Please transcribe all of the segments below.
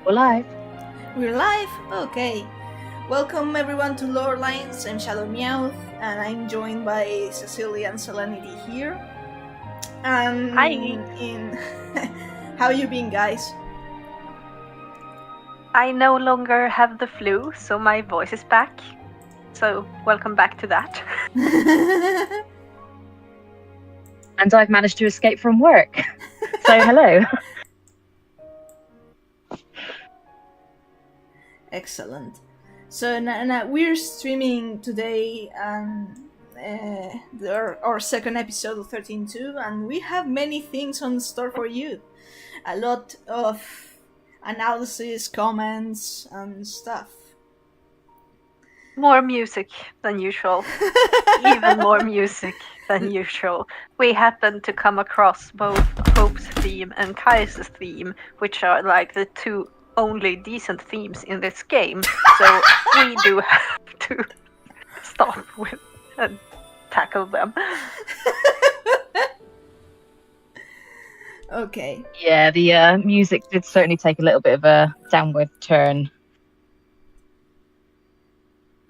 We're live. We're live? Okay. Welcome everyone to Lore Lines. I'm ShadowMeowth, and I'm joined by Cecilia and Selenity here. And Hi. How you been, guys? I no longer have the flu, so my voice is back. So welcome back to that. And I've managed to escape from work. So hello. Excellent. So now we're streaming today our second episode of 13-2, and we have many things on store for you. A lot of analysis, comments, and stuff. More music than usual. Even more music than usual. We happened to come across both Hope's theme and Kai's theme, which are like the two only decent themes in this game. So we do have to stop with and tackle them. Okay. Yeah, the music did certainly take a little bit of a downward turn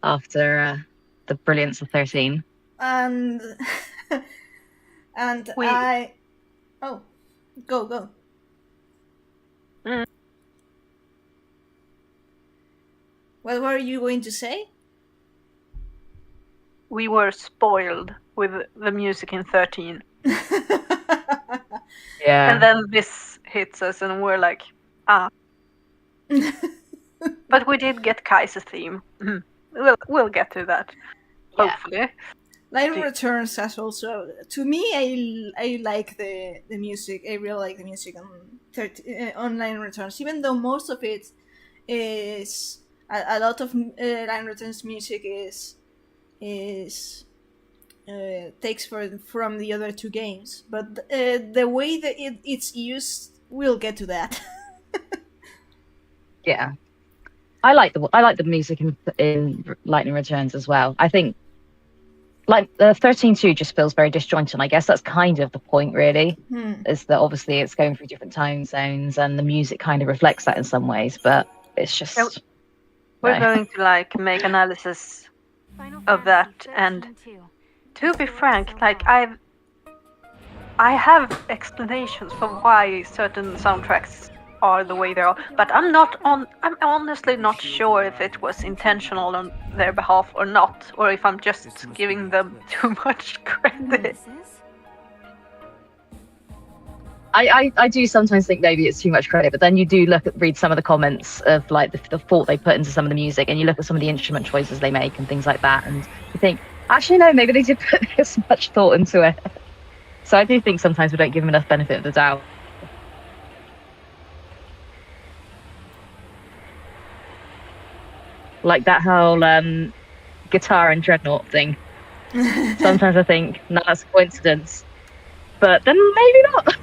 after the brilliance of 13. And go. What were you going to say? We were spoiled with the music in 13. Yeah. And then this hits us and we're like, But we did get Kai's theme. We'll get to that. Yeah. Hopefully. Line Returns has also, to me, I like the music. I really like the music on Line Returns, even though most of it is a lot of Line Returns music is takes from the other two games, but the way that it's used, we'll get to that. Yeah. I like the music in Lightning Returns as well. I think like the 13-2 just feels very disjointed, and I guess that's kind of the point, really, is that obviously it's going through different time zones and the music kind of reflects that in some ways, but it's just we're going to make analysis of that, and to be frank, I have explanations for why certain soundtracks are the way they are, but I'm honestly not sure if it was intentional on their behalf or not, or if I'm just giving them too much credit. I do sometimes think maybe it's too much credit, but then you do read some of the comments of like the thought they put into some of the music, and you look at some of the instrument choices they make and things like that, and you think, actually no, maybe they did put this much thought into it. So I do think sometimes we don't give them enough benefit of the doubt. Like that whole guitar and Dreadnought thing. Sometimes I think, no, that's a coincidence. But then maybe not.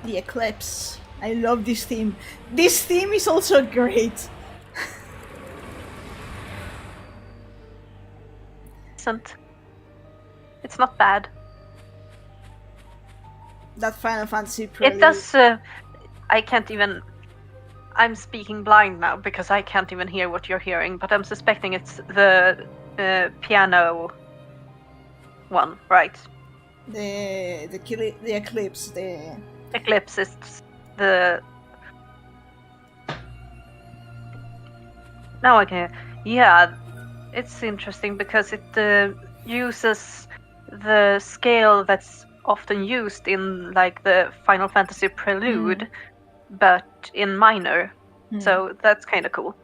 The Eclipse. I love this theme. This theme is also great. It's not bad. That Final Fantasy prelude. It does. I can't even. I'm speaking blind now because I can't even hear what you're hearing, but I'm suspecting it's the piano one, right? The Eclipse. The Eclipse is the. Now I can. Yeah, it's interesting because it uses the scale that's often used in like the Final Fantasy prelude, but in minor. So that's kind of cool.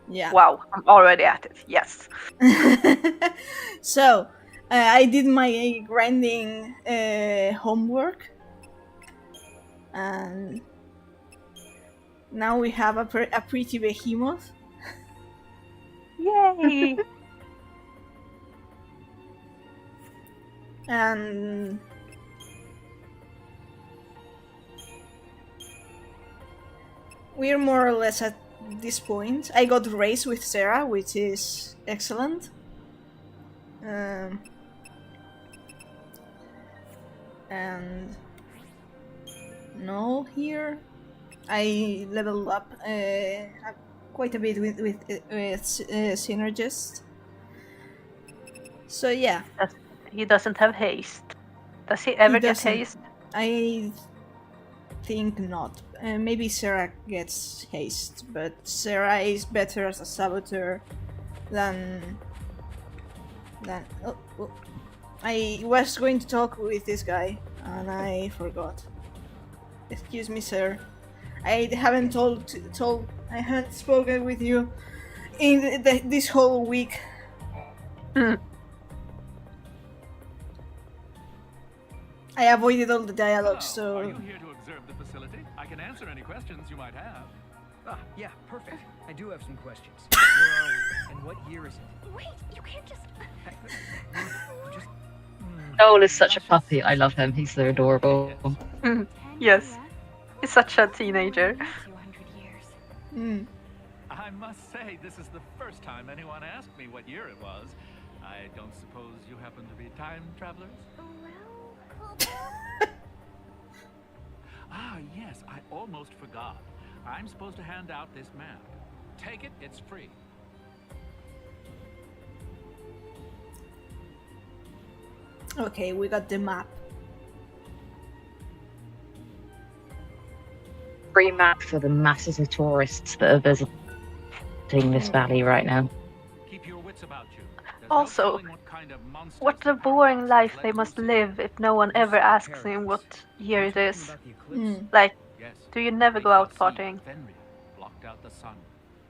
Yeah. Wow, I'm already at it. Yes. So I did my grinding homework, and now we have a pretty behemoth. Yay! And we're more or less at this point. I got raised with Sarah, which is excellent. And no here. I leveled up quite a bit with Synergist. So yeah, He doesn't have haste. Does he ever get doesn't. haste? I think not. Maybe Sarah gets haste, but Sarah is better as a saboteur than. Oh. I was going to talk with this guy and I forgot. Excuse me, sir. I haven't I haven't spoken with you in this whole week. I avoided all the dialogue, so. Are you here to observe the facility? I can answer any questions you might have. Yeah, perfect. I do have some questions. Where are we? And what year is it? Wait, you can't just. Just Noel is such a puppy. I love him. He's so adorable. Yes. He's such a teenager. 200 years. I must say, this is the first time anyone asked me what year it was. I don't suppose you happen to be time travelers? Well, Ah, yes, I almost forgot. I'm supposed to hand out this map. Take it, it's free. Okay, we got the map. Free map for the masses of tourists that are visiting this valley right now. Keep your wits about you. There's Also, no telling what kind of monsters What a the boring paradox life led they to must us. live if no one ever asks him what year it is. about the eclipse. Like, Yes. do you never They go out thought partying? Fenrir blocked out the sun.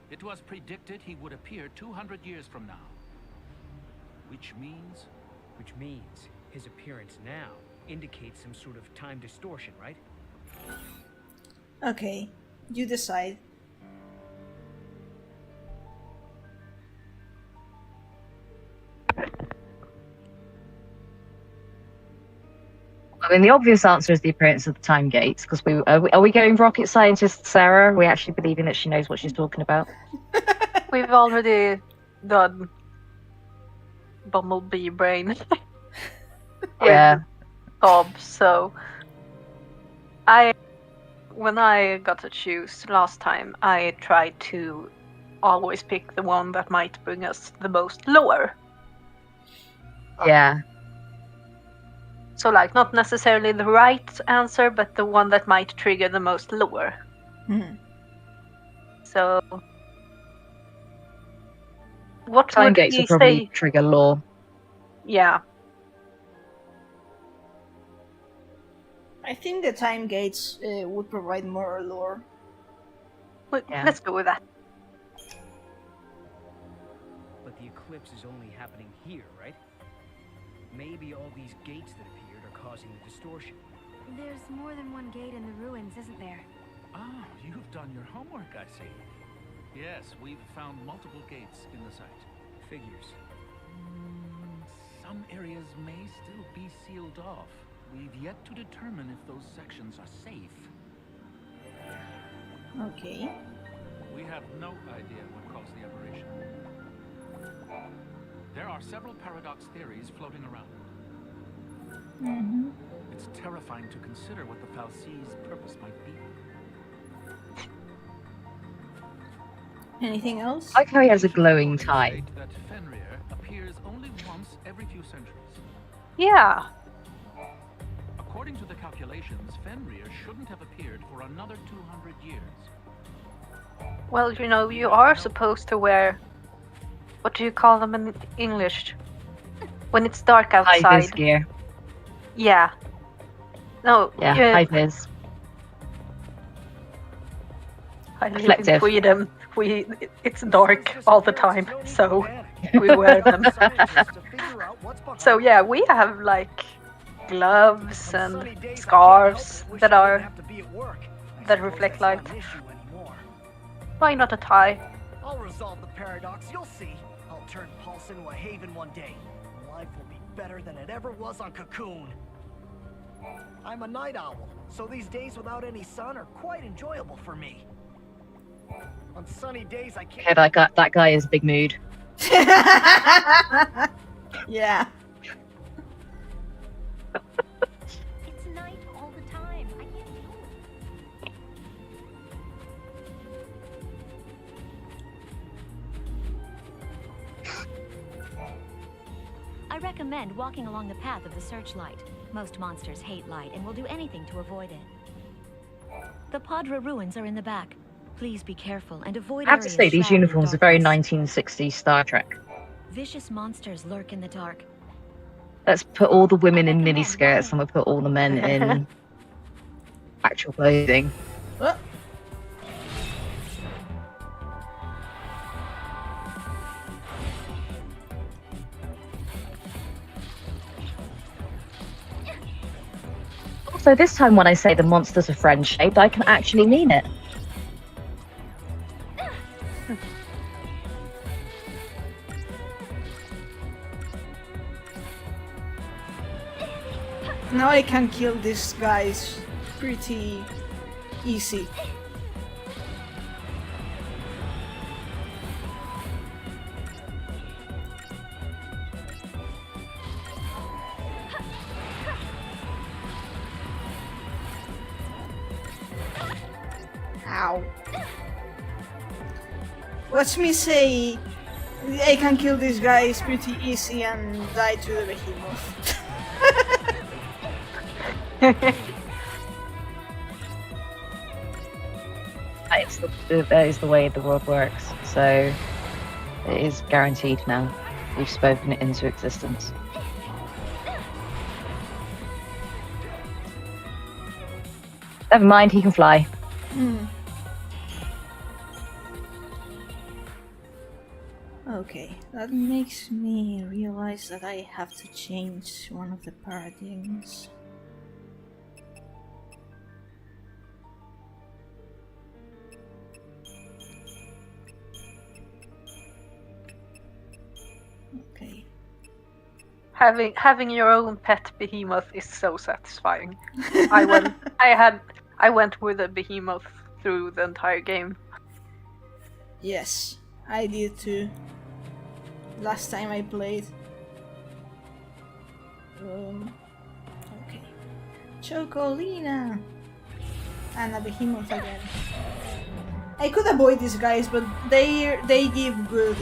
It was predicted he would appear 200 years from now. Which means Which means his appearance now indicates some sort of time distortion, right? Okay, you decide. I mean, the obvious answer is the appearance of the time gates, because are we going rocket scientist Sarah? Are we actually believing that she knows what she's talking about? We've already done Bumblebee brain Yeah. Bob, so when I got to choose last time, I tried to always pick the one that might bring us the most lore. Yeah. So, like, not necessarily the right answer, but the one that might trigger the most lore. Hmm. So, what Time would gates we will probably say? trigger law. Yeah, I think the time gates would provide more lore. Yeah. let's go with that. But the eclipse is only happening here, right? Maybe all these gates that appeared are causing the distortion. there's more than one gate in the ruins, isn't there? Ah, you've done your homework, I see. Yes, we've found multiple gates in the site. Figures. Some areas may still be sealed off. We've yet to determine if those sections are safe. Okay. We have no idea what caused the aberration. There are several paradox theories floating around. It's terrifying to consider what the Fal'Cee's purpose might be. Anything else? I like how he has a glowing tie. State that Fenrir appears only once every few centuries. Yeah, According to the calculations, Fenrir shouldn't have appeared for another 200 years. well, you know, you are supposed to wear. What do you call them in English? When it's dark High vis outside. gear. Yeah. No. Yeah, you- high vis. I live in Reflective. Sweden. It's dark all the time, so we wear them. So yeah, we have like gloves and scarves that reflect light. Why not a tie? I'll resolve the paradox, you'll see. I'll turn Pulse into a haven one day. Life will be better than it ever was on Cocoon. I'm a night owl, so these days without any sun are quite enjoyable for me. On sunny days I can't... Okay, that guy is big mood. Yeah. It's night all the time. I can't recommend walking along the path of the searchlight. Most monsters hate light and will do anything to avoid it. The Padra ruins are in the back. Please be careful and avoid I have to areas say, these shrouded in uniforms are very darkness. 1960s Star Trek. Vicious monsters lurk in the dark. Let's put all the women in miniskirts and we'll put all the men in actual clothing. Oh. Also, this time when I say the monsters are friend-shaped, I can actually mean it. Now I can kill these guys pretty easy. Ow. Watch me say I can kill these guys pretty easy and die to the behemoth. That is the way the world works. So it is guaranteed now. We've spoken it into existence. Never mind, he can fly. Okay, that makes me realize that I have to change one of the paradigms. Okay. Having your own pet behemoth is so satisfying. I went with a behemoth through the entire game. Yes, I did too. Last time I played. Okay. Chocolina! And a behemoth again. I could avoid these guys, but they give good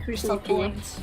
crystal points.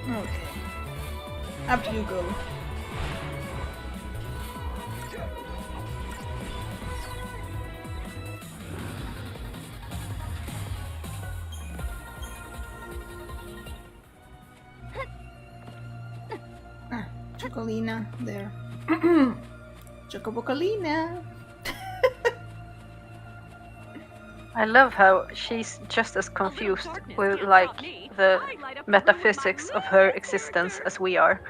Okay. Up you go. Chocolina, there. Chocobocalina. I love how she's just as confused with like the metaphysics of her existence as we are.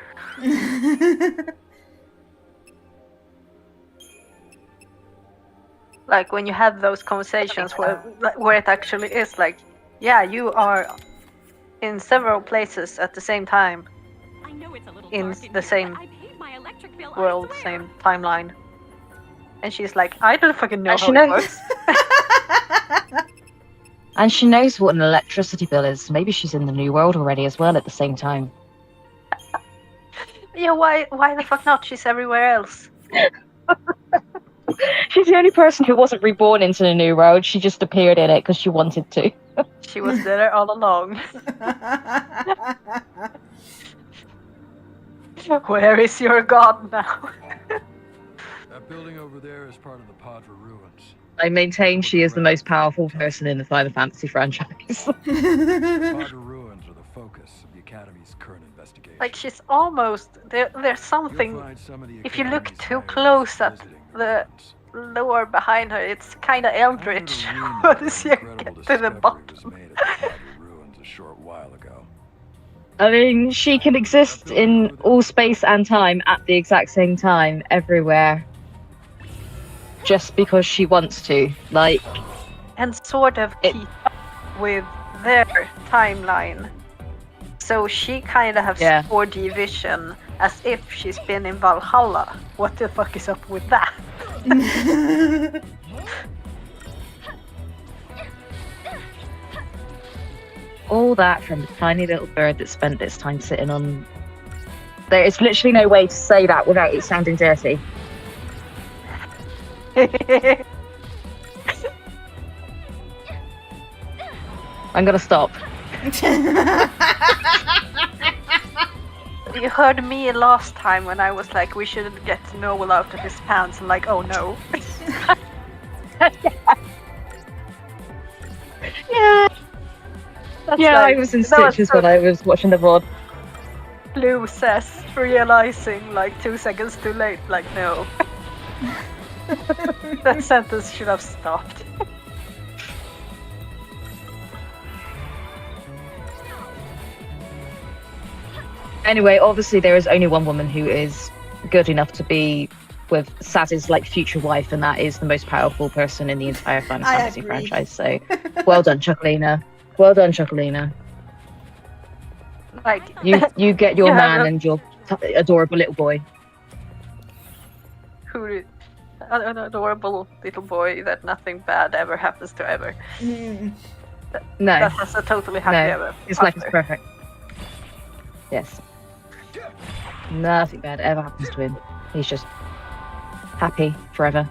Like when you have those conversations where it actually is like, yeah, you are in several places at the same time, in the same world, same timeline. And she's like, I don't fucking know how it works. And she knows what an electricity bill is. Maybe she's in the new world already as well at the same time. Yeah, why the fuck not? She's everywhere else. She's the only person who wasn't reborn into the new world. She just appeared in it because she wanted to. She was there all along. Where is your god now? That building over there is part of the Padra ruins. I maintain she is the most powerful person in the Final Fantasy franchise. Padra ruins are the focus of the Academy's current investigation. investigation. Like she's almost there's something. You'll find some of the If you look Academy's too highest close at visiting the ruins. lore behind her, it's kind of I heard a eldritch. rumor What of is an you incredible get to the discovery bottom? was made at the Padre ruins a short while ago. I mean, she can exist in all space and time at the exact same time, everywhere. Just because she wants to. Like, And sort of keep up with their timeline. So she kind of has Yeah. 4D vision as if she's been in Valhalla. What the fuck is up with that? all that from a tiny little bird that spent its time sitting on... There is literally no way to say that without it sounding dirty. I'm gonna stop. You heard me last time when I was like, we shouldn't get Noel out of his pants. I'm like, oh no. Yeah. That's Yeah, like, I was in that was stitches so when I was watching the VOD. Blue says, realizing like 2 seconds too late, like no. That sentence should have stopped. Anyway, obviously there is only one woman who is good enough to be with Saz's like future wife, and that is the most powerful person in the entire Final I Fantasy agree. franchise. So, well done, Chocolina. Well done, Chocolina. Like You get your You have man a- and your adorable little boy. who an adorable little boy that nothing bad ever happens to ever. Mm. No, That has a totally happy No, ever. his life is after. perfect. Yes. Nothing bad ever happens to him. He's just happy forever.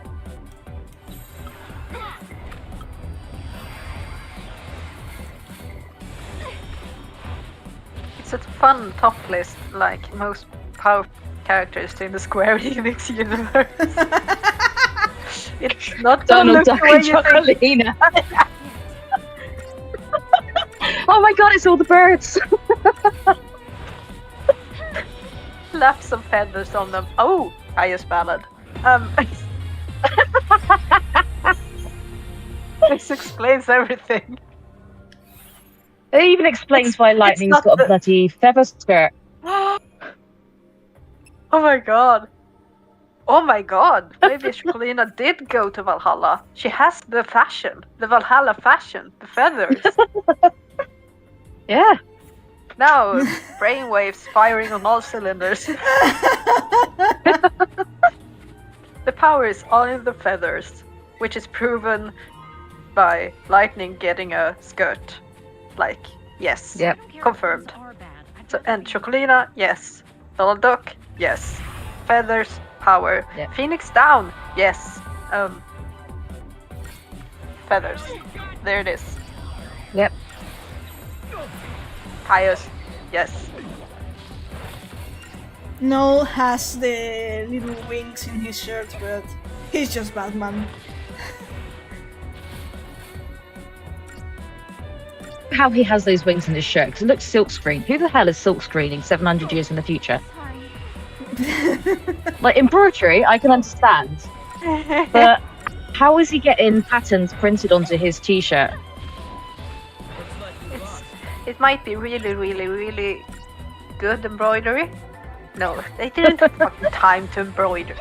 It's a fun top list, like most powerful characters in the Square Enix universe. It's not gonna Donald look Duck the way and you think. Chocolina. Oh my god, it's all the birds! Flaps some feathers on them. Oh, highest ballad. This explains everything. It even explains why Lightning's not got a the- bloody feather skirt. Oh my god. Oh my god. Maybe Chocolina did go to Valhalla. She has the fashion. The Valhalla fashion. The feathers. Yeah. Now, brainwaves firing on all cylinders. The power is all in the feathers, which is proven by Lightning getting a skirt. Like, yes. Yep. Confirmed. So, and Chocolina, yes. Donald Duck, yes. Feathers, power. Yep. Phoenix down, yes. Feathers. There it is. Yep. Pious, yes. Noel has the little wings in his shirt, but he's just Batman. How he has those wings in his shirt, because it looks silkscreen. Who the hell is silkscreening 700 years in the future? Sorry. Like, embroidery, I can understand. But how is he getting patterns printed onto his t-shirt? It might be really, really, really good embroidery. No, they didn't have fucking time to embroider.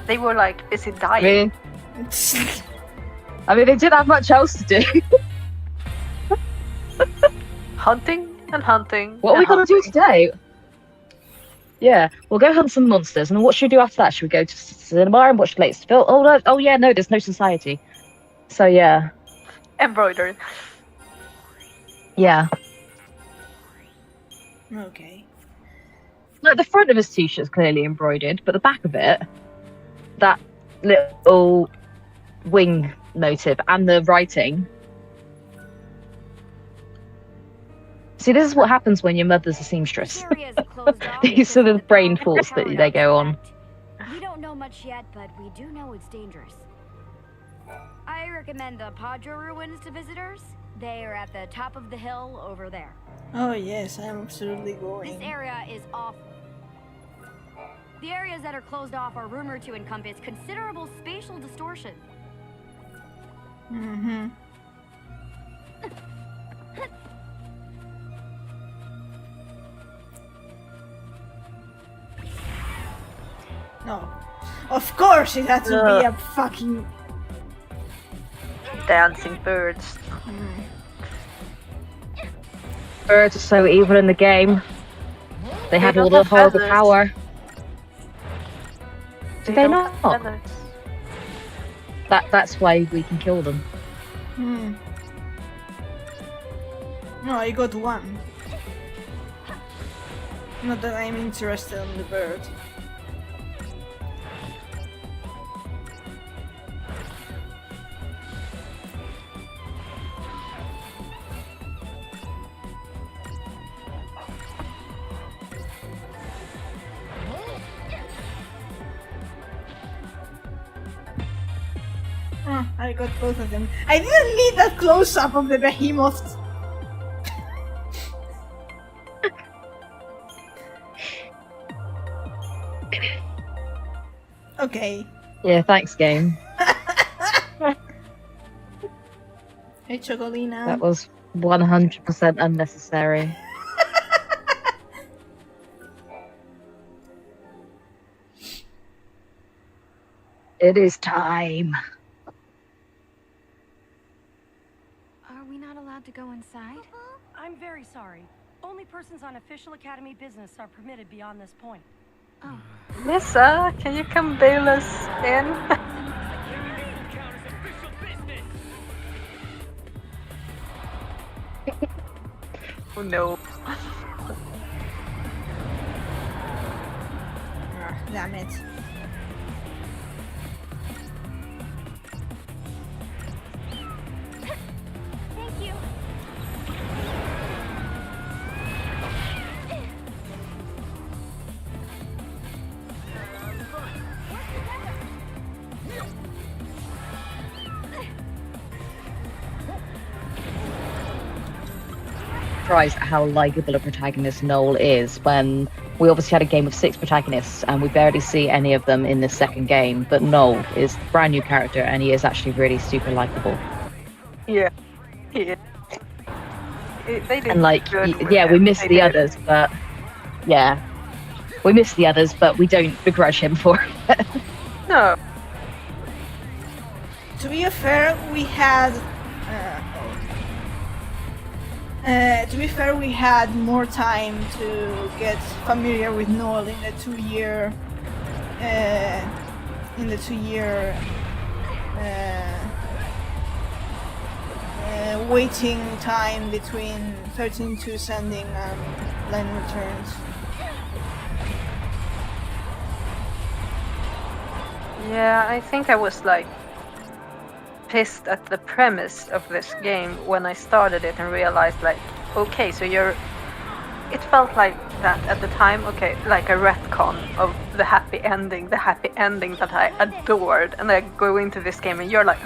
They were like busy I dying. mean, they didn't have much else to do. Hunting and hunting. What are and we going to do hunting. today? Yeah, we'll go hunt some monsters, and then what should we do after that? Should we go to cinema and watch the latest film? Oh, no, oh yeah, no, there's no society. So yeah, Embroidery. yeah. Okay. Like the front of his t-shirt's clearly embroidered, but the back of it, that little wing motive and the writing. See, this is what happens when your mother's a seamstress. This area is closed off These because are the of brain power thoughts that down they go on. effect. We don't know much yet, but we do know it's dangerous. I recommend the Padra ruins to visitors. They are at the top of the hill over there. Oh yes, I'm absolutely This going. area is awful. The areas that are closed off are rumored to encompass considerable spatial distortion. Mm-hmm. No. Of course it had to be a fucking... Dancing birds. Birds are so evil in the game. They have all don't the have horrible feathers. power. Do they don't not? have feathers. That's why we can kill them. Hmm. No, I got one. Not that I'm interested in the bird. I got both of them. I didn't need that close-up of the behemoth. Okay. Yeah, thanks, game. Hey, Chocolina. That was 100% unnecessary. It is time. Are we not allowed to go inside? I'm very sorry. Only persons on official academy business are permitted beyond this point. Oh. Nissa, can you come bail us in? Oh no. Damn it. Thank you. Surprised at how likable a protagonist Noel is when we obviously had a game of 6 protagonists and we barely see any of them in this second game, but Noel is a brand new character and he is actually really super likable. Yeah. Yeah. They did And like, good with yeah, we him. miss They the did. others, but yeah, we miss the others, but we don't begrudge him for it. No. To be fair, we had... to be fair, we had more time to get familiar with Noel in the 2-year... waiting time between 13-2 sending and line returns. Yeah, I think I was like pissed at the premise of this game when I started it and realized like, okay, so it felt like that at the time, okay, like a retcon of the happy ending that I adored, and I go into this game and you're like,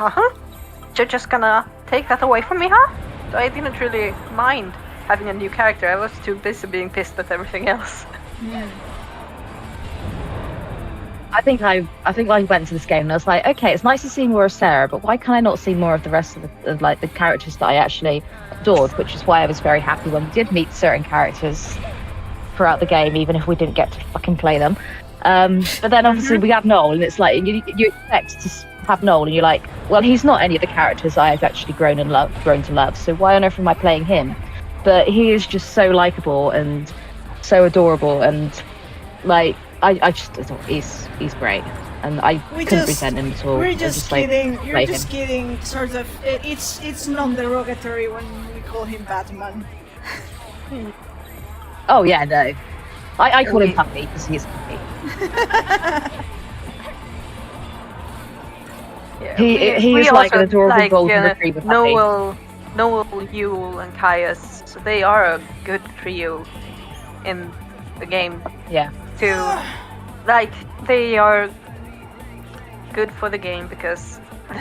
you're just gonna take that away from me, huh? So I didn't really mind having a new character. I was too busy being pissed at everything else. I think I went into this game and I was like, okay, it's nice to see more of Sarah, but why can I not see more of the rest of the characters that I actually adored? Which is why I was very happy when we did meet certain characters throughout the game, even if we didn't get to fucking play them. But then obviously we have Noel, and it's like you expect to have Noel, and you're like, well, he's not any of the characters I've actually grown to love. So why on earth am I playing him? But he is just so likable and so adorable, and like. I just thought he's great, and I couldn't resent him at all. We're just kidding. Like, You're just kidding. Sort of. It's non-derogatory when we call him Batman. Oh yeah, no. I call him Puppy because he is Puppy. Yeah, he is like an adorable golden retriever puppy. Noel, Yule, and Caius. So they are a good trio in the game. Yeah. Like, they are good for the game because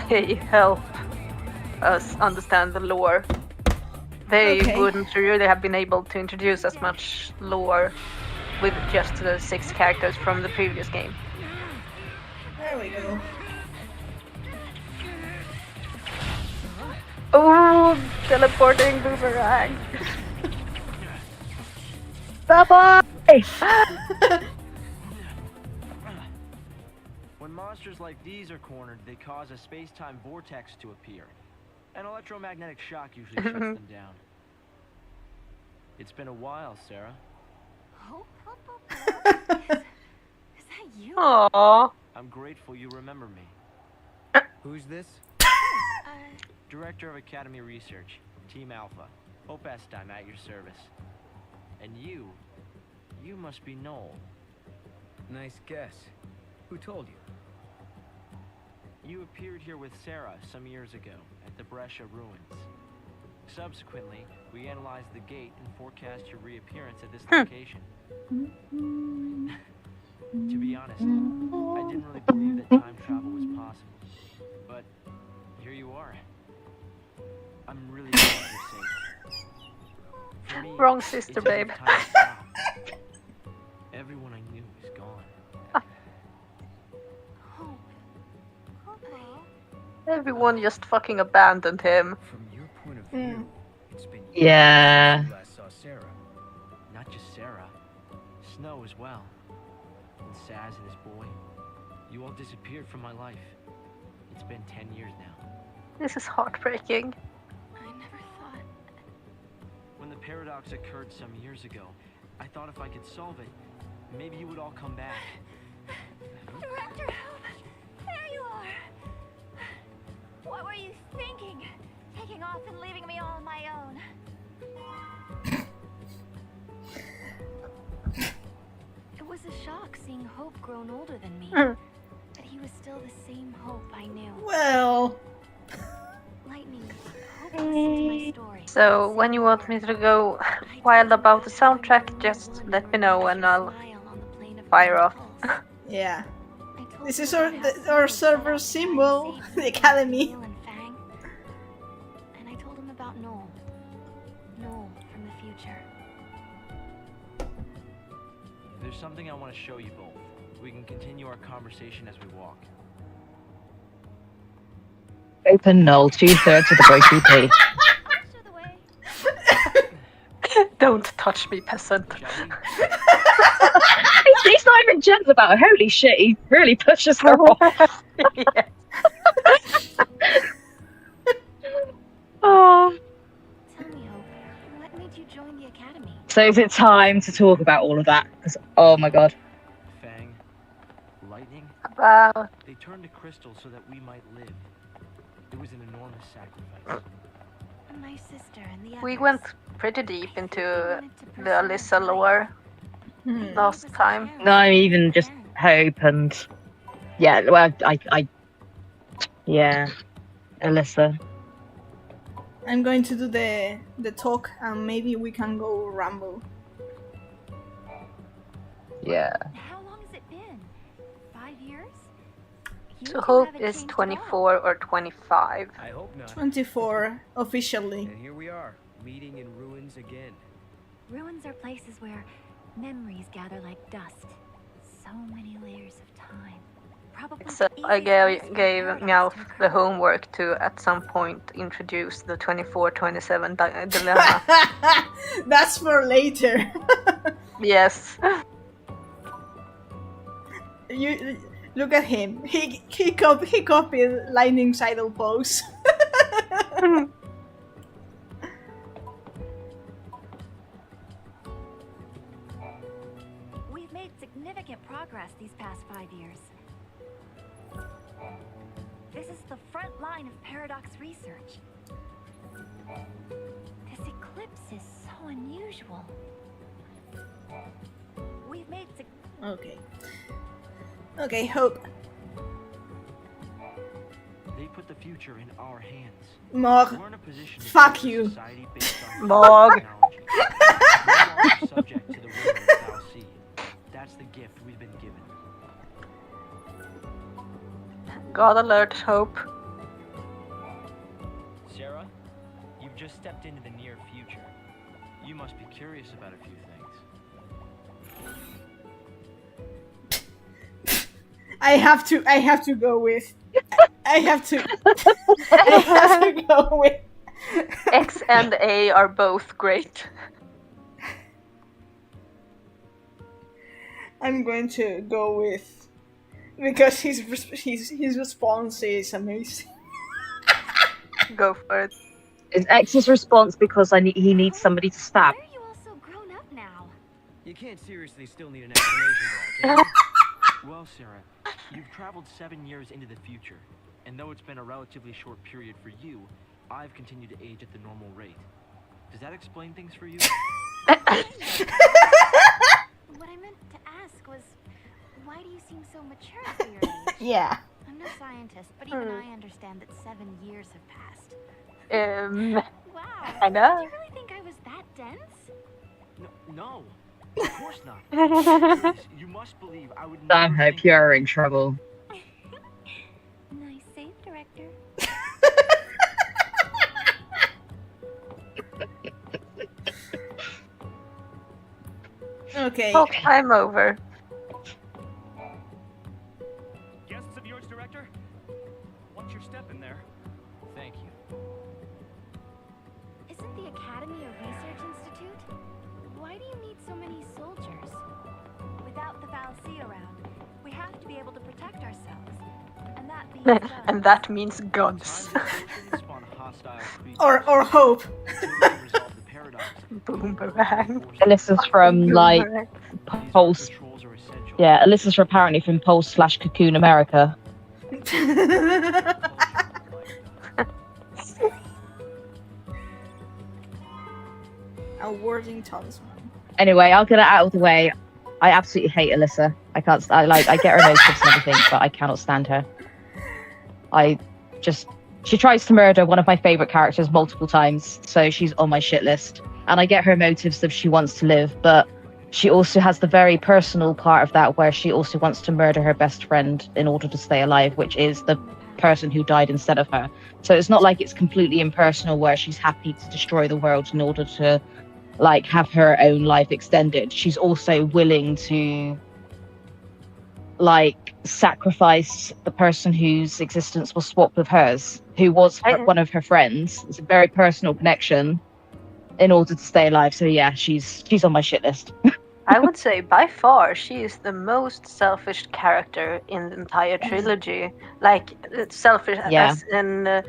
they help us understand the lore. They Okay. wouldn't really have been able to introduce as much lore with just the 6 characters from the previous game. There we go. Oh, teleporting boomerang! Bye-bye! When monsters like these are cornered, they cause a space-time vortex to appear. An electromagnetic shock usually shuts them down. It's been a while, Sarah. Is that you? Aww. I'm grateful you remember me. Who's this? Director of Academy Research, Team Alpha. Hope Estime at your service. And you must be Noel. Nice guess. Who told you? You appeared here with Sarah some years ago at the Brescia ruins. Subsequently, we analyzed the gate and forecast your reappearance at this location. To be honest, I didn't really believe that time travel was possible. But here you are. I'm really glad you're safe. For me, Wrong sister, it's as if babe. time stopped. Everyone I knew is gone. Everyone just fucking abandoned him. From your point of view, it's been years Yeah. since you last saw Sarah. Not just Sarah, Snow as well. And Saz and his boy. You all disappeared from my life. It's been 10 years now. This is heartbreaking. I never thought. When the paradox occurred some years ago, I thought if I could solve it, maybe you would all come back. Director, there you are. What were you thinking? Taking off and leaving me all on my own. It was a shock seeing Hope grown older than me. But he was still the same Hope I knew. Well, Lightning, Hope listened to my story. So when you want me to go wild about the soundtrack, just let me know and I'll fire off. yeah. This is our server symbol, the Academy. And I told him about Noel. Noel from the future. There's something I want to show you both. We can continue our conversation as we walk. Open null, 2/3 of the breaking P. Don't touch me, peasant. He's not even gentle about it. Holy shit, he really pushes her off. Yeah. Oh. Tell me, Hope, what made you join the Academy? So is it time to talk about all of that? 'Cause, oh my god. Fang, lightning, Wow. they turned to crystal so that we might live. It was an enormous sacrifice. My sister and the others. We went pretty deep into the Alyssa lore last time. No, even just Hope and yeah, well, yeah, Alyssa. I'm going to do the talk and maybe we can go ramble. Yeah. How long has it been? 5 years? You So two Hope haven't is changed at 24 or 25. I hope not. 24 officially. And here we are, meeting in ruins again. all. Ruins are places where memories gather like dust. So many layers of time. Probably So the I easiest place for gave paradox Meowth to the occur. homework to at some point introduce the 24-27 dilemma. That's for later. Yes. You look at him. He copied Lightning's idle pose. We've made significant progress these past 5 years. This is the front line of paradox research. This eclipse is so unusual. We've made Okay. Okay, Hope. They put the future in our hands. Mog. We're in a position to Fuck shape a you. society based on Mog. technology. We're all subject to the will of Thou Seed. That's the gift we've been given. God alert, Hope. I have to go with. I have to go with. X and A are both great. I'm going to go with because his response is amazing. Go for it. Is X's response because he needs somebody to stab? Why are you all so grown up now? You can't seriously still need an explanation for that, can you? Well, Sarah, you've traveled 7 years into the future, and though it's been a relatively short period for you, I've continued to age at the normal rate. Does that explain things for you? What I meant to ask was, why do you seem so mature for your age? Yeah. I'm no scientist, but even I understand that 7 years have passed. Wow. I know. Do you really think I was that dense? No, of course not. Please, you must believe I would I never hope think... you're in trouble. Nice save, director. Okay. Talk time over. Guests of yours, Director? Watch your step in there. Thank you. Isn't the Academy a research institute? Why do you need so many soldiers? Without the Valsea around, we have to be able to protect ourselves. And that means guns. And that means guns. Or hope. Boomerang. Alyssa's from like Pulse. Yeah, Alyssa's apparently from Pulse/Cocoon America. A wording talisman. Anyway, I'll get it out of the way. I absolutely hate Alyssa. I can't. I get her motives and everything, but I cannot stand her. She tries to murder one of my favorite characters multiple times, so she's on my shit list. And I get her motives if she wants to live, but she also has the very personal part of that where she also wants to murder her best friend in order to stay alive, which is the person who died instead of her. So it's not like it's completely impersonal where she's happy to destroy the world in order to like have her own life extended. She's also willing to like sacrifice the person whose existence was swapped with hers, who was one of her friends. It's a very personal connection in order to stay alive. So yeah, she's on my shit list. I would say by far she is the most selfish character in the entire trilogy. Like selfish as in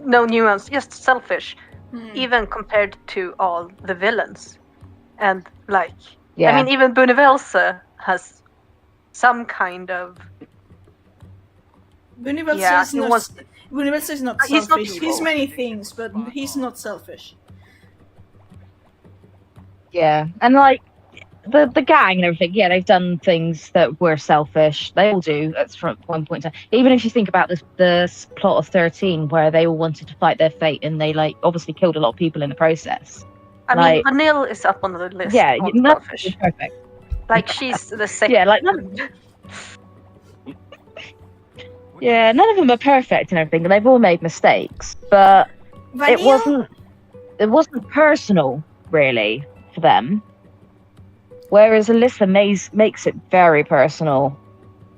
no nuance, just selfish. Even compared to all the villains. And like I mean even Bunivelse has some kind of Bunivelse is not he's selfish. not He's many things, but he's not selfish. Yeah, and like the gang and everything, yeah, they've done things that were selfish. They all do. That's from one point in time. Even if you think about this plot of 13, where they all wanted to fight their fate, and they like obviously killed a lot of people in the process. I mean, Vanille is up on the list. Yeah, not selfish. perfect. Like she's the second. Yeah, like none of them are perfect and everything. They've all made mistakes, but Vanille? it wasn't personal really for them. Whereas Alyssa makes it very personal,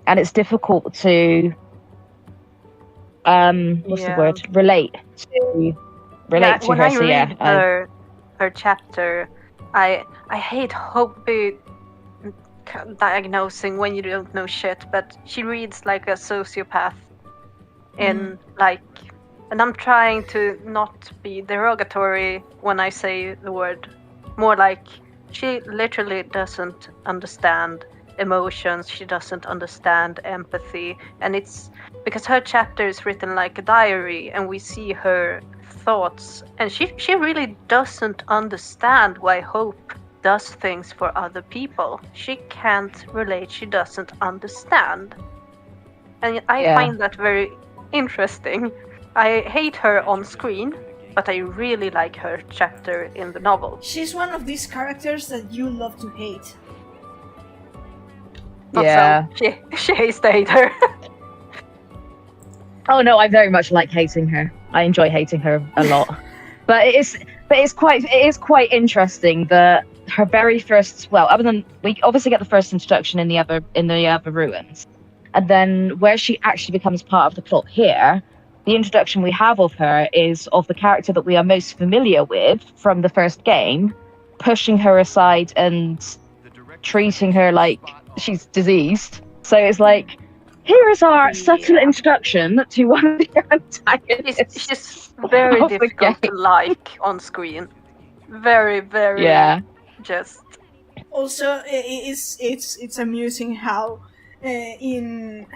and it's difficult to relate to when her. I So read her chapter, I hate Hope diagnosing when you don't know shit, but she reads like a sociopath in and I'm trying to not be derogatory when I say the word, more like she literally doesn't understand emotions, she doesn't understand empathy, and it's because her chapter is written like a diary and we see her thoughts, and she really doesn't understand why Hope does things for other people. She can't relate, she doesn't understand. And I find that very interesting. I hate her on screen, but I really like her chapter in the novel. She's one of these characters that you love to hate. Yeah. So, she hates to hate her. Oh no, I very much like hating her. I enjoy hating her a lot. But it is quite interesting that her very first, well, other than we obviously get the first introduction in the other ruins, and then where she actually becomes part of the plot here, the introduction we have of her is of the character that we are most familiar with from the first game, pushing her aside and treating her like she's diseased. So it's like, here is our subtle introduction to one of the antagonists. She's very of the difficult to game. like on screen. Very, very just. Also, it's amusing how in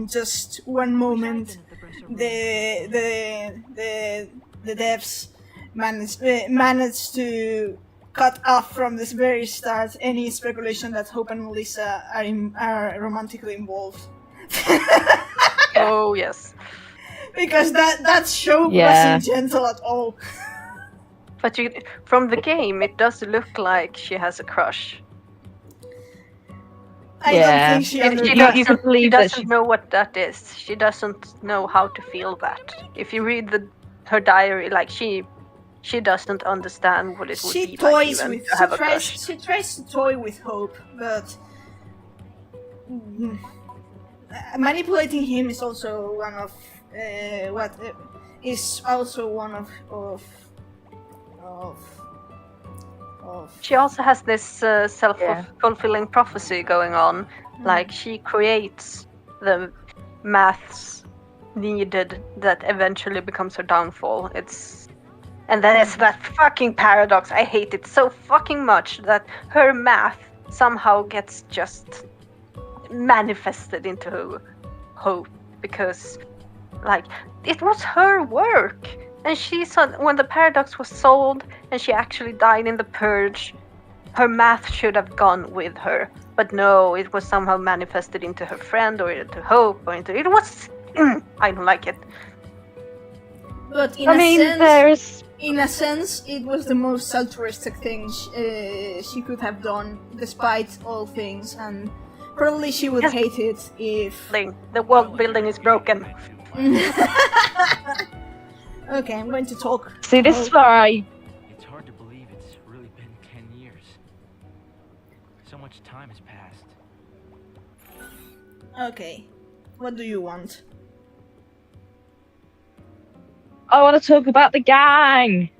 just one moment the devs managed to cut off from this very start any speculation that Hope and Melissa are romantically involved. Oh yes, because that show wasn't gentle at all. But from the game, it does look like she has a crush. I don't think she doesn't know what that is. She doesn't know how to feel that. If you read her diary, like she doesn't understand what it would be like even to have a crush. She tries to toy with Hope, but manipulating him is also one of She also has this self-fulfilling prophecy going on. Like she creates the maths needed that eventually becomes her downfall. And then it's that fucking paradox. I hate it so fucking much that her math somehow gets just manifested into Hope because, like, it was her work. And she saw when the paradox was sold and she actually died in the purge, her math should have gone with her. But no, it was somehow manifested into her friend or into Hope or into... It was... I don't like it. But in a sense, it was the most altruistic thing she could have done, despite all things, and probably she would hate it if... The world building is broken. Okay, I'm going to talk. See, this is where It's hard to believe it's really been 10 years. So much time has passed. Okay, what do you want? I want to talk about the gang.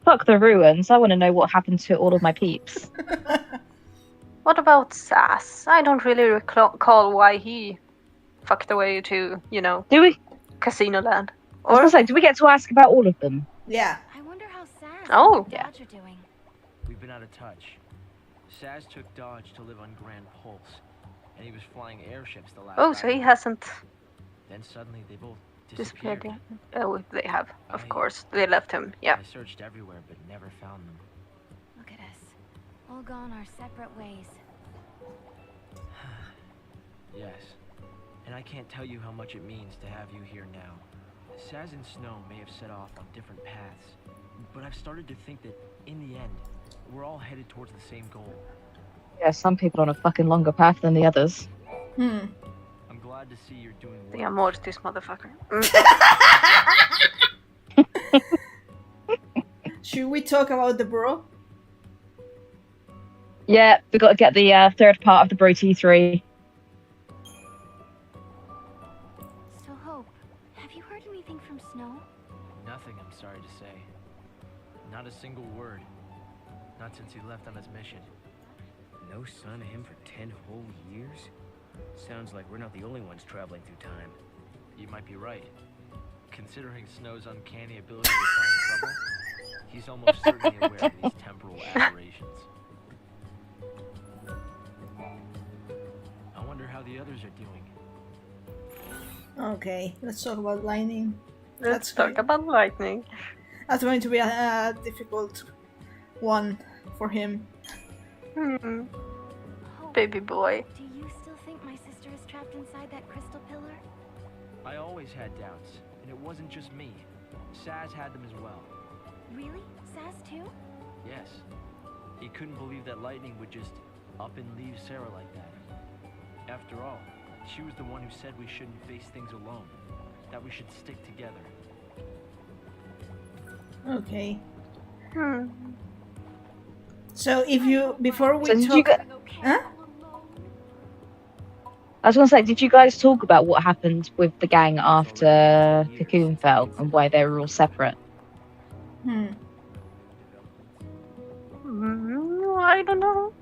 Fuck the ruins. I want to know what happened to all of my peeps. What about Sass? I don't really recall why he fucked away to, do we? Casino Land. I was gonna say, do we get to ask about all of them? Yeah. I wonder how Sass and Dodge are doing. We've been out of touch. Saz took Dodge to live on Grand Pulse, and he was flying airships the last so he hasn't... Then suddenly they both disappeared. Oh, they have, of course. They left him, yeah. I searched everywhere, but never found them. Look at us. All gone our separate ways. Yes. And I can't tell you how much it means to have you here now. Saz and Snow may have set off on different paths, but I've started to think that, in the end, we're all headed towards the same goal. Yeah, some people on a fucking longer path than the others. I'm glad to see you're doing well. The Amortis motherfucker. Should we talk about the bro? Yeah, we've got to get the third part of the Bro T3. So, Hope, have you heard anything from Snow? Nothing, I'm sorry to say. Not a single word. Not since he left on his mission. No sign of him for 10 whole years? Sounds like we're not the only ones traveling through time. You might be right. Considering Snow's uncanny ability to find trouble, he's almost certainly aware of these temporal aberrations. I wonder how the others are doing. Okay, let's talk about Lightning. Let's talk about Lightning. That's going to be a difficult one for him. Baby boy. Do you still think my sister is trapped inside that crystal pillar? I always had doubts, and it wasn't just me. Saz had them as well. Really? Sass too? Yes. He couldn't believe that Lightning would just up and leave Sarah like that. After all, she was the one who said we shouldn't face things alone, that we should stick together. Okay. So if you before we So did talk, you huh? I was going to say, did you guys talk about what happened with the gang after Cocoon fell and why they were all separate? I don't know.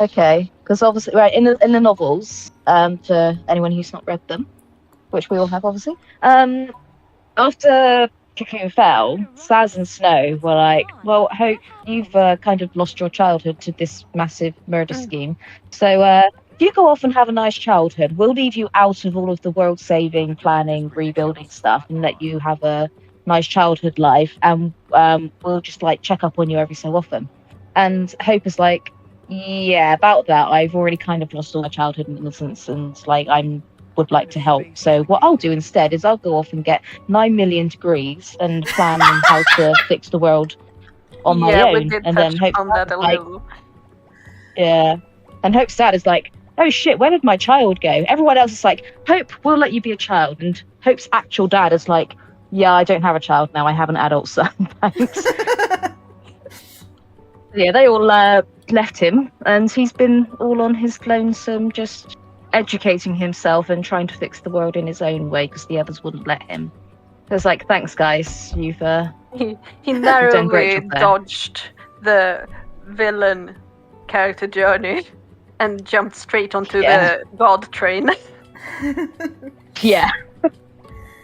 Okay, because obviously, right in the novels, for anyone who's not read them, which we all have, obviously, after Cocoon fell, Saz and Snow were like, "Well, Hope, you've kind of lost your childhood to this massive murder scheme, so you go off and have a nice childhood. We'll leave you out of all of the world-saving, planning, rebuilding stuff, and let you have a nice childhood life, and we'll just like check up on you every so often." And Hope is like, "Yeah, about that. I've already kind of lost all my childhood and innocence, and like would like to help. So what I'll do instead is I'll go off and get 9 million degrees and plan on how to fix the world on my Yeah, we own." did And touch then Hope's on that dad a is like, little. yeah. And Hope's dad is like, "Oh shit, where did my child go?" Everyone else is like, "Hope, we'll let you be a child." And Hope's actual dad is like, "Yeah, I don't have a child now. I have an adult son. Thanks." Yeah, they all left him, and he's been all on his lonesome, just educating himself and trying to fix the world in his own way because the others wouldn't let him. So it's like, thanks guys, you've He done a great narrowly job there. dodged the villain character journey and jumped straight onto the god train. Yeah.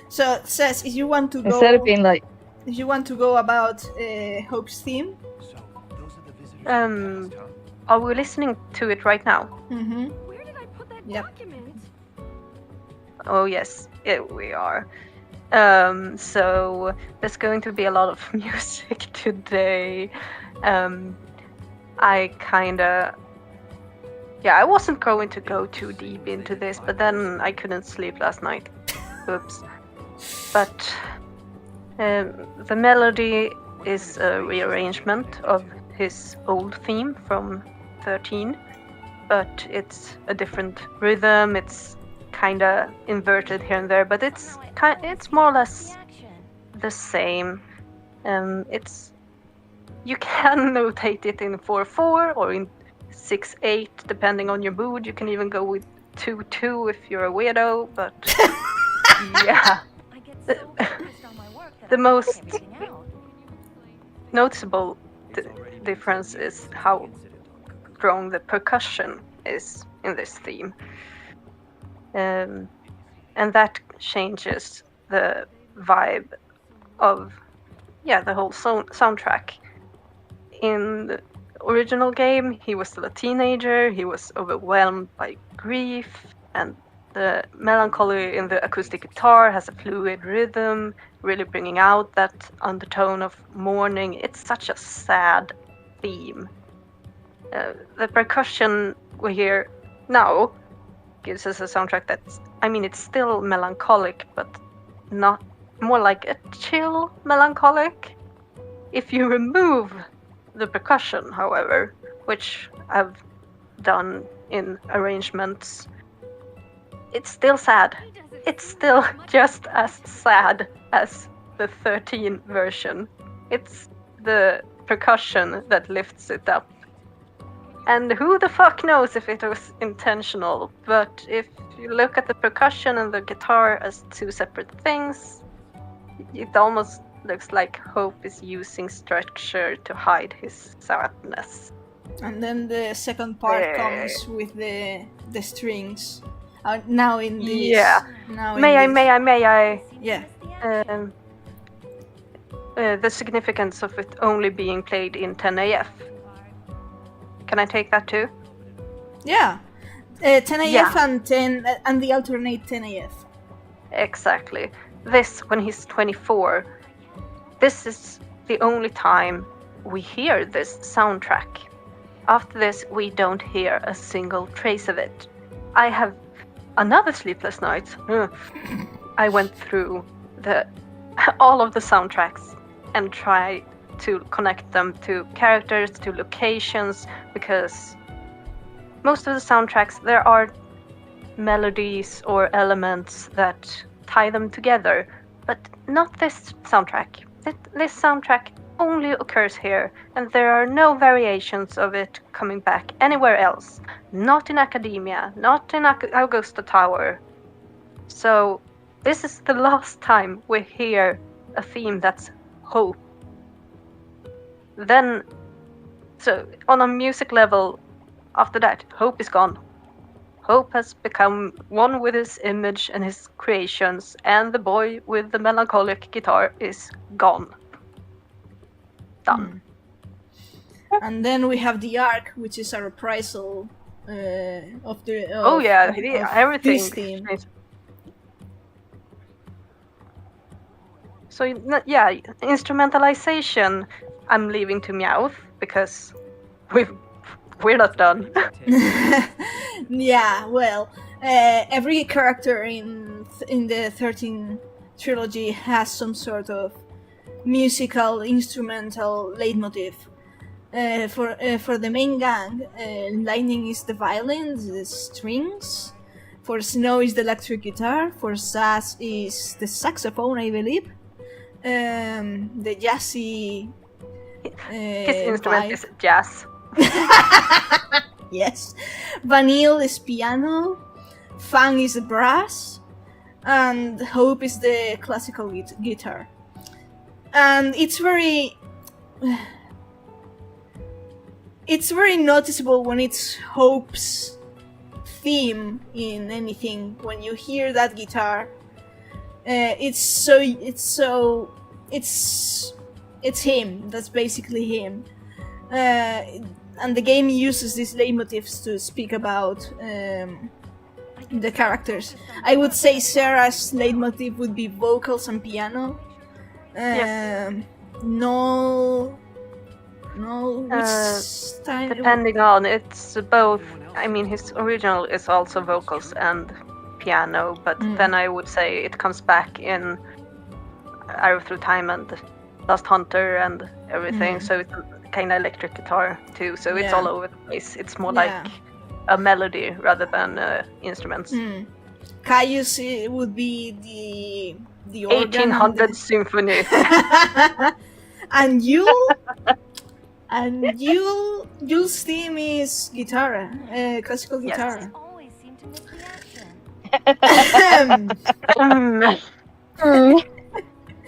So it says if you want to go, Instead of being like, if you want to go about Hope's theme. Are we listening to it right now? Mm-hmm. Where did I put that Yep. document? Oh yes, we are. So there's going to be a lot of music today. I wasn't going to go too deep into this, but then I couldn't sleep last night. Oops. But the melody is a rearrangement of his old theme from 13, but it's a different rhythm. It's kind of inverted here and there, but it's more or less the same. You can notate it in 4/4 or in 6/8, depending on your mood. You can even go with 2/2 if you're a weirdo. But yeah, the most noticeable difference is how strong the percussion is in this theme. And that changes the vibe of the whole soundtrack. In the original game, he was still a teenager, he was overwhelmed by grief, and the melancholy in the acoustic guitar has a fluid rhythm, really bringing out that undertone of mourning. It's such a sad theme. The percussion we hear now gives us a soundtrack that's, it's still melancholic, but not more like a chill melancholic. If you remove the percussion, however, which I've done in arrangements, it's still sad. It's still just as sad as the 13 version. It's the percussion that lifts it up. And who the fuck knows if it was intentional, but if you look at the percussion and the guitar as two separate things, it almost looks like Hope is using structure to hide his sadness. And then the second part comes with the strings. Now in this. Yeah. May I? Yeah. The significance of it only being played in 10AF. Can I take that too? Yeah. 10AF and the alternate 10AF. Exactly. This, when he's 24, this is the only time we hear this soundtrack. After this, we don't hear a single trace of it. I have another sleepless night. I went through all of the soundtracks and tried to connect them to characters, to locations, because most of the soundtracks, there are melodies or elements that tie them together, But not this soundtrack. This soundtrack only occurs here, and there are no variations of it coming back anywhere else. Not in Academia, not in Augusta Tower. So this is the last time we hear a theme that's hope. Then, so on a music level, after that, hope is gone. Hope has become one with his image and his creations, and the boy with the melancholic guitar is gone. Done. And then we have the Ark, which is a reprisal of the. Of everything. This theme. So yeah, instrumentalization, I'm leaving to Meowth because we're not done. Yeah, well, every character in the 13 trilogy has some sort of musical, instrumental leitmotif. For the main gang, Lightning is the violin, the strings. For Snow is the electric guitar. For Sass is the saxophone, I believe. The jazzy. His instrument is jazz. Yes. Vanille is piano. Fang is the brass. And Hope is the classical guitar. And it's very noticeable when it's Hope's theme in anything. When you hear that guitar, it's him. That's basically him. And the game uses these leitmotifs to speak about the characters. I would say Sarah's leitmotif would be vocals and piano. No, which time? Depending on, it's both. I mean, his original is also vocals and piano, but then I would say it comes back in Arrow Through Time and Last Hunter and everything. So it's kind of electric guitar too. So it's all over the place. It's more like a melody rather than instruments. Caius would be the organ 1800 symphony. And Jules' theme is guitar, classical guitar. Always seem to miss the action.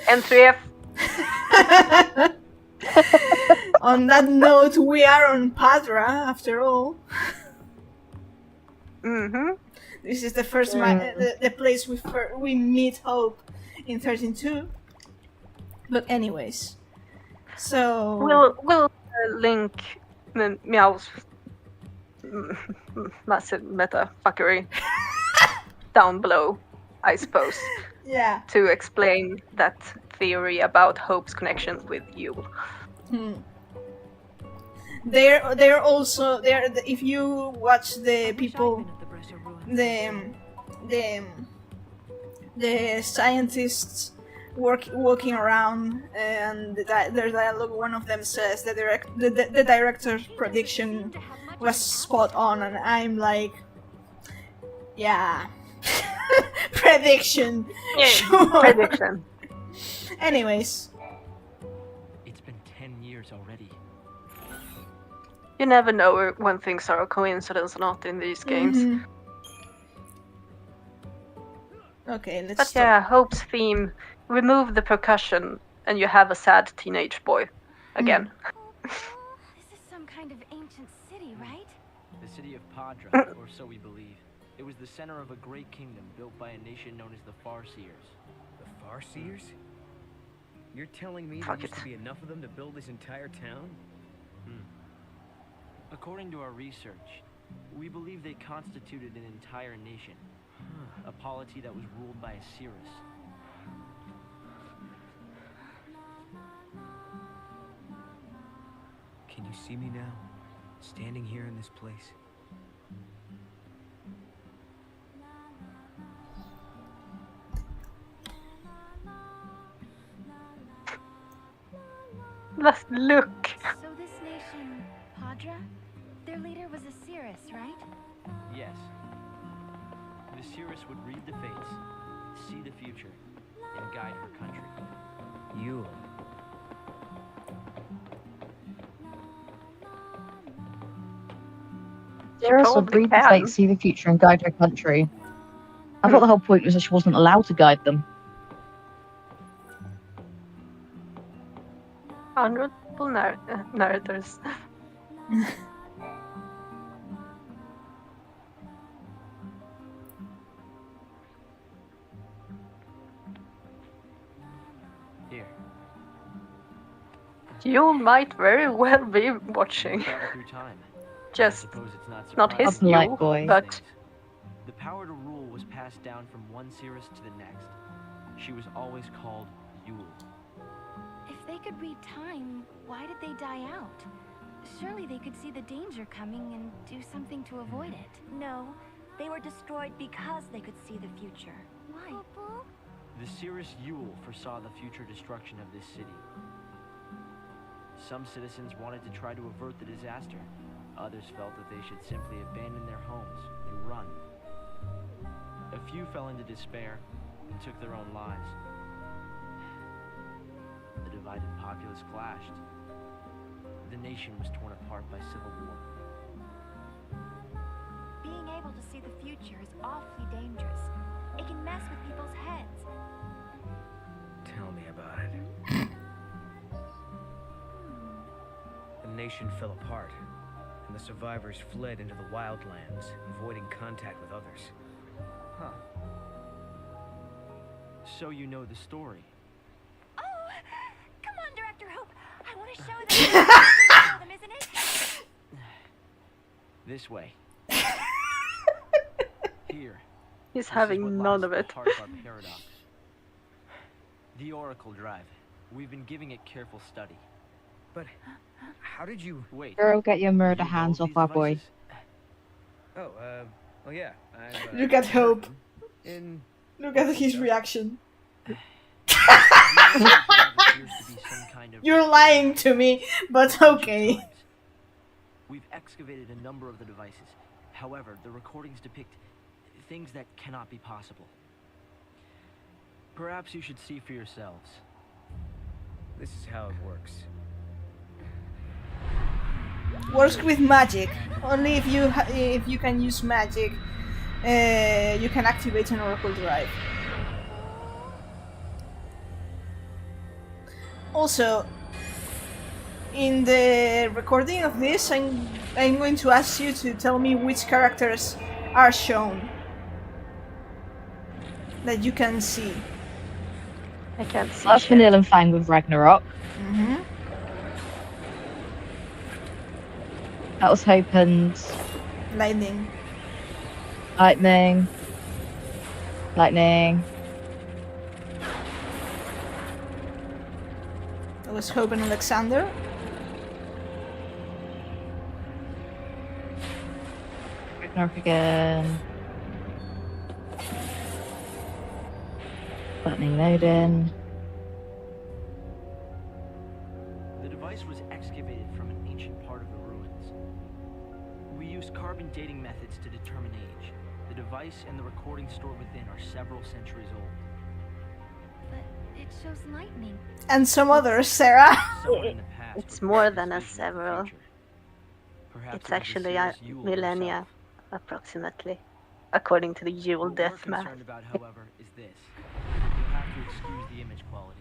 N3F. On that note, we are on Padra after all. This is the first the place we meet Hope in 13-2. But anyways, so we'll link Meow's massive meta fuckery down below, I suppose. Yeah. To explain that theory about Hope's connection with you. They're also there. If you watch the people, the scientists walking around, and their dialogue, one of them says that the director's prediction was spot on, and I'm like, yeah. Prediction. Sure. Prediction. Anyways. It's been 10 years already. You never know when things are a coincidence or not in these games. Okay, let's But stop. yeah, Hope's theme, remove the percussion and you have a sad teenage boy. Again. This is some kind of ancient city, right? The city of Padra, or so we believe. It was the center of a great kingdom built by a nation known as the Farseers. The Farseers? You're telling me there used to be enough of them to build this entire town? According to our research, we believe they constituted an entire nation. A polity that was ruled by a Cirrus. Can you see me now? Standing here in this place? Just look. So this nation, Padra, their leader was a Cirrus, right? Yes. The Cirrus would read the fates, see the future, and guide her country. Yule. Sarah so probably briefly can. like see the future and guide her country. I thought the whole point was that she wasn't allowed to guide them. Honorable narrators. Here. You might very well be watching. Travel through time. Just I suppose it's not surprising. his Polite you, boy. but The power to rule was passed down from one Cirrus to the next. She was always called Yule. If they could read time, why did they die out? Surely they could see the danger coming and do something to avoid it. No, they were destroyed because they could see the future. Why? The Cirrus Yule foresaw the future destruction of this city. Some citizens wanted to try to avert the disaster. Others felt that they should simply abandon their homes and run. A few fell into despair and took their own lives. The divided populace clashed. The nation was torn apart by civil war. Being able to see the future is awfully dangerous. It can mess with people's heads. Tell me about it. The nation fell apart, and the survivors fled into the wildlands, avoiding contact with others. Huh. So you know the story. Oh, come on, Director Hope. I want to show them, isn't it? This way. Here. he's This is having what none lies of at it. the heart of our paradox. The Oracle Drive. We've been giving it careful study. But how did you... Wait. Girl, get your murder you know hands off these our boy. devices? Oh, well, yeah. Look at Hope. In... Look at his reaction. Appears to be some kind of- You're lying to me, but okay. We've excavated a number of the devices. However, the recordings depict things that cannot be possible. Perhaps you should see for yourselves. This is how it works. Works with magic. Only if you can use magic, you can activate an Oracle Drive. Also, in the recording of this, I'm going to ask you to tell me which characters are shown that you can see. I can't see That's shit. Vanilla and Fang with Ragnarok. Mm-hmm. That was Hope and Lightning. Lightning. Lightning. That was Hope and Alexander. Ragnarok again. Lightning Odin. The device was excavated from an ancient part of the ruins. We used carbon dating methods to determine age. The device and the recordings stored within are several centuries old. But it shows lightning. And some others, Sarah. Someone in the past It's prepared more this than a vision of the several. future. Perhaps It's it was the actually Cirrus Yule millennia, himself. approximately, according to the Yule What death we're math. concerned about, however, is this. You'll have to excuse the image quality.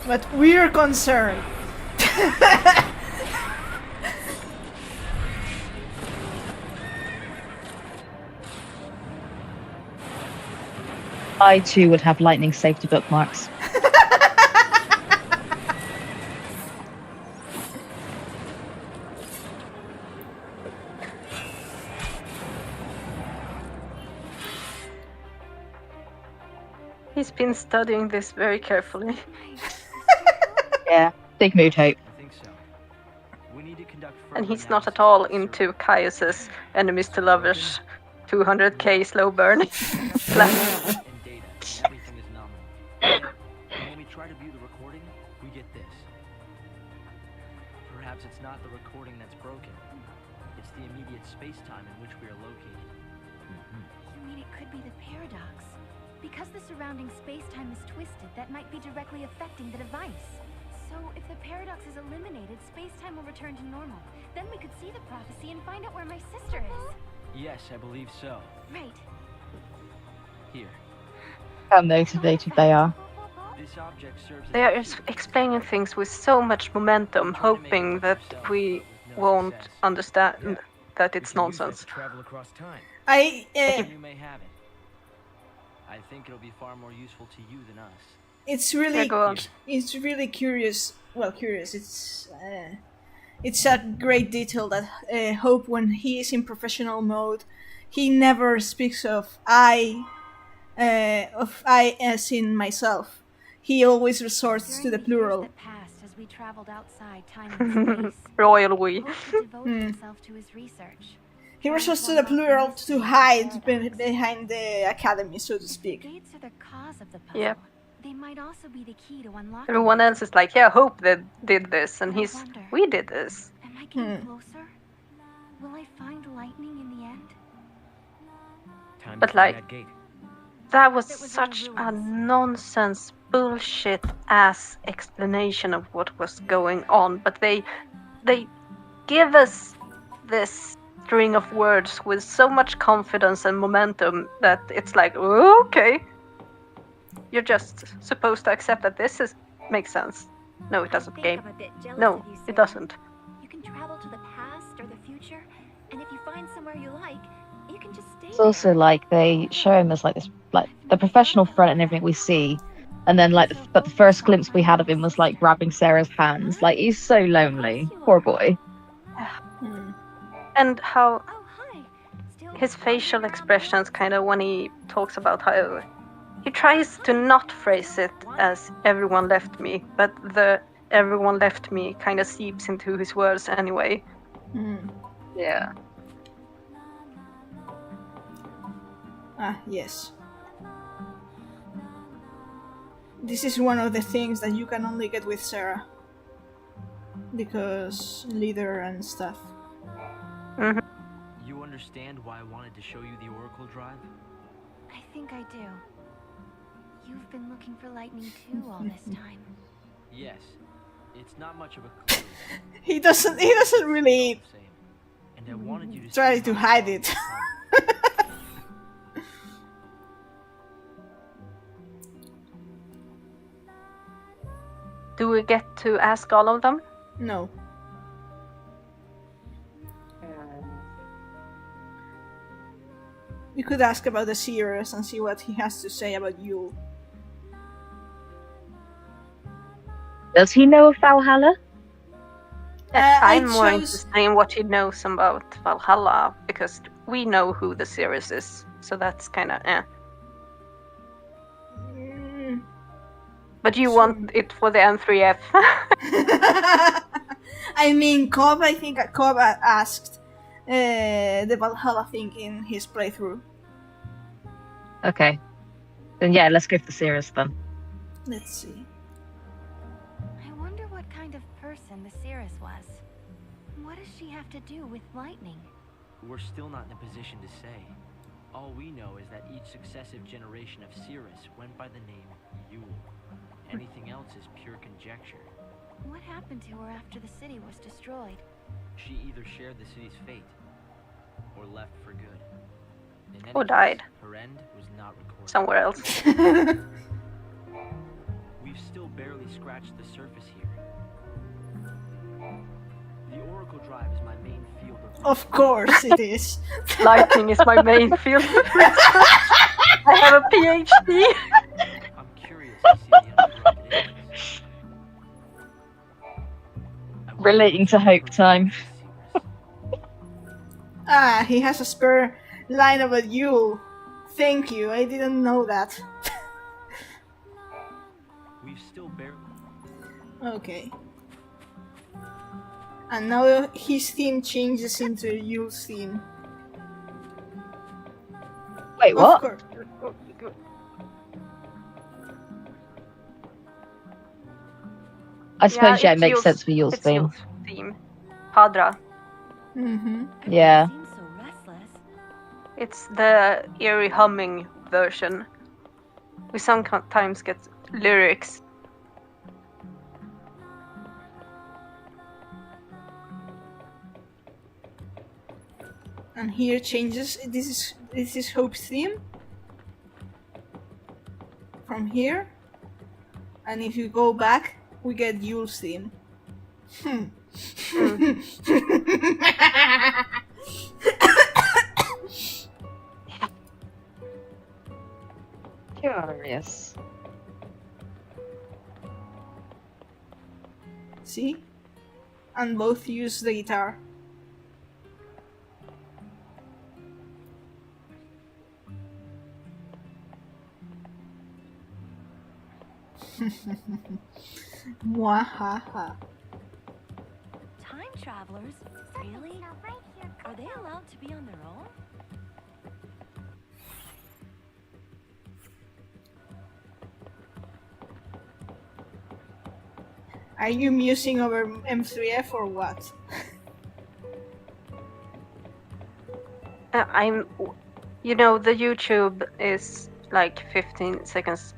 But we're concerned. I too would have lightning safety bookmarks. He's been studying this very carefully. Yeah, big mood, Hope. I think so. We need to conduct And further he's not at analysis all of the into Cirrus. Caius's enemies to lovers 200k slow burn. Slap. And data, and everything is nominal. And when we try to view the recording, we get this. Perhaps it's not the recording that's broken. It's It's the immediate space-time in which we are located. You mean it could be the paradox? Because the surrounding space-time is twisted, that might be directly affecting the device. So, if the paradox is eliminated, space-time will return to normal. Then we could see the prophecy and find out where my sister is. Yes, I believe so. Right. Here. How motivated they are. This object serves They are explaining things with so much momentum, hoping that we won't understand that it's nonsense. Travel across time. You may have it. I think it'll be far more useful to you than us. It's really, go on. it's really curious. Well, curious. It's a great detail that Hope, when he is in professional mode, he never speaks of I as in myself. He always resorts to the plural. That passed as we traveled outside time and space, Royal we. Hope had devoted himself to his research. He resorts to the plural to hide behind the academy, so to speak. The gates are the cause of the puzzle. Yep. They might also be the key to unlocking. Everyone else is like, yeah, Hope that did this, and he's, we did this. Am I getting closer? Will I find lightning in the end? Time But to find like, that gate. that was such a nonsense, bullshit ass explanation of what was going on. But they give us this string of words with so much confidence and momentum that it's like, okay, you're just supposed to accept that this makes sense. No, it doesn't, game. No, it doesn't. You can travel to the past or the future, and if you find somewhere you like, you can just stay It's also like they show him as like this, like the professional front and everything we see, and then like, but the first glimpse we had of him was like grabbing Sarah's hands. Like he's so lonely, poor boy. And how his facial expressions, kind of when he talks about how he tries to not phrase it as everyone left me, but the everyone left me kind of seeps into his words anyway. Yeah. Ah, yes. This is one of the things that you can only get with Sarah. Because leader and stuff. You understand why I wanted to show you the Oracle Drive? I think I do. You've been looking for lightning too all this time. Yes. It's not much of a clue. He doesn't really And I wanted you to try see to how hide far it. Do we get to ask all of them? No. You could ask about the series and see what he has to say about you. Does he know of Valhalla? I'm more interested in what he knows about Valhalla, because we know who the series is, so that's kind of But you want it for the N3F. I mean, I think Cobb asked the Valhalla thing in his playthrough. Okay. Then yeah, let's go for the series then. Let's see. I wonder what kind of person the Cirrus was. What does she have to do with lightning? We're still not in a position to say. All we know is that each successive generation of Cirrus went by the name Yule. Anything else is pure conjecture. What happened to her after the city was destroyed? She either shared the city's fate, or left for good. In any Or case, died. Her end was not recorded. Somewhere else. We've still barely scratched the surface here. The Oracle Drive is my main field of Of course it is. Lightning is my main field of research. I have a PhD. I'm curious to see the uncorrupted images. Relating to Hope time. Ah, he has a spare line about you. Thank you, I didn't know that. We've still barely... Okay. And now his theme changes into Yule's theme. Wait, Of what? course. I suppose yeah, it it's makes Yule's- sense for Yule's it's theme. Yule's theme. Hadra. Mm-hmm. Yeah. Seems so restless. It's the eerie humming version. We sometimes get lyrics. And here changes. This is Hope's theme from here. And if you go back, we get Yule's theme. Curious. See? And both use the guitar. Mwahaha. Time travelers? Really? Are they allowed to be on their own? Are you musing over M3F or what? The YouTube is like 15 seconds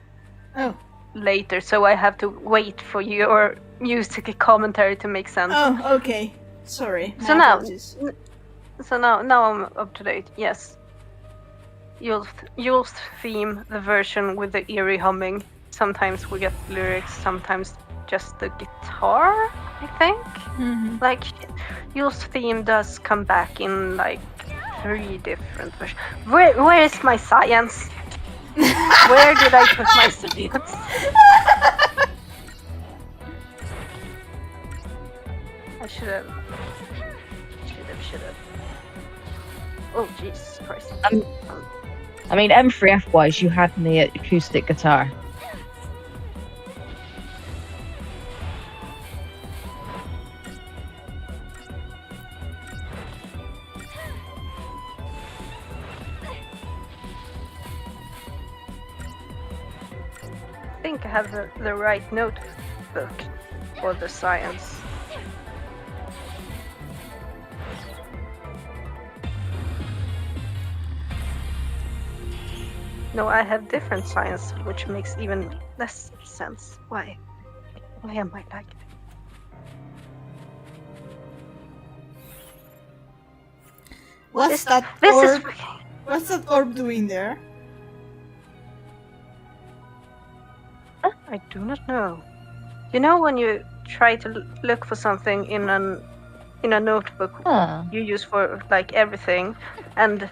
Oh. later, so I have to wait for your music commentary to make sense. Oh, okay. Sorry. So now I'm up to date. Yes. Yule's theme, the version with the eerie humming. Sometimes we get lyrics, sometimes just the guitar, I think. Mm-hmm. Like, Yule's theme does come back in like 3 different versions. Where is my science? Where did I put my science? I should have. Oh, Jesus Christ. I mean, M3F wise, you had the acoustic guitar. I think I have the right notebook for the science. No, I have different science, which makes even less sense. Why am I like it? What's that orb doing there? I do not know. You know when you try to look for something in a notebook you use for like everything, and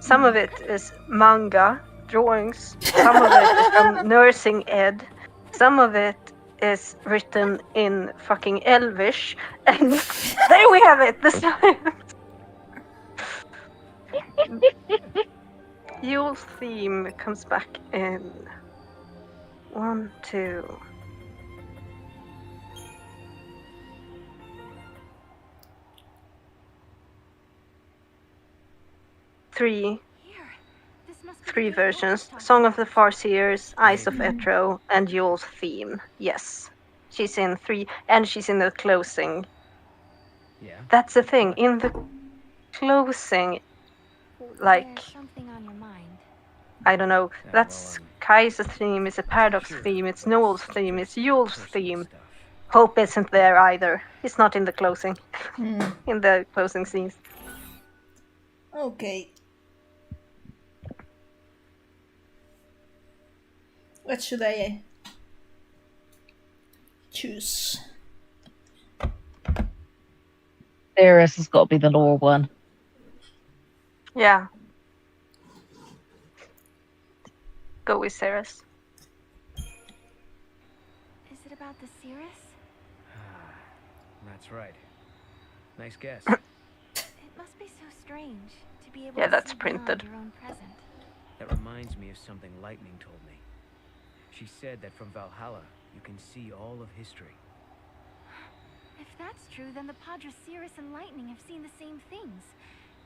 some of it is manga drawings, some of it is from nursing ed, some of it is written in fucking Elvish, and there we have it. The science. Yule's theme comes back in 1, 2. Three versions. Song of the Farseers, Eyes of Etro, and Yule's theme. Yes. She's in 3, and she's in the closing. Yeah. That's the thing. In the closing, like, There's something on your mind. I don't know. That's Kai's theme, it's a Paradox theme, it's Noel's theme, it's Yule's theme. Hope isn't there either. It's not in the closing. In the closing scenes. Okay. What should I choose? Darius has got to be the lore one. Yeah. Go with Ceres. Is it about the Cirrus? That's right. Nice guess. It must be so strange to be able Yeah, to that's see beyond printed. your own present. That reminds me of something Lightning told me. She said that from Valhalla, you can see all of history. If that's true, then the Padre Cirrus and Lightning have seen the same things,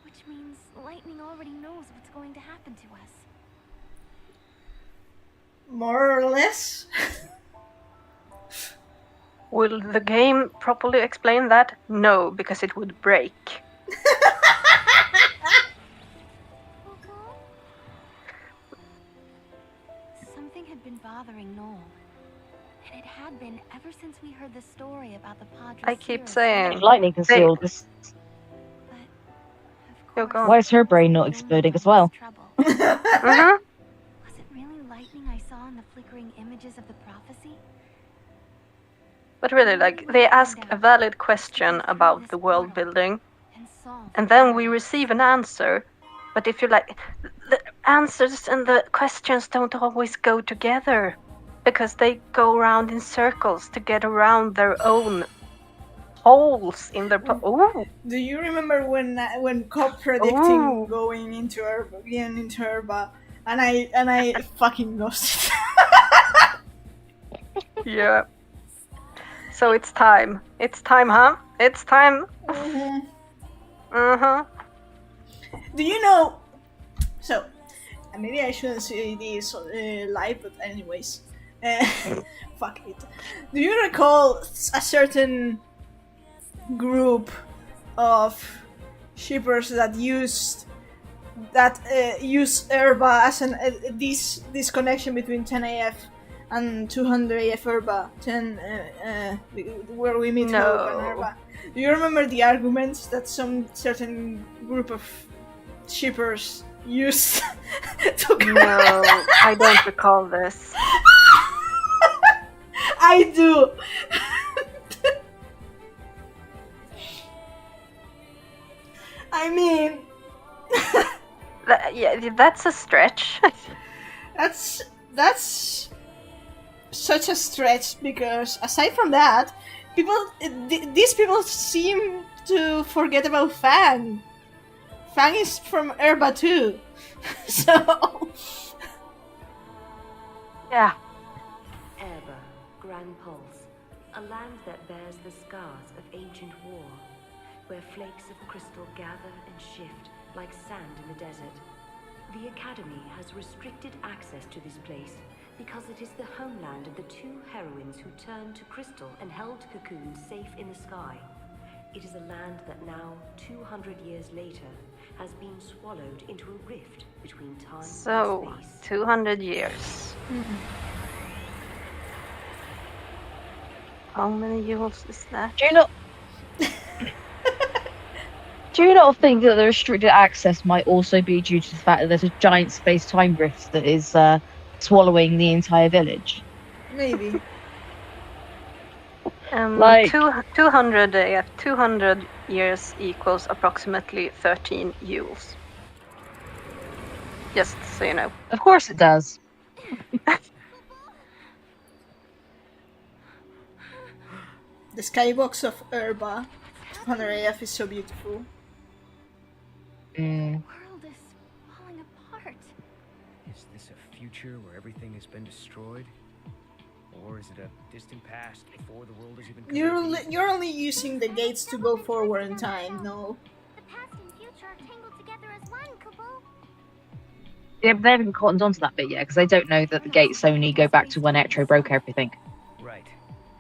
which means Lightning already knows what's going to happen to us. More or less? Will the game properly explain that? No, because it would break. Something had been bothering Noel. And it had been ever since we heard the story about the Padre. I keep saying Lightning concealed. Why is her brain not exploding as well? Was it really lightning I saw in the flickering images of the prophecy? But really, like, they ask a valid question about the world building, and then we receive an answer. But if you like, the answers and the questions don't always go together, because they go around in circles to get around their own holes in their. Ooh. Do you remember when Cobb predicting going into Herba, and I fucking lost it. Yeah. So it's time. It's time, huh? It's time. Do you know? So, maybe I shouldn't say this live, but anyways, fuck it. Do you recall a certain group of shippers that use Herba as this connection between 10AF and 200AF Herba, 10 where we meet Hope and Herba? Do you remember the arguments that some certain group of shippers used to No, I don't recall this. I do. I mean, yeah, that's a stretch. that's such a stretch, because aside from that, these people seem to forget about Fang. Fang is from Herba too, so yeah. Herba, Grand Pulse, a land that bears the scars of ancient war, where flakes of crystal gather and shift like sand in the desert. The Academy has restricted access to this place because it is the homeland of the two heroines who turned to crystal and held Cocoon safe in the sky. It is a land that now, 200 years later, has been swallowed into a rift between time and space. 200 years. How many years is that? Do you not think that the restricted access might also be due to the fact that there's a giant space-time rift that is swallowing the entire village? Maybe. 200 years equals approximately 13 Yules. Just so you know. Of course it does. The skybox of Herba, 200AF, is so beautiful. The world is falling apart. Is this a future where everything has been destroyed? Or is it a distant past before the world is even You're only using the gates to go forward in time, no? The past and future are tangled together as one, Kabul. Yeah, but they haven't cottoned onto that bit yet, because they don't know that the gates only go back to when Ectro broke everything. Right.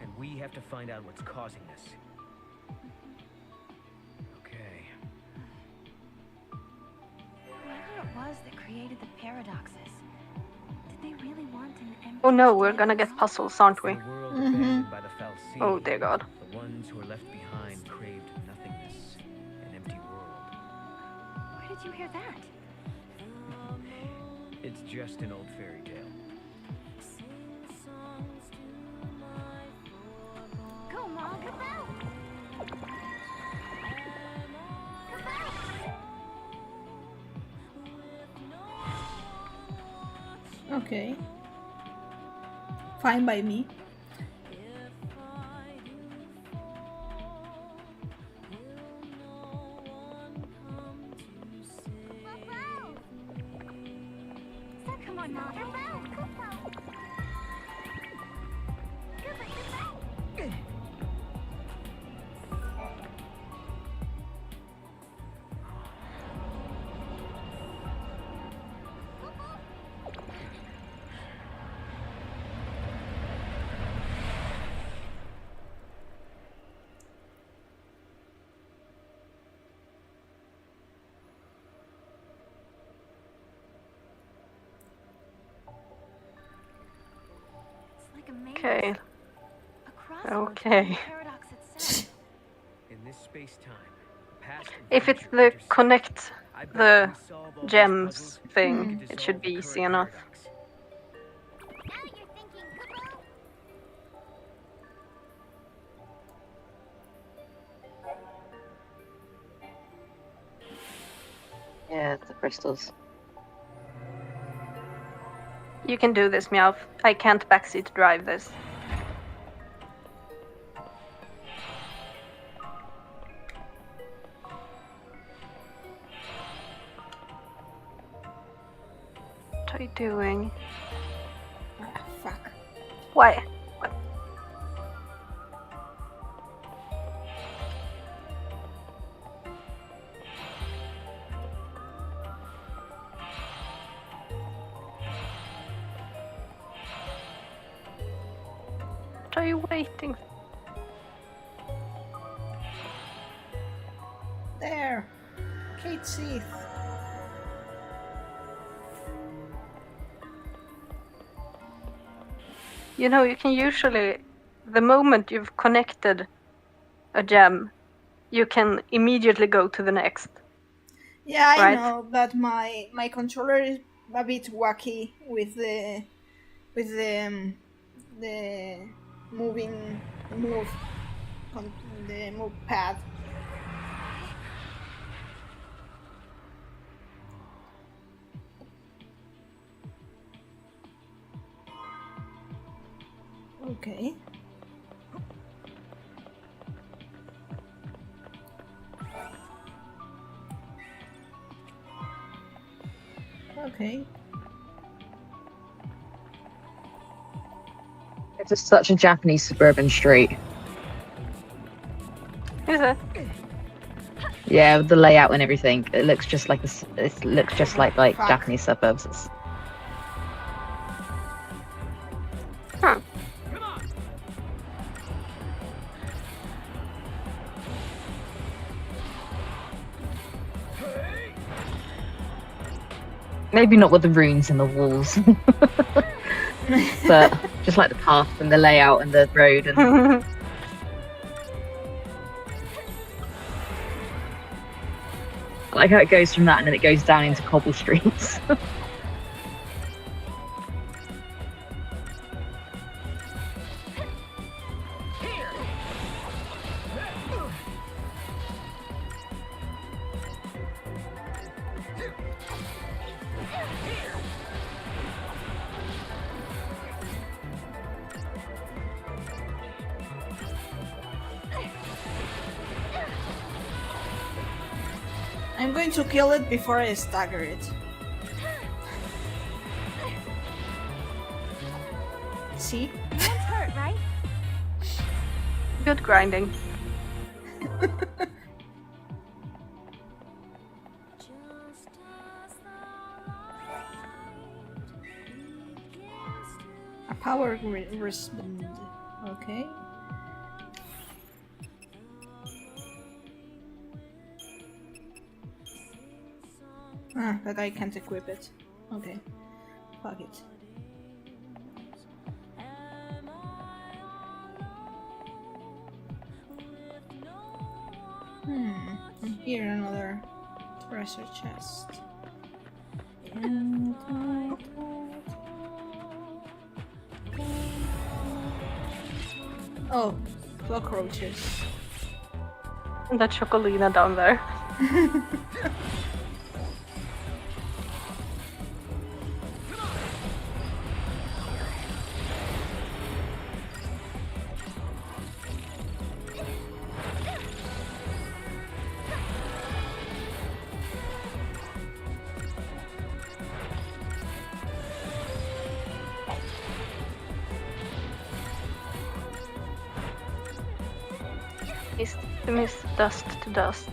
And we have to find out what's causing this. Okay. Whoever it was that created the paradoxes, did they really want an empty... Oh no, we're gonna get puzzles, aren't we? The world abandoned by the Fal'Cie. Oh dear God. The ones who were left behind craved nothingness, an empty world. Where did you hear that? It's just an old fairy tale. Go, Mom, Kabul! Okay. Fine by me. Come on now, like a maze. Okay. A crossroads Okay. within the paradox itself. In this space-time, past and If it's future the intersect. connect I bet the if we solve all these gems puzzles, we thing, could it should dissolve be the easy current enough. paradox. Now you're thinking, Kubo. Yeah, the crystals. You can do this, Meowth. I can't backseat drive this. What are you doing? Ah, fuck. Why? What are you waiting? There. Kate's teeth. You know, you can usually, the moment you've connected a gem, you can immediately go to the next. Yeah, I Right. know, but my controller is a bit wacky with the moving move on the move pad. Okay. Okay. It's just such a Japanese suburban street. Is it? Yeah, with the layout and everything, it looks just like it looks just like Fuck. Japanese suburbs. It's... Huh. Maybe not with the runes in the walls, but just like the path and the layout and the road and. I like how it goes from that and then it goes down into cobble streets. I'm going to kill it before I stagger it. See? No one's hurt, right? Good grinding. A power wristband. Okay. Ah, but I can't equip it. Okay. Fuck it. And here another treasure chest. Oh, cockroaches. And that Chocolina down there. Mist, dust to dust.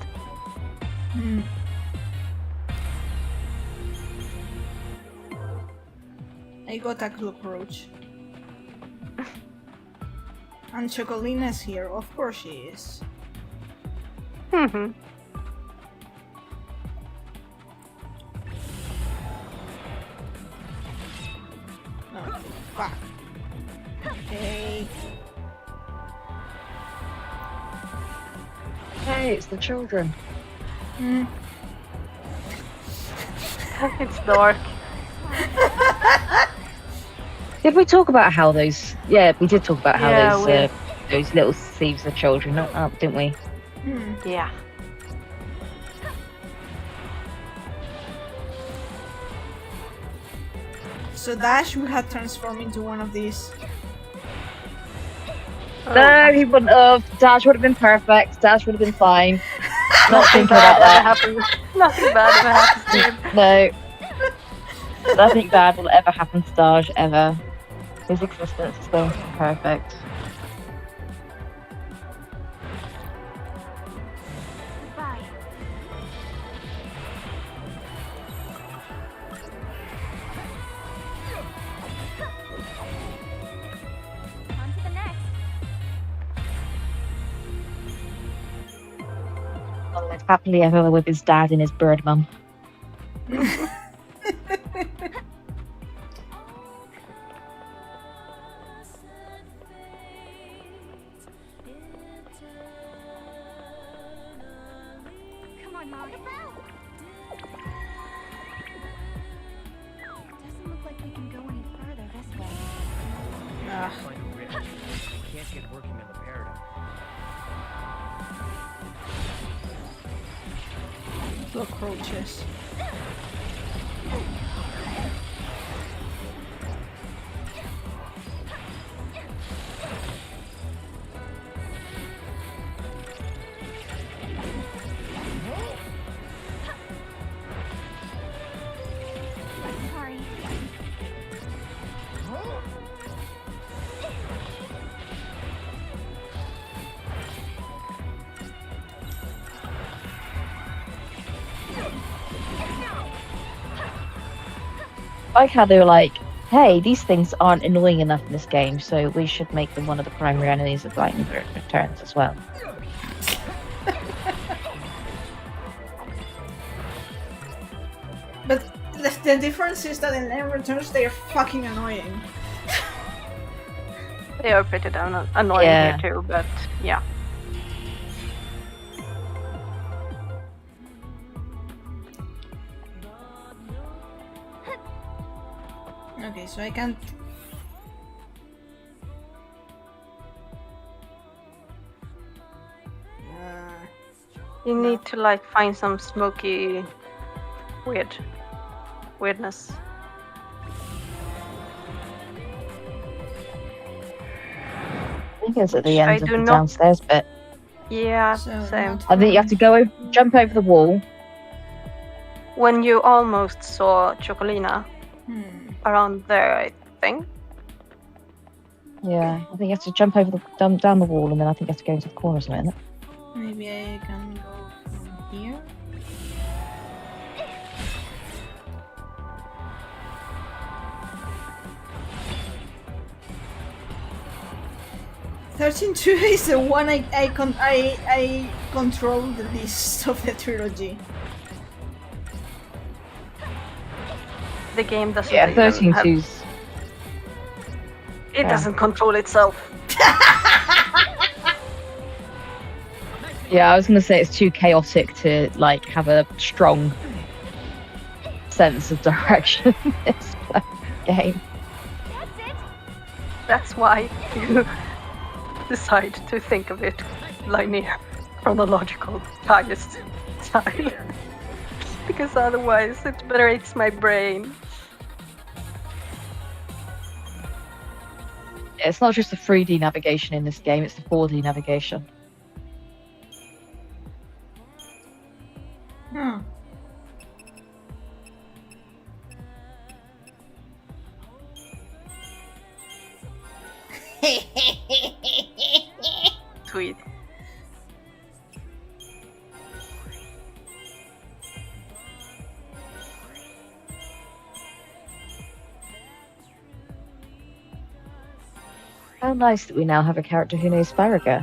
I got a cockroach. And Chocolina's here, of course she is. Mm-hmm. Oh, fuck. it's the children. It's dark. Did we talk about how those? Yeah, we did talk about how Yeah, those little thieves are children, didn't we? Yeah. So Dash would have transformed into one of these. No, he wouldn't have. Dash would have been perfect. Dash would have been fine. Not Nothing thinking about bad that. ever happens. Nothing bad ever happens to him. No. Nothing bad will ever happen to Dash, ever. His existence is going to be perfect. Bye. On to the next. Well, lived happily ever with his dad and his bird mum. Come on, Mom. Doesn't look like we can go any further this way. Find a rift. We can't get working on the paradox. Cockroaches. Sorry. I like how they were like, hey, these things aren't annoying enough in this game, so we should make them one of the primary enemies of Lightning Returns as well. But the difference is that in Lightning Returns they are fucking annoying. They are pretty damn annoying Yeah. here too, but yeah. Okay, so I can't. You need to like find some smoky weirdness. I think it's at the I end of do the not- downstairs bit. Yeah, So same. not I think you have to go jump over the wall. When you almost saw Chocolina around there, I think. Yeah, I think you have to jump over down the wall, and then I think you have to go into the corner or something. Isn't it? Maybe I can go from here. XIII-2 is the one I control the least of the trilogy. The game doesn't. Yeah, even 13-2's. It doesn't control itself. Yeah, I was gonna say it's too chaotic to like have a strong sense of direction in this game. That's why you decide to think of it linear, chronological, highest style. Because otherwise it breaks my brain. It's not just the 3D navigation in this game, it's the 4D navigation. Sweet. How nice that we now have a character who knows Farragut.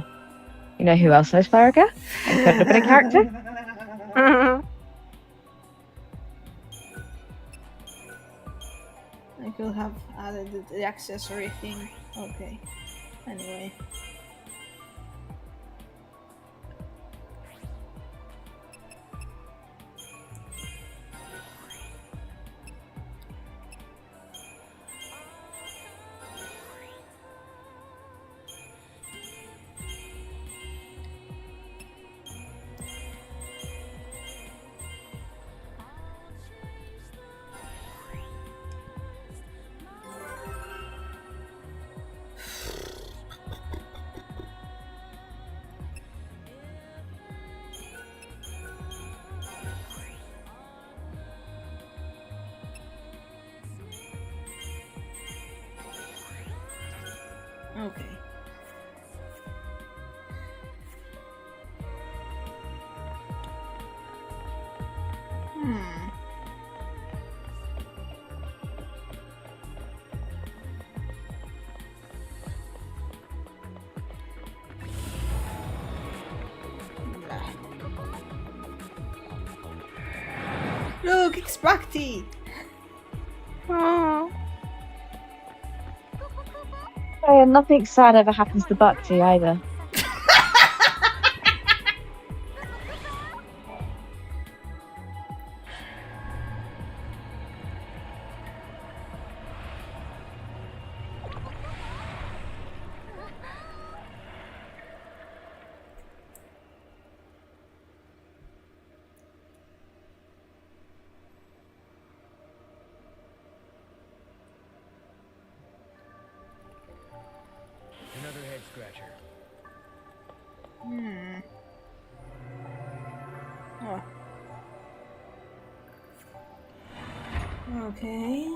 You know who else knows Farragut? Incredible bit of character. I could have added the accessory thing. Okay. Anyway. Okay. Look, it's Bhakti! Oh, nothing sad ever happens to Bhakti either. Another head scratcher. Oh. Okay.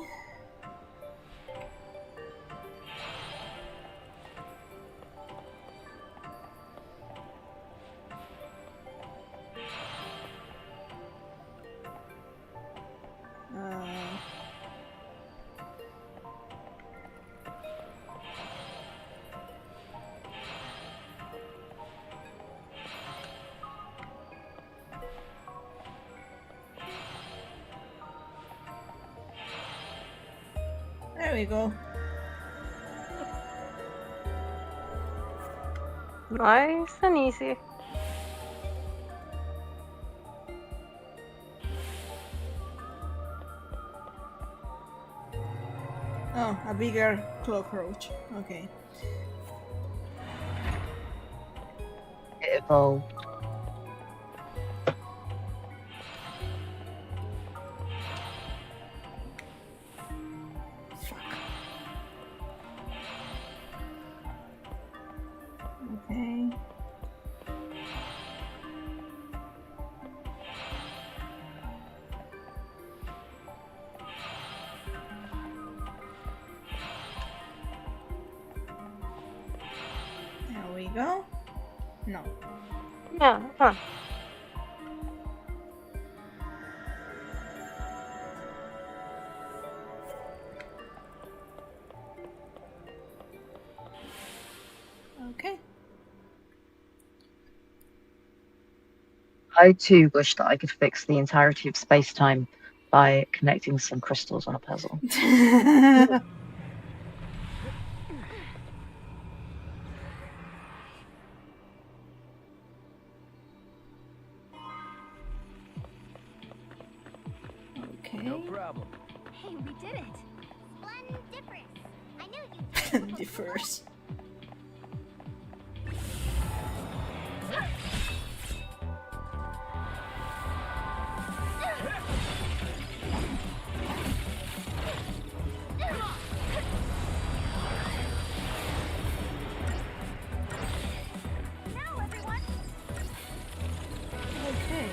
There we go. Nice and easy. Oh, a bigger cockroach. Okay. It evolved. Okay. There we go. No. Yeah, huh. Okay. I too wish that I could fix the entirety of space-time by connecting some crystals on a puzzle. Okay. No problem. Hey, we did it! Splendiferous! I knew you'd Differs. Now, everyone! Okay.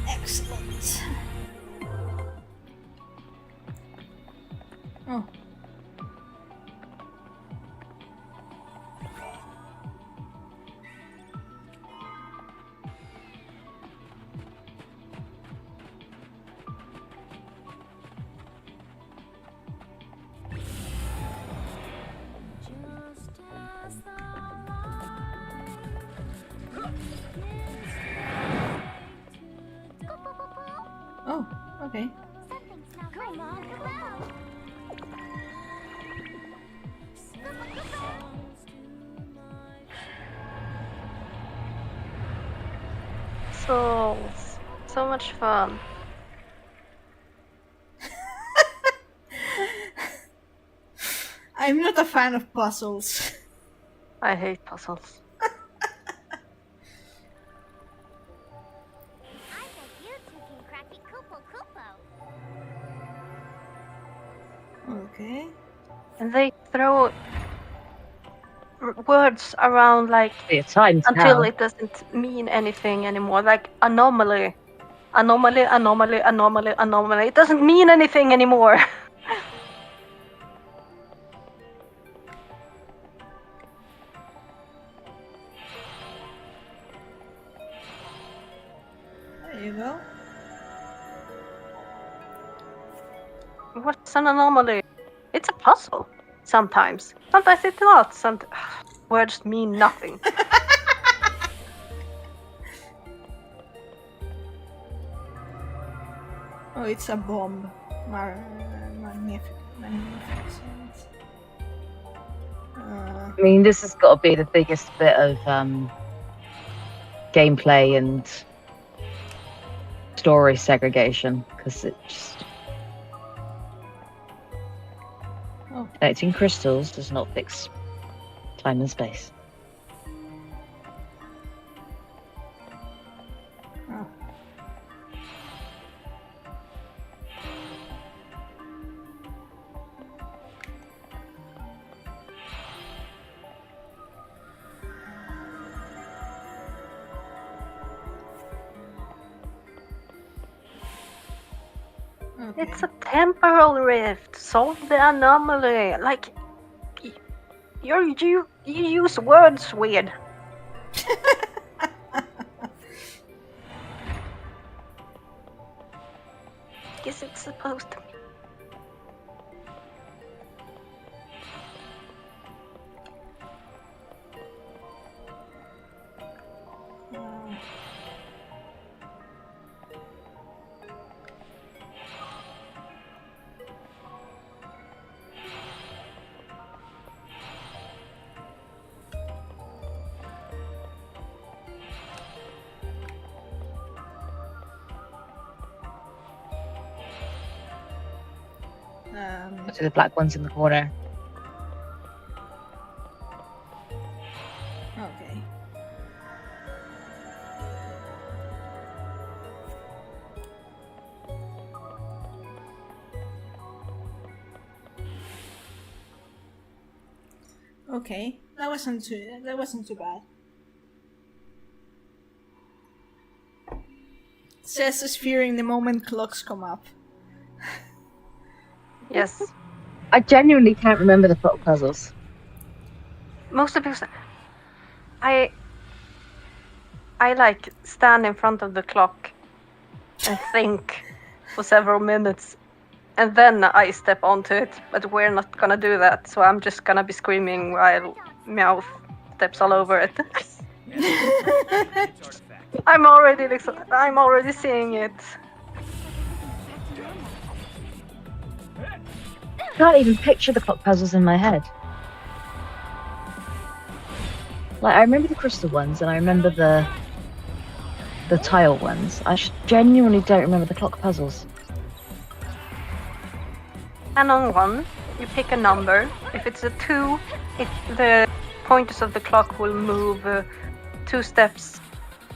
Excellent. Oh. Oh, okay. Come on, come on! Souls. So much fun. I'm not a fan of puzzles. I hate puzzles. Okay. And they throw words around like until it doesn't mean anything anymore. Like anomaly. Anomaly, anomaly, anomaly, anomaly. It doesn't mean anything anymore. There you go. What's an anomaly? It's a puzzle. Sometimes. Sometimes it's not. Words mean nothing. Oh, it's a bomb. Magnificent. I mean, this has got to be the biggest bit of gameplay and story segregation, because it just... Collecting crystals does not fix time and space. Oh. Okay. It's a temporal rift. Solve the anomaly. Like, you use words weird. Guess it's supposed to be. To the black ones in the corner. Okay. Okay, that wasn't too bad. Cess is fearing the moment clocks come up. Yes. I genuinely can't remember the clock puzzles. Most of people, I like stand in front of the clock and think for several minutes, and then I step onto it. But we're not gonna do that, so I'm just gonna be screaming while Meowth steps all over it. I'm already seeing it. I can't even picture the clock puzzles in my head. Like, I remember the crystal ones and I remember the tile ones. I genuinely don't remember the clock puzzles. And on 1, you pick a number. If it's a 2, the pointers of the clock will move 2 steps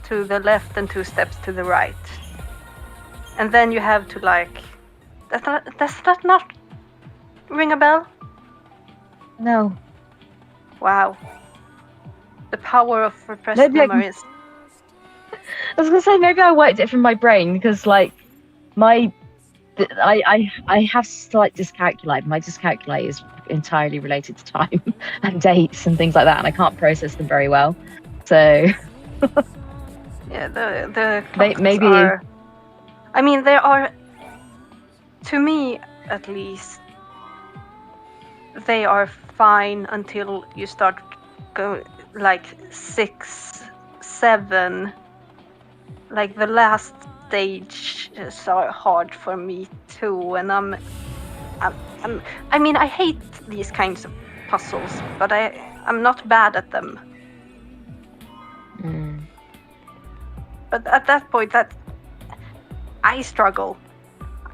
to the left and 2 steps to the right. And then you have to does that not ring a bell? No. Wow. The power of repressed memories. I was gonna say, maybe I wiped it from my brain because, like, I have slight dyscalculia. My dyscalculia is entirely related to time and dates and things like that, and I can't process them very well. So yeah, the clocks maybe are. I mean, there are, to me at least, they are fine until you start going like 6, 7. Like the last stage is hard for me too, and I mean, I hate these kinds of puzzles, but I'm not bad at them. Mm. But at that point, I struggle.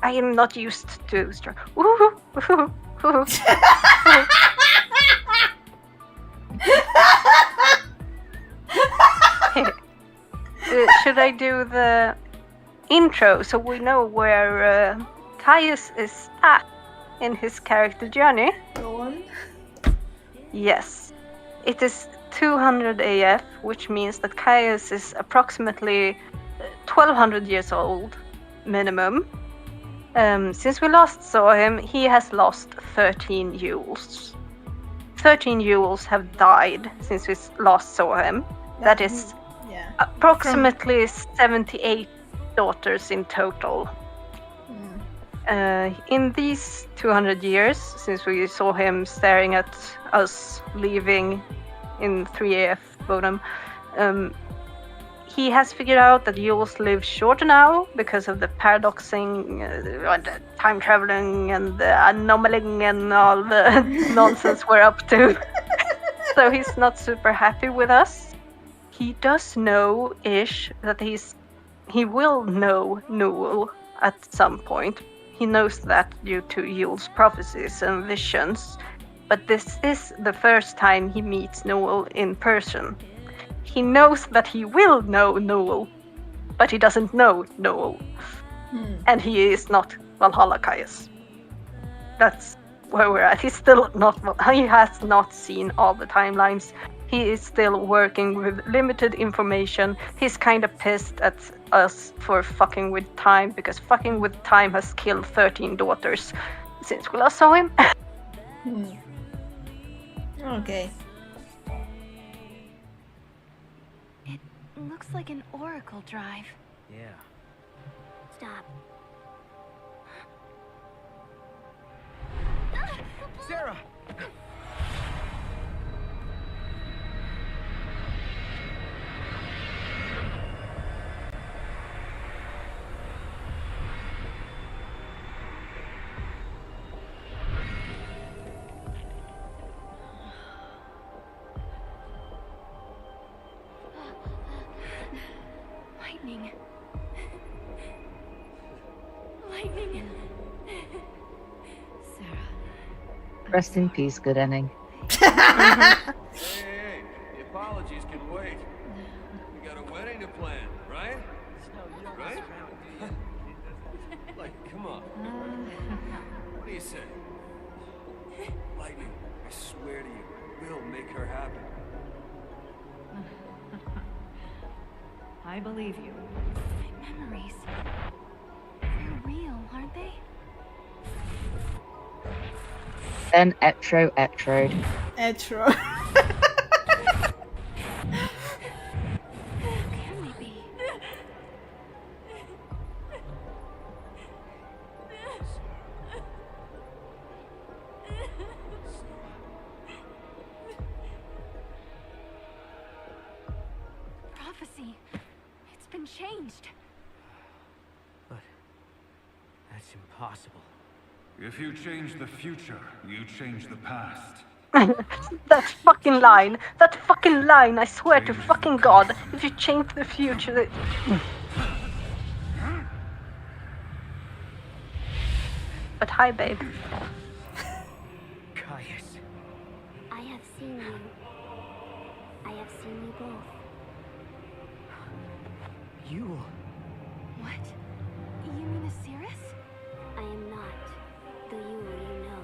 I am not used to struggle. Should I do the intro so we know where Caius is at in his character journey? Go on. Yes. It is 200 AF, which means that Caius is approximately 1200 years old, minimum. Since we last saw him, he has lost 13 Yules. 13 Yules have died since we last saw him. That is approximately 78 daughters in total. In these 200 years, since we saw him staring at us leaving in 3AF Bodum, he has figured out that Yules live shorter now because of the paradoxing, the time traveling, and the anomaling, and all the nonsense we're up to. So he's not super happy with us. He does know-ish that he will know Newell at some point. He knows that due to Yule's prophecies and visions. But this is the first time he meets Newell in person. He knows that he will know Newell, but he doesn't know Newell. And he is not Valhalla Caius. That's where we're at. He has not seen all the timelines. He is still working with limited information. He's kind of pissed at us for fucking with time, because fucking with time has killed 13 daughters since we last saw him. Okay. It looks like an oracle drive. Yeah. Stop. Sarah! Lightning. Lightning. Sarah. Rest in peace, good ending. Hey, the apologies can wait. We got a wedding to plan, right? Right? Like, come on. What do you say? Lightning, I swear to you, we'll make her happy. I believe you. My memories. They're real, aren't they? Then Etro. Etro. Can they be? Prophecy. It's been changed. But that's impossible. If you change the future, you change the past. That fucking line, I swear to fucking God, if you change the future... But hi, babe. Caius. I have seen you. I have seen you both. You... What? You mean Osiris? I am not. The you know.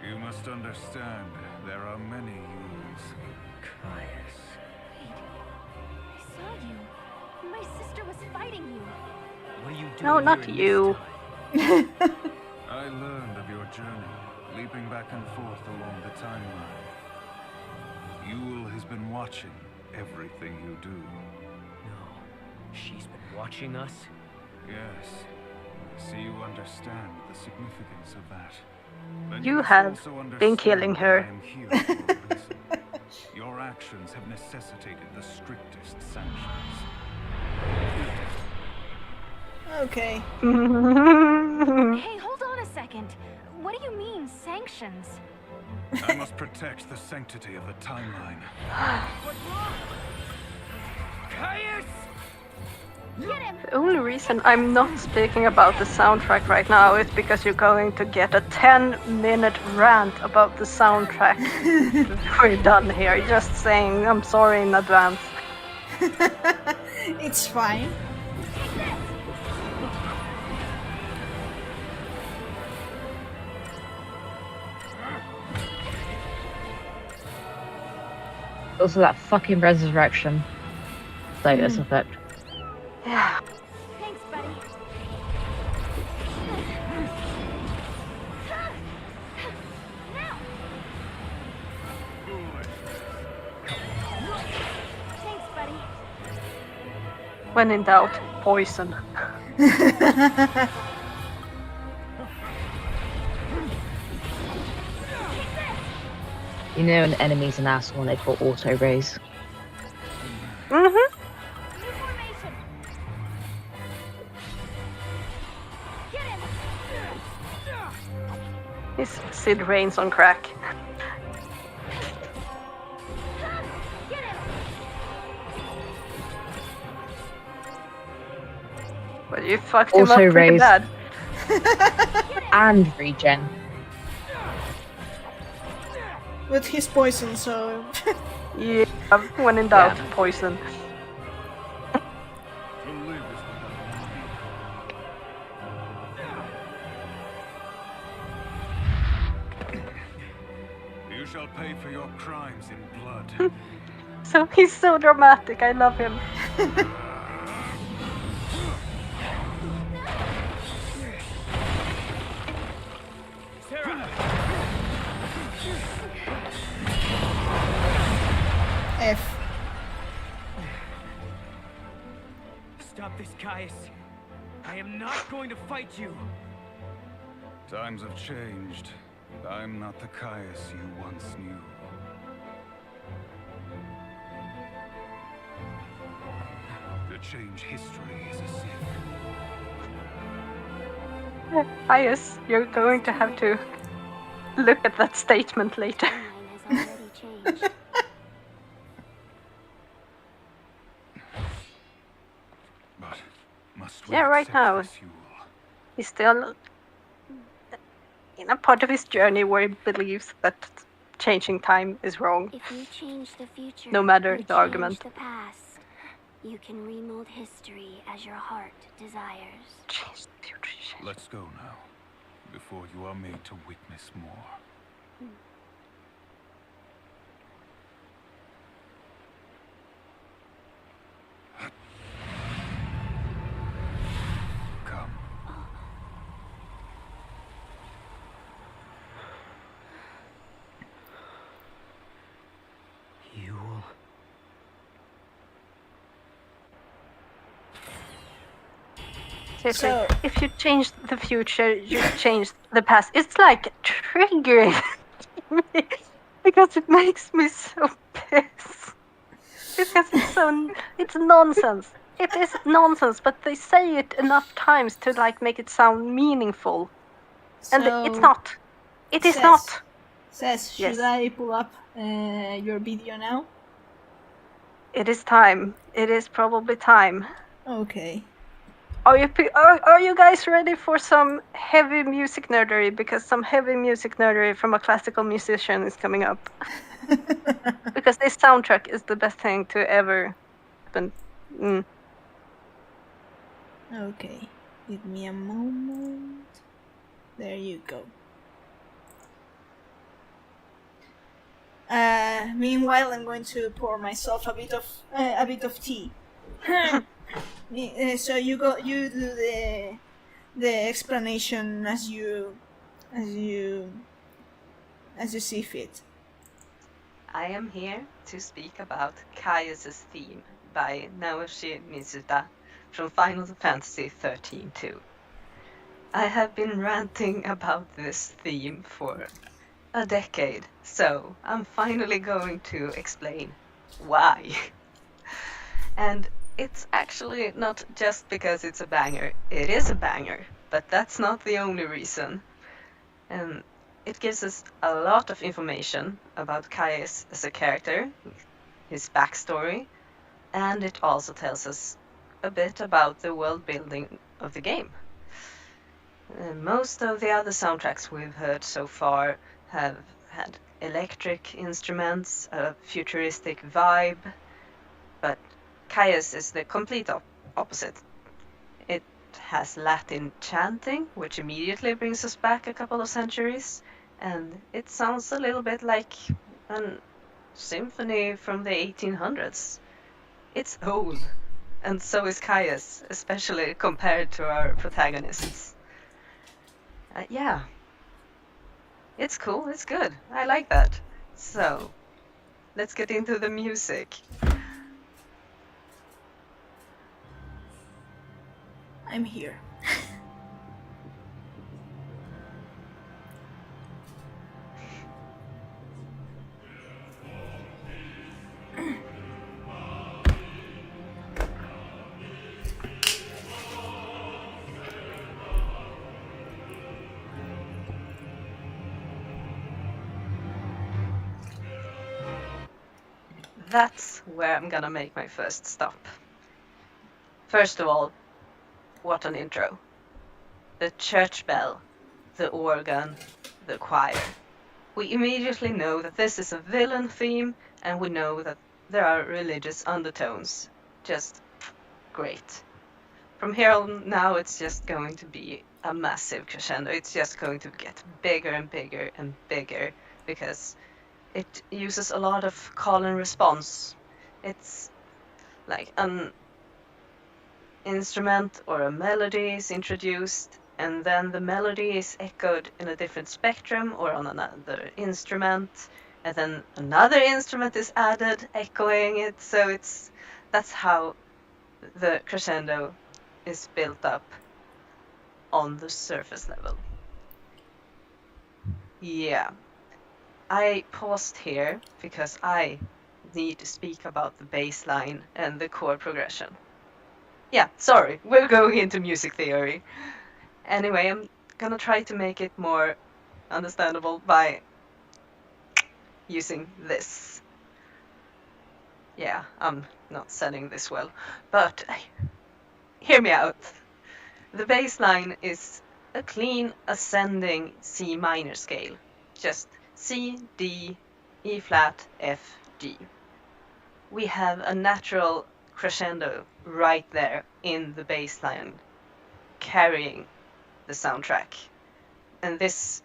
You must understand, there are many yous. Caius. Wait. I saw you. My sister was fighting you. What are you doing? No, not you. I learned of your journey, leaping back and forth along the timeline. Yule has been watching everything you do. No. She's been watching us? Yes. I see you understand the significance of that. Then You must have also been understand killing that her. I am here for a reason. Your actions have necessitated the strictest sanctions. Okay. Hey, hold on a second. What do you mean, sanctions? I must protect the sanctity of the timeline. Caius! Get him! The only reason I'm not speaking about the soundtrack right now is because you're going to get a 10-minute rant about the soundtrack before we're done here. Just saying, I'm sorry in advance. It's fine. Also, that fucking resurrection status effect. Yeah. Thanks, buddy. Thanks, buddy. When in doubt, poison. You know an enemy's an asshole when they put auto raise. Mm-hmm. New formation. Get him. It's Sid Reigns on crack. Get him. But you fucked him up Auto pretty raise. bad. And regen. But he's poison, so... Yeah, when in doubt, poison. You shall pay for your crimes in blood. So he's so dramatic, I love him. F. Stop this, Caius. I am not going to fight you. Times have changed. I'm not the Caius you once knew. To change history is a sin. Pius, you're going to have to look at that statement later. Timeline has already changed. But must we Yeah, right accept now. this, Yule? He's still in a part of his journey where he believes that changing time is wrong. If you change the future, No matter you the change argument. the past. You can remold history as your heart desires. Change the future. Let's go now, before you are made to witness more. Come. Yule. Seriously, So- if you change the future, you change the past. It's like triggering me because it makes me so pissed. Because it's nonsense. It is nonsense, but they say it enough times to like make it sound meaningful, and it's So, not. It is Says- not. Says, Yes. should I pull up your video now? It is time. It is probably time. Okay. Are you guys ready for some heavy music nerdery? Because some heavy music nerdery from a classical musician is coming up. Because this soundtrack is the best thing to ever happen. Okay. Give me a moment. There you go. Meanwhile, I'm going to pour myself a bit of tea. So you do the explanation as you see fit. I am here to speak about Caius' theme by Naoshi Mizuta from Final Fantasy XIII-2. I have been ranting about this theme for a decade, so I'm finally going to explain why. And it's actually not just because it's a banger. It is a banger, but that's not the only reason. It gives us a lot of information about Caius as a character, his backstory, and it also tells us a bit about the world building of the game. Most of the other soundtracks we've heard so far have had electric instruments, a futuristic vibe, but Caius is the complete opposite. It has Latin chanting, which immediately brings us back a couple of centuries, and it sounds a little bit like a symphony from the 1800s. It's old, and so is Caius, especially compared to our protagonists. Yeah. It's cool, it's good. I like that. So, let's get into the music. I'm here. That's where I'm gonna make my first stop. First of all, what an intro. The church bell, the organ, the choir. We immediately know that this is a villain theme, and we know that there are religious undertones. Just great. From here on now, it's just going to be a massive crescendo. It's just going to get bigger and bigger and bigger, because it uses a lot of call and response. It's like an instrument or a melody is introduced, and then the melody is echoed in a different spectrum or on another instrument, and then another instrument is added, echoing it. So that's how the crescendo is built up on the surface level. Yeah. I paused here because I need to speak about the bass line and the chord progression. Yeah, sorry, we're going into music theory. Anyway, I'm gonna try to make it more understandable by using this. Yeah, I'm not setting this well, but hear me out. The bass line is a clean ascending C minor scale. Just C, D, E flat, F, G. We have a natural crescendo right there in the bass line, carrying the soundtrack. And this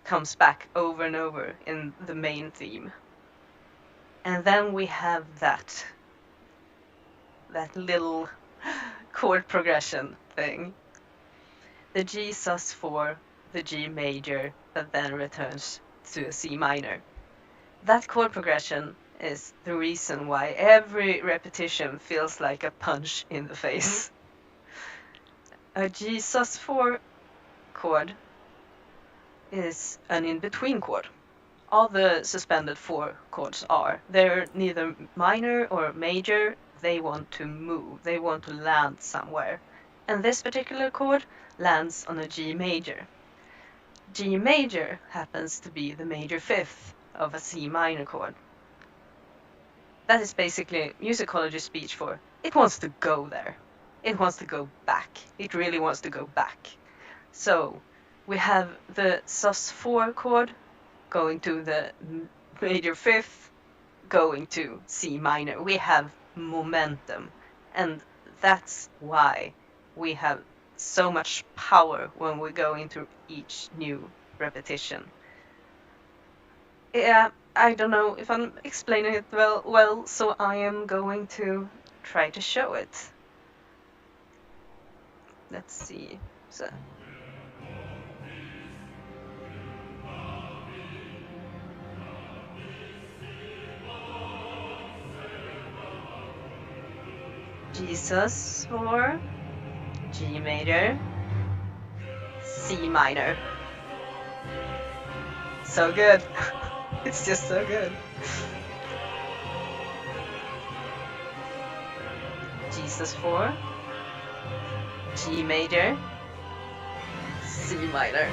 comes back over and over in the main theme. And then we have that little chord progression thing. The G sus4, the G major, that then returns to a C minor. That chord progression is the reason why every repetition feels like a punch in the face. A G sus4 chord is an in-between chord. All the suspended 4 chords are. They're neither minor or major. They want to move. They want to land somewhere. And this particular chord lands on a G major. G major happens to be the major fifth of a C minor chord. That is basically musicology speech for it wants to go there. It wants to go back. It really wants to go back. So we have the sus4 chord going to the major fifth, going to C minor. We have momentum, and that's why we have so much power when we go into each new repetition. Yeah, I don't know if I'm explaining it well, so I am going to try to show it. Let's see. So Jesus or G major, C minor. So good. It's just so good. Jesus 4, G major, C minor.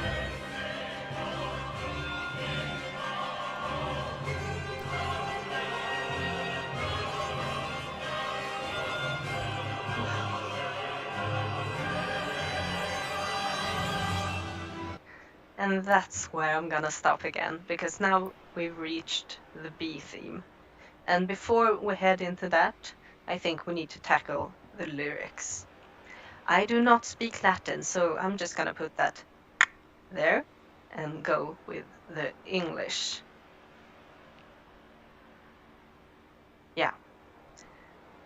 And that's where I'm gonna stop again, because now we've reached the B theme. And before we head into that, I think we need to tackle the lyrics. I do not speak Latin, so I'm just gonna put that there and go with the English. Yeah.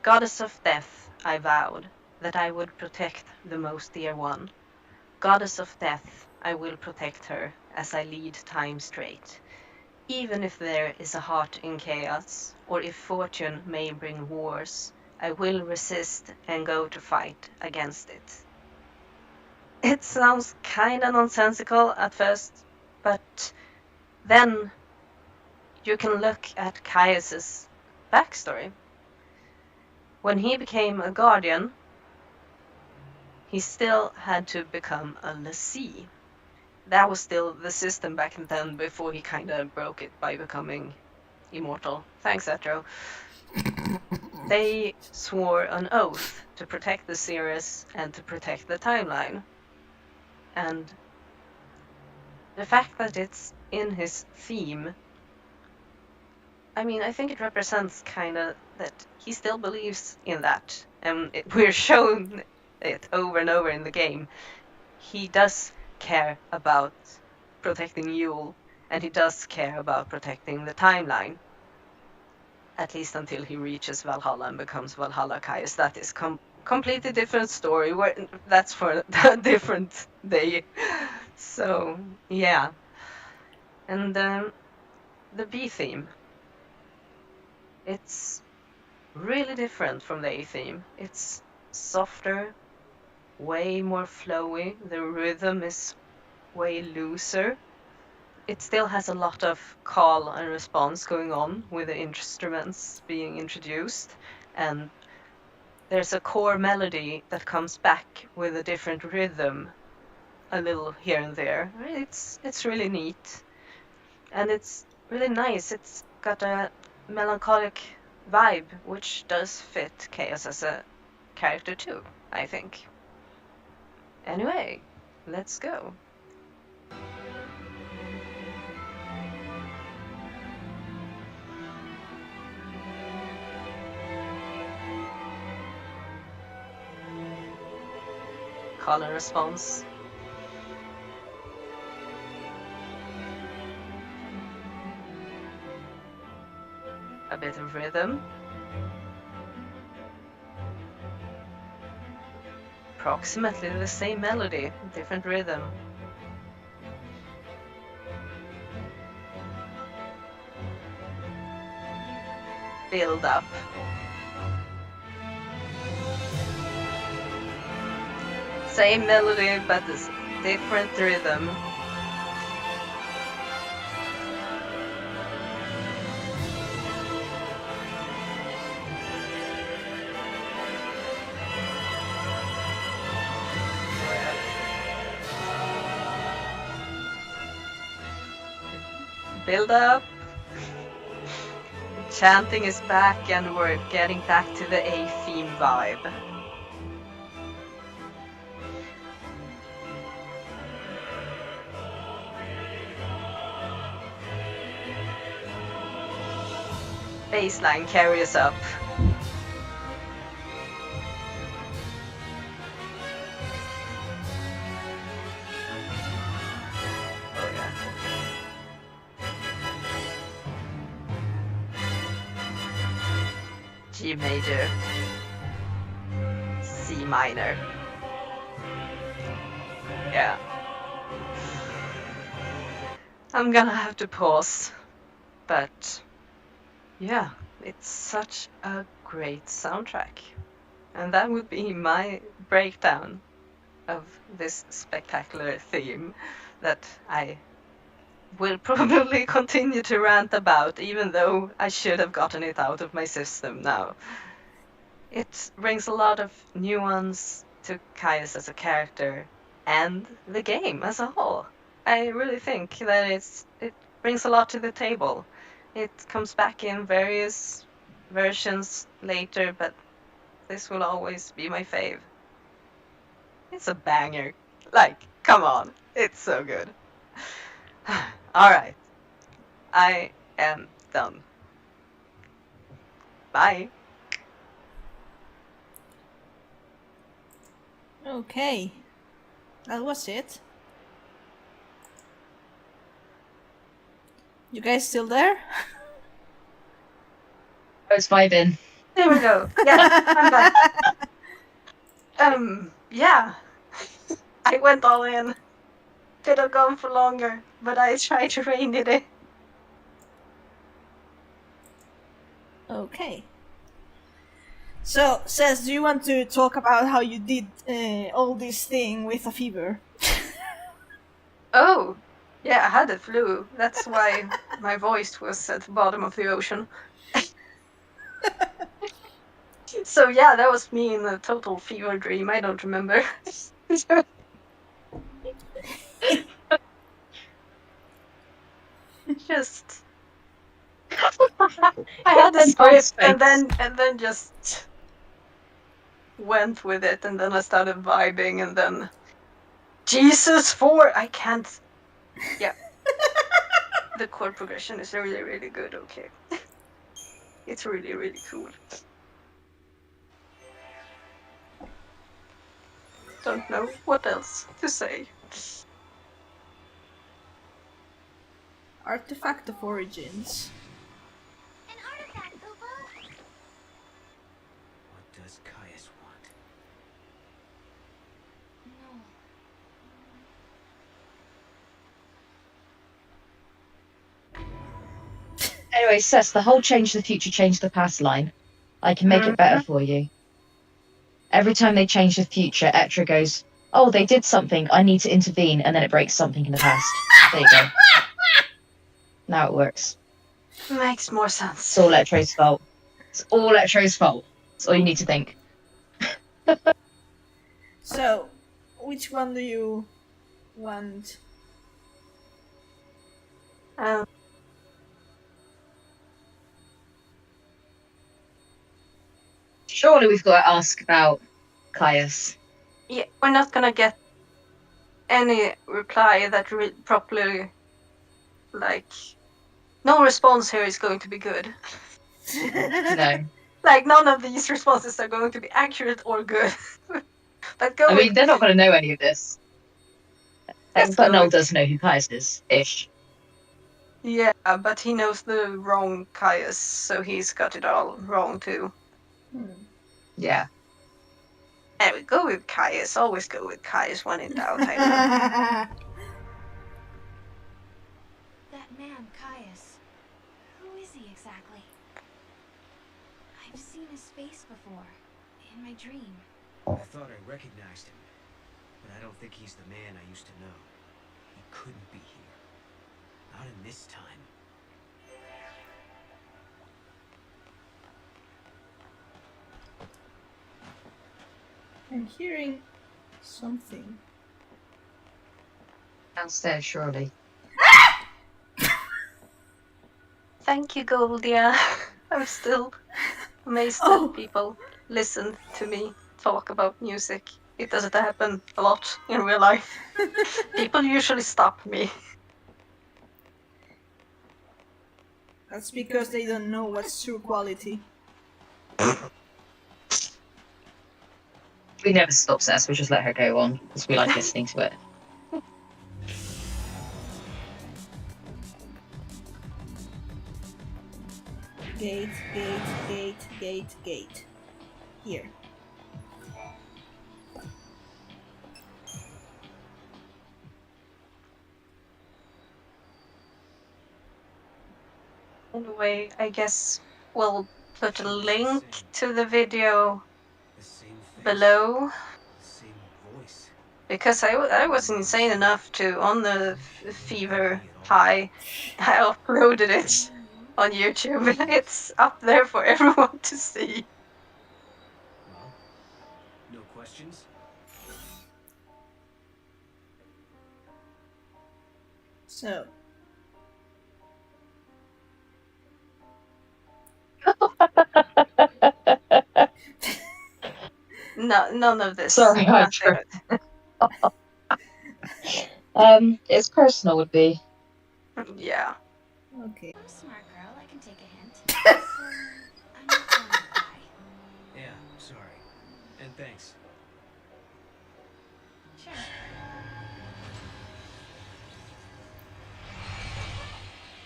Goddess of death, I vowed that I would protect the most dear one. Goddess of death, I will protect her as I lead time straight. Even if there is a heart in chaos, or if fortune may bring wars, I will resist and go to fight against it. It sounds kinda nonsensical at first, but then you can look at Caius's backstory. When he became a guardian, he still had to become a lessee. That was still the system back then before he kinda broke it by becoming immortal. Thanks, Etro. They swore an oath to protect the series and to protect the timeline. And the fact that it's in his theme, I mean, I think it represents kinda that he still believes in that. And we're shown it over and over in the game. He does care about protecting Yule, and he does care about protecting the timeline. At least until he reaches Valhalla and becomes Valhalla Caius. That is completely different story. That's for a different day. So, yeah. And the B theme. It's really different from the A theme. It's softer, way more flowy. The rhythm is way looser. It still has a lot of call and response going on with the instruments being introduced, and there's a core melody that comes back with a different rhythm a little here and there. It's really neat, and it's really nice. It's got a melancholic vibe, which does fit Chaos as a character too, I think. Anyway, let's go. Call and response. A bit of rhythm. Approximately the same melody, different rhythm. Build up. Same melody, but it's different rhythm. Build up. Chanting is back and we're getting back to the A theme vibe. Baseline, carry us up. Oh yeah. G major, C minor. Yeah. I'm gonna have to pause, but yeah, it's such a great soundtrack. And that would be my breakdown of this spectacular theme that I will probably continue to rant about, even though I should have gotten it out of my system now. It brings a lot of nuance to Caius as a character and the game as a whole. I really think that it brings a lot to the table. It comes back in various versions later, but this will always be my fave. It's a banger. Like, come on, it's so good. Alright. I am done. Bye. Okay. That was it. You guys still there? I was vibing. There we go. Yeah, I'm back. Yeah. I went all in. Could have gone for longer, but I tried to rein it in. Okay. So, Cez, do you want to talk about how you did all this thing with a fever? Oh, yeah, I had the flu. That's why my voice was at the bottom of the ocean. So yeah, that was me in a total fever dream. I don't remember. Just I had the script and then just went with it, and then I started vibing, and then Jesus 4 I can't. Yeah. The chord progression is really, really good, okay. It's really, really cool. Don't know what else to say. Artifact of Origins. What does Caius want? Anyway, Cess, the whole change the future, change the past line. I can make it better for you. Every time they change the future, Etra goes, oh, they did something, I need to intervene, and then it breaks something in the past. There you go. Now it works. Makes more sense. It's all Etra's fault. It's all Etra's fault. That's all you need to think. So, which one do you want? Surely we've got to ask about Caius. Yeah, we're not gonna get any reply that properly, like, no response here is going to be good. No. Like, none of these responses are going to be accurate or good. But go. I mean, they're not going to know any of this. Let's But go Noel with- does know who Caius is, ish. Yeah, but he knows the wrong Caius, so he's got it all wrong too. Yeah. Anyway, go with Caius. Always go with Caius when in doubt. I know. That man, Caius. Who is he exactly? I've seen his face before, in my dream. I thought I recognized him, but I don't think he's the man I used to know. He couldn't be here. Not in this time. I'm hearing something. Downstairs, surely. Thank you, Goldia. I'm still amazed that people listen to me talk about music. It doesn't happen a lot in real life. People usually stop me. That's because they don't know what's true quality. We never stop Cess, we just let her go on, because we like listening to it. Gate, gate, gate, gate, gate. Here. Anyway, I guess we'll put a link to the video below. Because I was insane enough to, on the fever high, I uploaded it on YouTube. It's up there for everyone to see. No questions? So. No, none of this. Sorry, I'm Nothing. It's personal would be. Yeah. Okay. I'm a smart girl. I can take a hint. So, I'm not going to lie. Yeah, sorry. And thanks. Sure.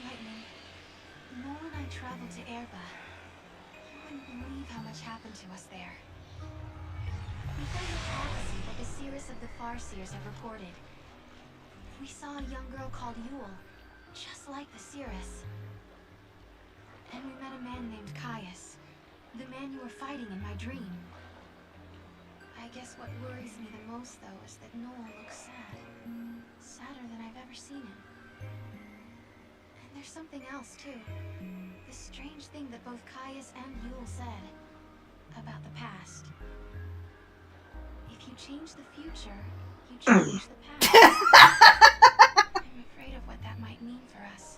Lightning, Noel and I traveled to Erba. You wouldn't believe how much happened to us there. We found a prophecy that the seers of the Farseers have reported. We saw a young girl called Yule, just like the seeress. And we met a man named Caius, the man you were fighting in my dream. I guess what worries me the most, though, is that Noel looks sad. Sadder than I've ever seen him. And there's something else, too. The strange thing that both Caius and Yule said about the past. If you change the future, you change the past. I'm afraid of what that might mean for us.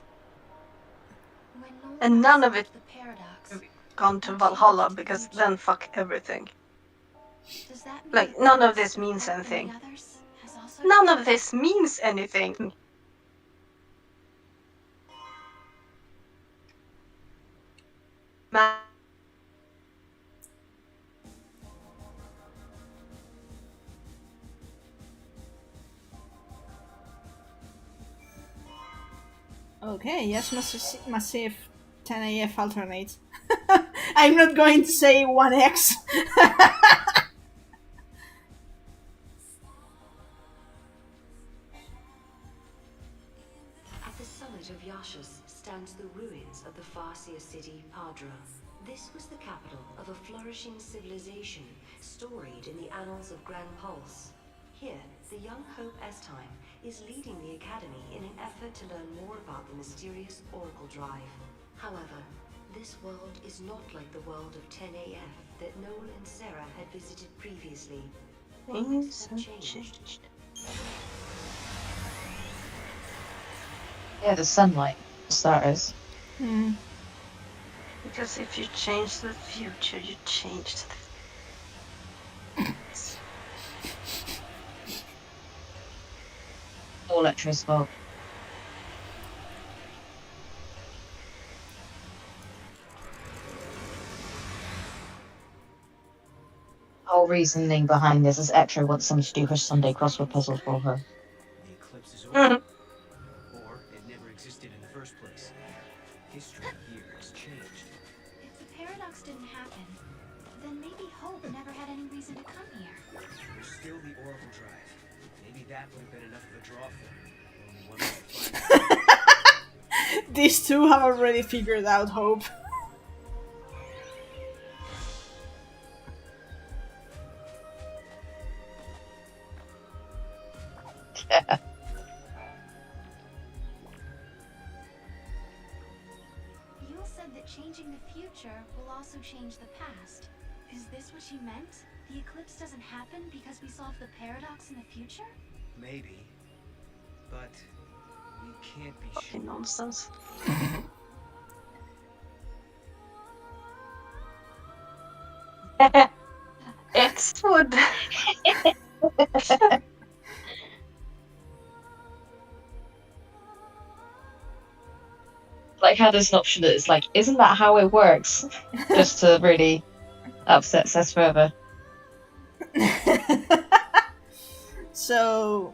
When Noel And none of solved it the paradox, gone to Valhalla because then fuck everything. does that mean Like, that none of Caius this means and the anything. others has also None of this means anything. Ma- Okay, yes, massive 10AF alternate. I'm not going to say 1X. At the summit of Yashas stands the ruins of the Farseer city Padra. This was the capital of a flourishing civilization storied in the annals of Grand Pulse. Here, the young Hope Estime is leading the Academy in an effort to learn more about the mysterious Oracle Drive. However, this world is not like the world of 10AF that Noel and Sarah had visited previously. Things have changed. Yeah, the sunlight, for starters. Because if you change the future, you change the... All Electro's fault. Whole reasoning behind this is Electro wants someone to do her Sunday crossword puzzle for her. The eclipse is over. Or it never existed in the first place. History here has changed. If the paradox didn't happen, then maybe Hope never had any reason to come here. There's still the Oracle Drive. Maybe that would have been enough of a draw for her. Only one way to find out. These two have already figured out Hope. Yule said that changing the future will also change the past. Is this what she meant? The eclipse doesn't happen because we solved the paradox in the future? Maybe. But we can't be Fucking sure. nonsense. X would. Like how there's an option that it's like, isn't that how it works? Just to really upset Cess further. So,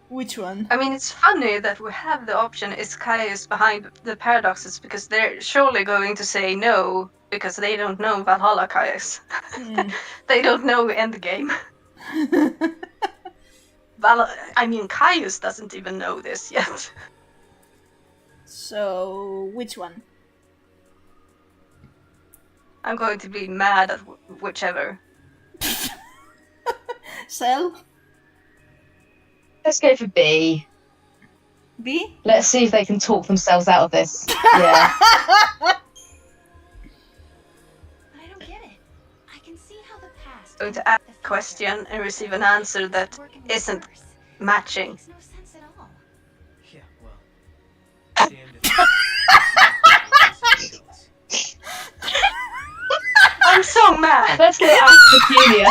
which one? I mean, it's funny that we have the option is Caius behind the paradoxes because they're surely going to say no because they don't know Valhalla Caius. They don't know Endgame. Caius doesn't even know this yet. So, which one? I'm going to be mad at whichever. Cell? Let's go for B. B? Let's see if they can talk themselves out of this. Yeah. But I don't get it. I can see how the past Going to ask a question and receive an answer that isn't matching. makes no sense at all. Yeah, well. Damned if I'm so mad. Let's go after Julia.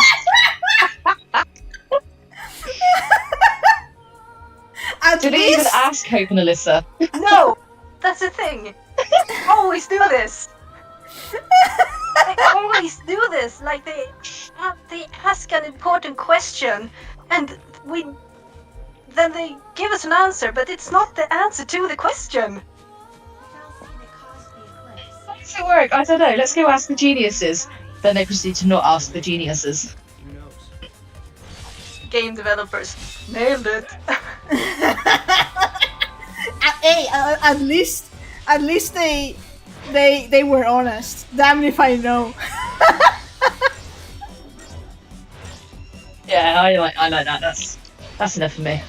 Did they even ask Hope and Alyssa? No! That's the thing! They always do this! They always do this! Like, they ask an important question, and then they give us an answer, but it's not the answer to the question! How does it work? I don't know. Let's go ask the geniuses. Then they proceed to not ask the geniuses. Game developers nailed it. Hey, at least they were honest. Damn if I know. Yeah, I like that. That's enough for me.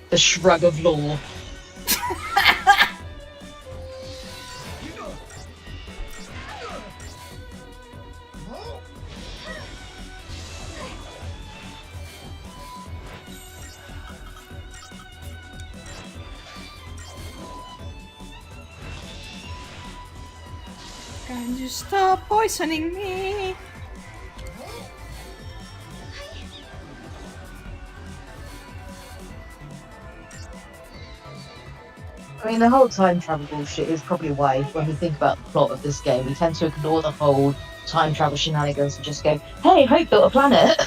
The shrug of law. Can you stop poisoning me? I mean, the whole time travel bullshit is probably why, when we think about the plot of this game, we tend to ignore the whole time travel shenanigans and just go, hey, Hope built a planet.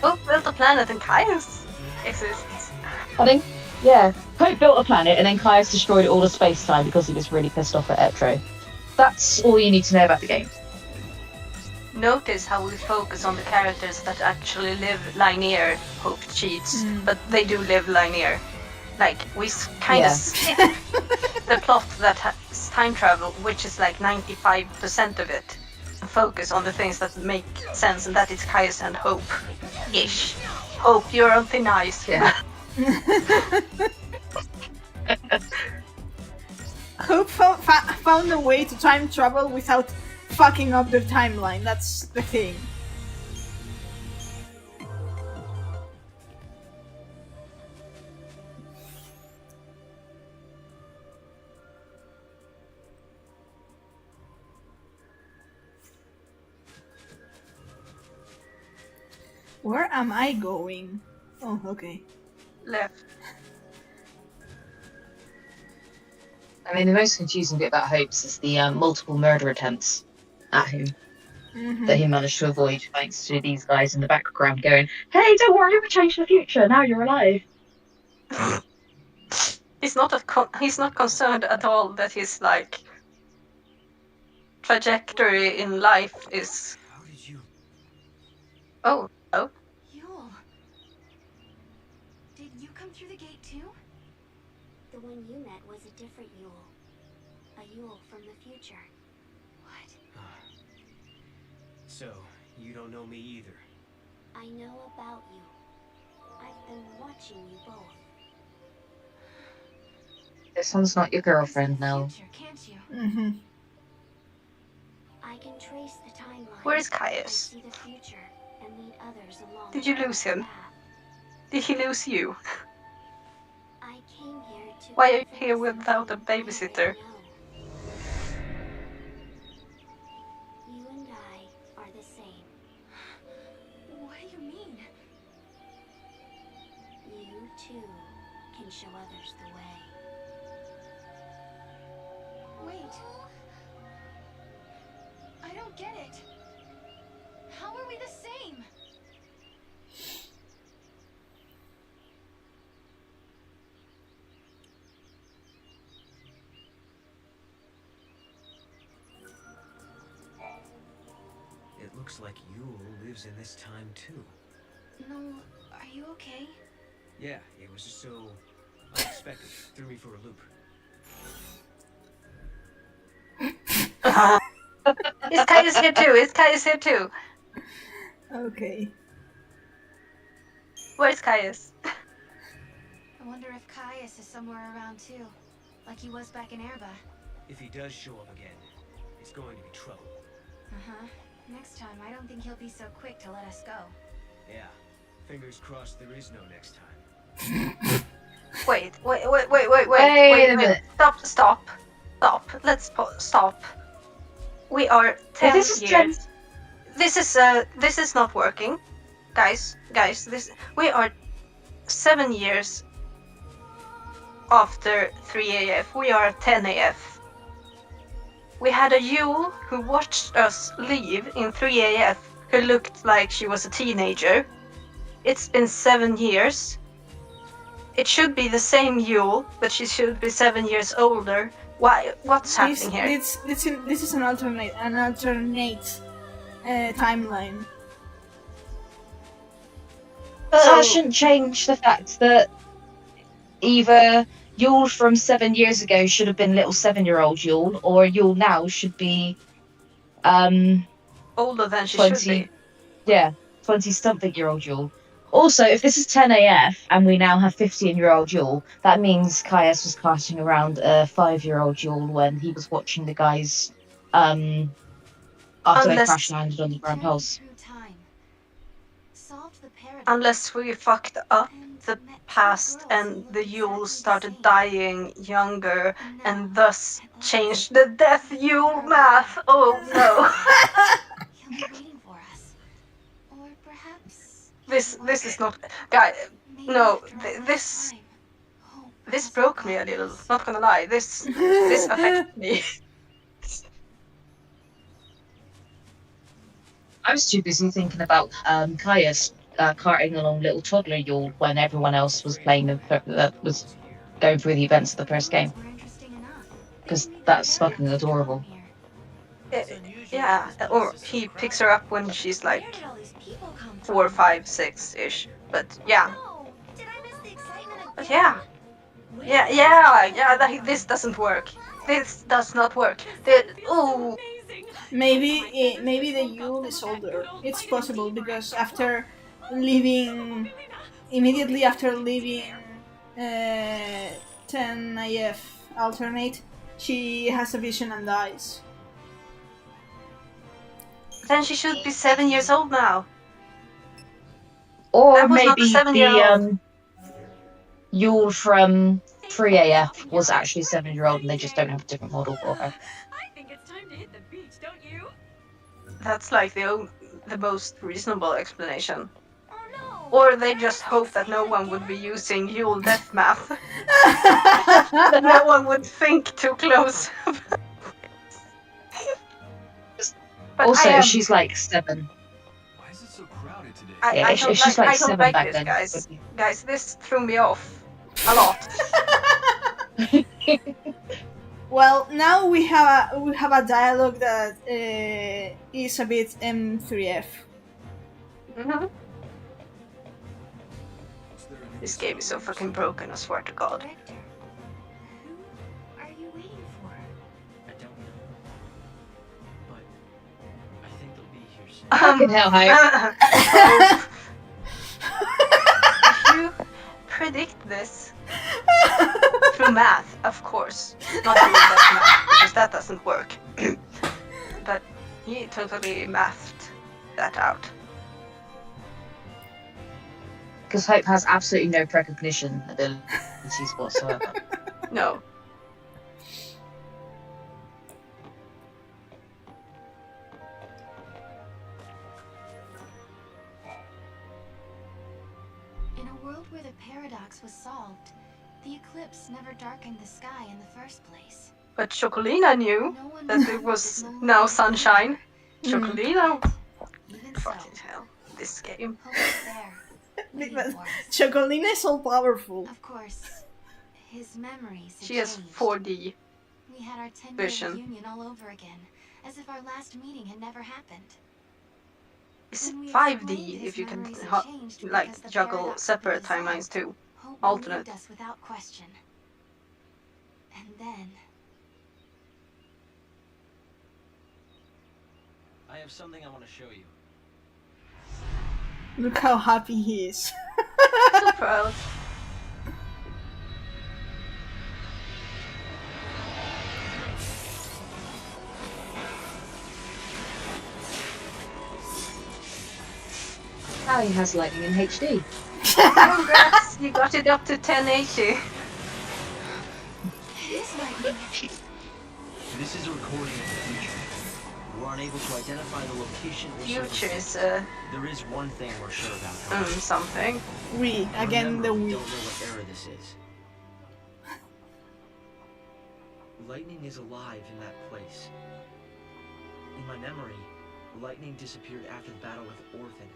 Hope built a planet and Caius exists. I think, yeah, Hope built a planet and then Caius destroyed all the space-time because he was really pissed off at XIII. That's all you need to know about the game. Notice how we focus on the characters that actually live linear. Hope cheats, but they do live linear. Like, we kind of skip the plot that has time travel, which is like 95% of it. And focus on the things that make sense, and that is Caius and Hope-ish. Hope, you're on thin ice. Yeah. Hope found a way to time travel without fucking up the timeline. That's the thing. Where am I going? Oh, okay. Left. I mean, the most confusing bit about Hope's is the multiple murder attempts at him that he managed to avoid thanks to these guys in the background going, hey, don't worry, we changed the future, now you're alive. He's not concerned at all that his, like, trajectory in life is... How did you... Oh, oh. Yule. Did you come through the gate too? The one you met was a different Yule. A Yule from the future. What? So, you don't know me either? I know about you. I've been watching you both. This one's not your girlfriend now. Can't you? I can trace the timeline. Where is Caius? See the future and lead others along. Did you lose him? Did he lose you? I came here to... Why are you here without a babysitter? You and I are the same. What do you mean? You too can show others the way. Wait. I don't get it. How are we the same? It looks like Yule lives in this time too. No, are you okay? Yeah, it was just so unexpected. Threw me for a loop. Is Caius here too? Is Caius here too? Okay. Where's Caius? I wonder if Caius is somewhere around too, like he was back in Erba. If he does show up again, it's going to be trouble. Uh-huh. Next time, I don't think he'll be so quick to let us go. Yeah. Fingers crossed there is no next time. Wait a minute. Stop. Let's stop. We are 10 this is years. This is not working. guys, we are 7 years after 3 AF. We are 10 AF. We had a Yule who watched us leave in 3 AF who looked like she was a teenager. It's been 7 years. It should be the same Yule, but she should be 7 years older. Why? What's happening here? This is an alternate timeline. But that shouldn't change the fact that either Yule from 7 years ago should have been little 7-year-old Yule, or Yule now should be older than she 20, should be. Yeah, 20-something-year-old Yule. Also, if this is 10 AF and we now have 15-year-old Yule, that means Caius was casting around a 5-year-old Yule when he was watching the guys after they crash landed on the ground pulse. Unless we fucked up the past and the Yule started dying younger and thus changed the death Yule math. Oh no. This is not, guy. No, this broke me a little. Not gonna lie, this affected me. I was too busy thinking about Caius carting along little toddler Yule when everyone else was playing was going through the events of the first game. Because that's fucking adorable. Yeah, or he picks her up when she's like 4, 5, 6-ish. But yeah. But yeah. This doesn't work. This does not work. Ooh. Maybe the Yule is older. It's possible because immediately after leaving 10 AF alternate, she has a vision and dies. Then she should be 7 years old now. Or maybe the Yule from 3 AF was actually 7-year-old and they just don't have a different model for her. I think it's time to hit the beach, don't you? That's like the most reasonable explanation. Or they just hope that no one would be using Yule death math. That no one would think too close. But also, she's like 7. Why is it so crowded today? I don't like this, guys. Guys, this threw me off a lot. Well, now we have a dialogue that is a bit M3F. Mm-hmm. This game is so fucking broken, I swear to God. Who are you waiting for? I don't know. But I think they'll be here soon. Fucking hell, If you predict this through math, of course. Not through that math, because that doesn't work. But he totally mathed that out. Because Hope has absolutely no precognition abilities whatsoever. No. In a world where the paradox was solved, the eclipse never darkened the sky in the first place. But Chocolina knew that it was now sunshine. Chocolina. Fucking hell. This game. Chocolina is all powerful. Of course. His memories. She has 4D We had our 10-year vision. reunion all over again, as if our last meeting had never happened. It's 5D if you can like juggle separate timelines too. Hope Alternate. believed us without question. And then I have something I want to show you. Look how happy he is. So proud. Now he has lightning in HD. Congrats, you got it up to 1080. it is lightning. This is a recording of the future. We're unable to identify the location or Future is There is one thing we're sure about. something. Again, the we don't know what era this is. Lightning is alive in that place. In my memory, Lightning disappeared after the battle with Orphan,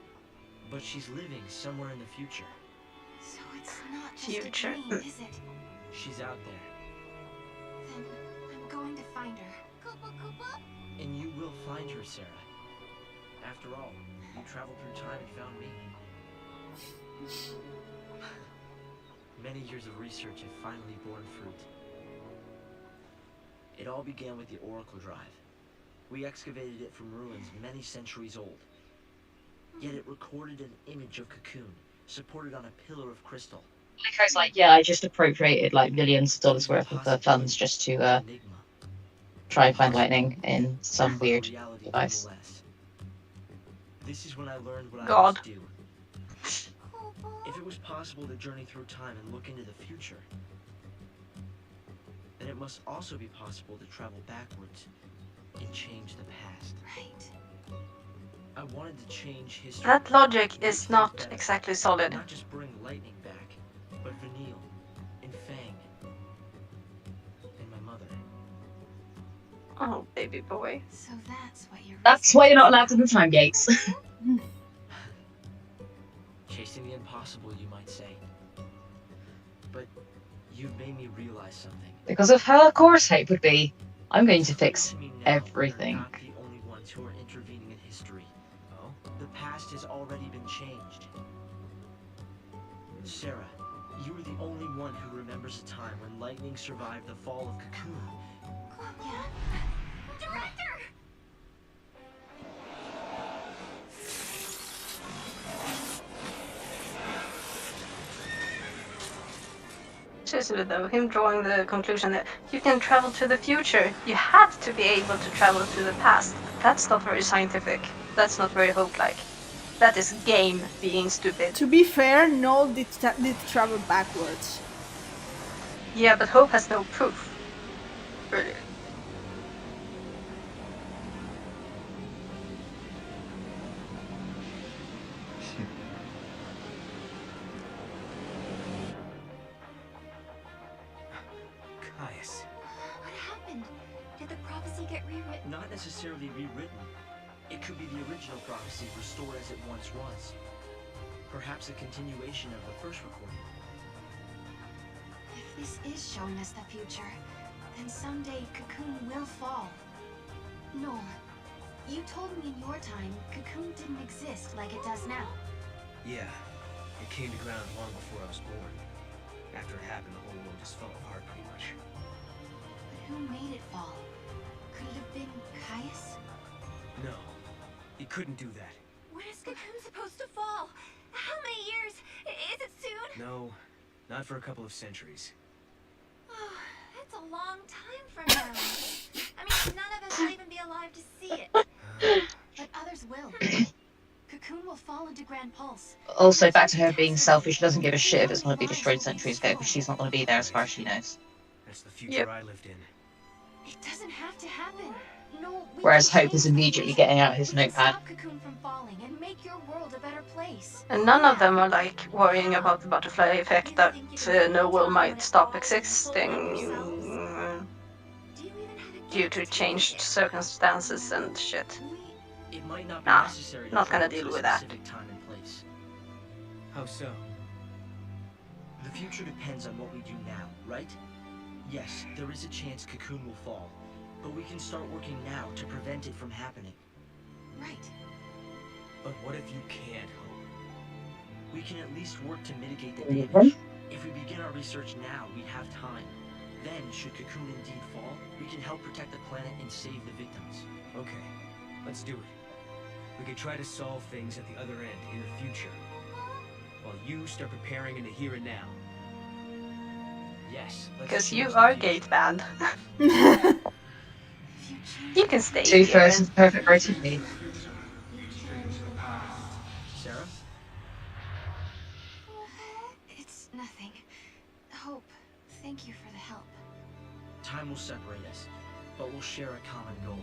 but she's living somewhere in the future. So it's not just Future. a dream, is it? She's out there. Then I'm going to find her. Koopa Koopa? And you will find her, Sarah. After all, you traveled through time and found me. Many years of research have finally borne fruit. It all began with the Oracle Drive. We excavated it from ruins many centuries old. Yet it recorded an image of Cocoon, supported on a pillar of crystal. Nico's like, yeah, I just appropriated like millions of dollars worth of funds just to try and find lightning in some weird device. This is when I learned what I God. must do. If it was possible to journey through time and look into the future, then it must also be possible to travel backwards and change the past. Right. I wanted to change history. That logic is not exactly solid. Not just bring Lightning back, but Vanille and Fang and my mother. Oh, baby boy. So that's what you're... That's why you're not allowed in the time gates. Chasing the impossible, you might say. But you've made me realize something. Because of her course hope would be, I'm going to fix everything. We're not the only ones who are intervening in history. Oh? The past has already been changed. Sarah, you were the only one who remembers a time when Lightning survived the fall of Cocoon. Yeah. Director! Seriously though, him drawing the conclusion that you can travel to the future, you have to be able to travel to the past. That's not very scientific. That's not very Hope-like. That is game being stupid. To be fair, Noel did travel backwards. Yeah, but Hope has no proof. Really. Caius. What happened? Did the prophecy get rewritten? Not necessarily rewritten. It could be the original prophecy restored as it once was. Perhaps a continuation of the first recording. If this is showing us the future, then someday Cocoon will fall. Noel, you told me in your time Cocoon didn't exist like it does now. Yeah, it came to ground long before I was born. After it happened, the whole world just fell apart pretty much. But who made it fall? Could it have been Caius? No, it couldn't do that. When is Cocoon supposed to fall? How many years? Is it soon? No, not for a couple of centuries. Oh, that's a long time from now. I mean, none of us will even be alive to see it. But others will. Cocoon will fall into Grand Pulse. Also, back to her being selfish, she doesn't give a shit if it's going to be destroyed centuries ago, because she's not going to be there as far as she knows. That's the future I lived in. It doesn't have to happen. No, Whereas Hope is immediately getting out his notepad. stop Cocoon from falling and make your world a better place. And none of them are like worrying about the butterfly effect that Noel might stop existing due to changed circumstances and shit. It might not be Nah, necessary to not gonna travel deal to a with that. specific time and place. How so? The future depends on what we do now, right? Yes, there is a chance Cocoon will fall, but we can start working now to prevent it from happening. Right. But what if you can't, Hope? We can at least work to mitigate the damage. If we begin our research now, we have time. Then, should Cocoon indeed fall, we can help protect the planet and save the victims. Okay, let's do it. We could try to solve things at the other end, in the future. While you start preparing in the here and now. Yes, let's Because you change the are future. gate banned. You can stay Two here. first is perfect rotating. Sarah? It's nothing. Hope, thank you for the help. Time will separate us, but we'll share a common goal.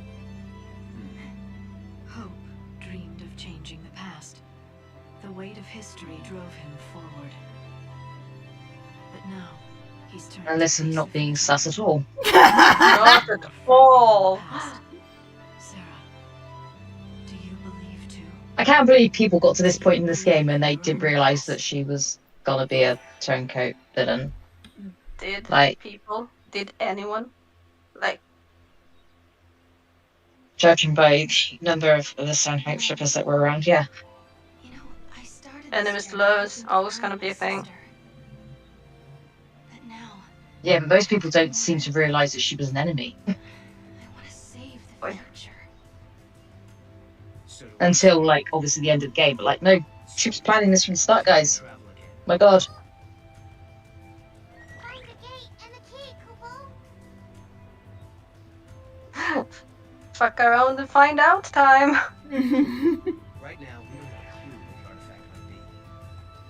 Hope dreamed of changing the past. The weight of history drove him forward. But now, he's turned Alyssa not being sus at all. Not at all. Sarah, do you believe too? I can't believe people got to this point in this game and they didn't realise that she was gonna be a turncoat villain. Did Like, people? Did anyone? Like, judging by the number of the Stonehope strippers that were around, yeah. enemies to lovers, always gonna be a thing. Yeah, but most people don't seem to realise that she was an enemy. Until, like, obviously the end of the game. But, like, no, she was planning this from the start, guys. My god. Fuck around and find out time. Right now, we don't have a clue what the artifact might be.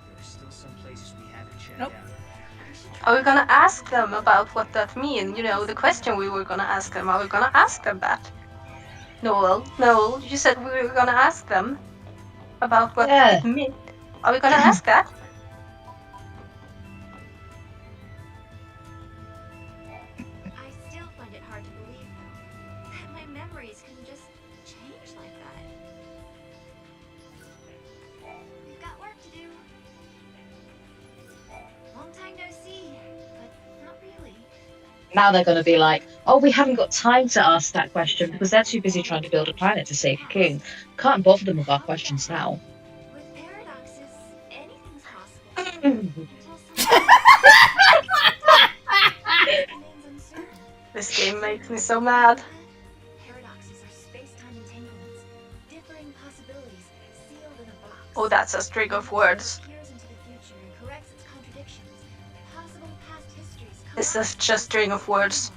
There are still some places we haven't checked out. Are we gonna ask them about what that means? You know, the question we were gonna ask them. Are we gonna ask them that? Noel, you said we were gonna ask them about what it meant. Are we gonna ask that? I still find it hard to believe, though, that my memories can just change like that. We've got work to do. Long time no see, but not really. Now they're going to be like, oh, we haven't got time to ask that question because they're too busy trying to build a planet to save Cocoon. Can't bother them with our questions now. With paradoxes, anything's possible. This game makes me so mad. Paradoxes are space-time entanglements, differing possibilities sealed in a box. Oh, that's a string of words. Peers into the future and corrects its contradictions. Possible past histories. This is just a string of words.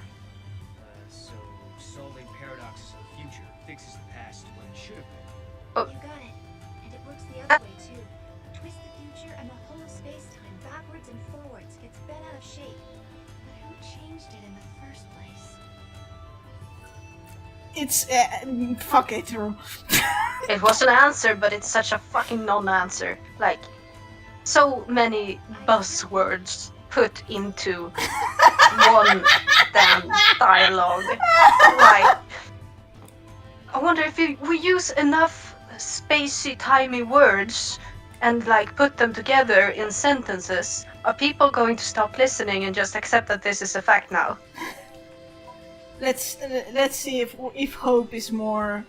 So, solving paradoxes of the future fixes the past when it should have been. Oh. You got it. And it works the other way too. Twist the future and the whole of space-time backwards and forwards gets bent out of shape. But who changed it in the first place? It's fuck it. It was an answer, but it's such a fucking non-answer. Like, so many buzzwords put into one damn dialogue. Like, I wonder if we use enough spacey, timey words and like put them together in sentences, are people going to stop listening and just accept that this is a fact now? Let's see if hope is more.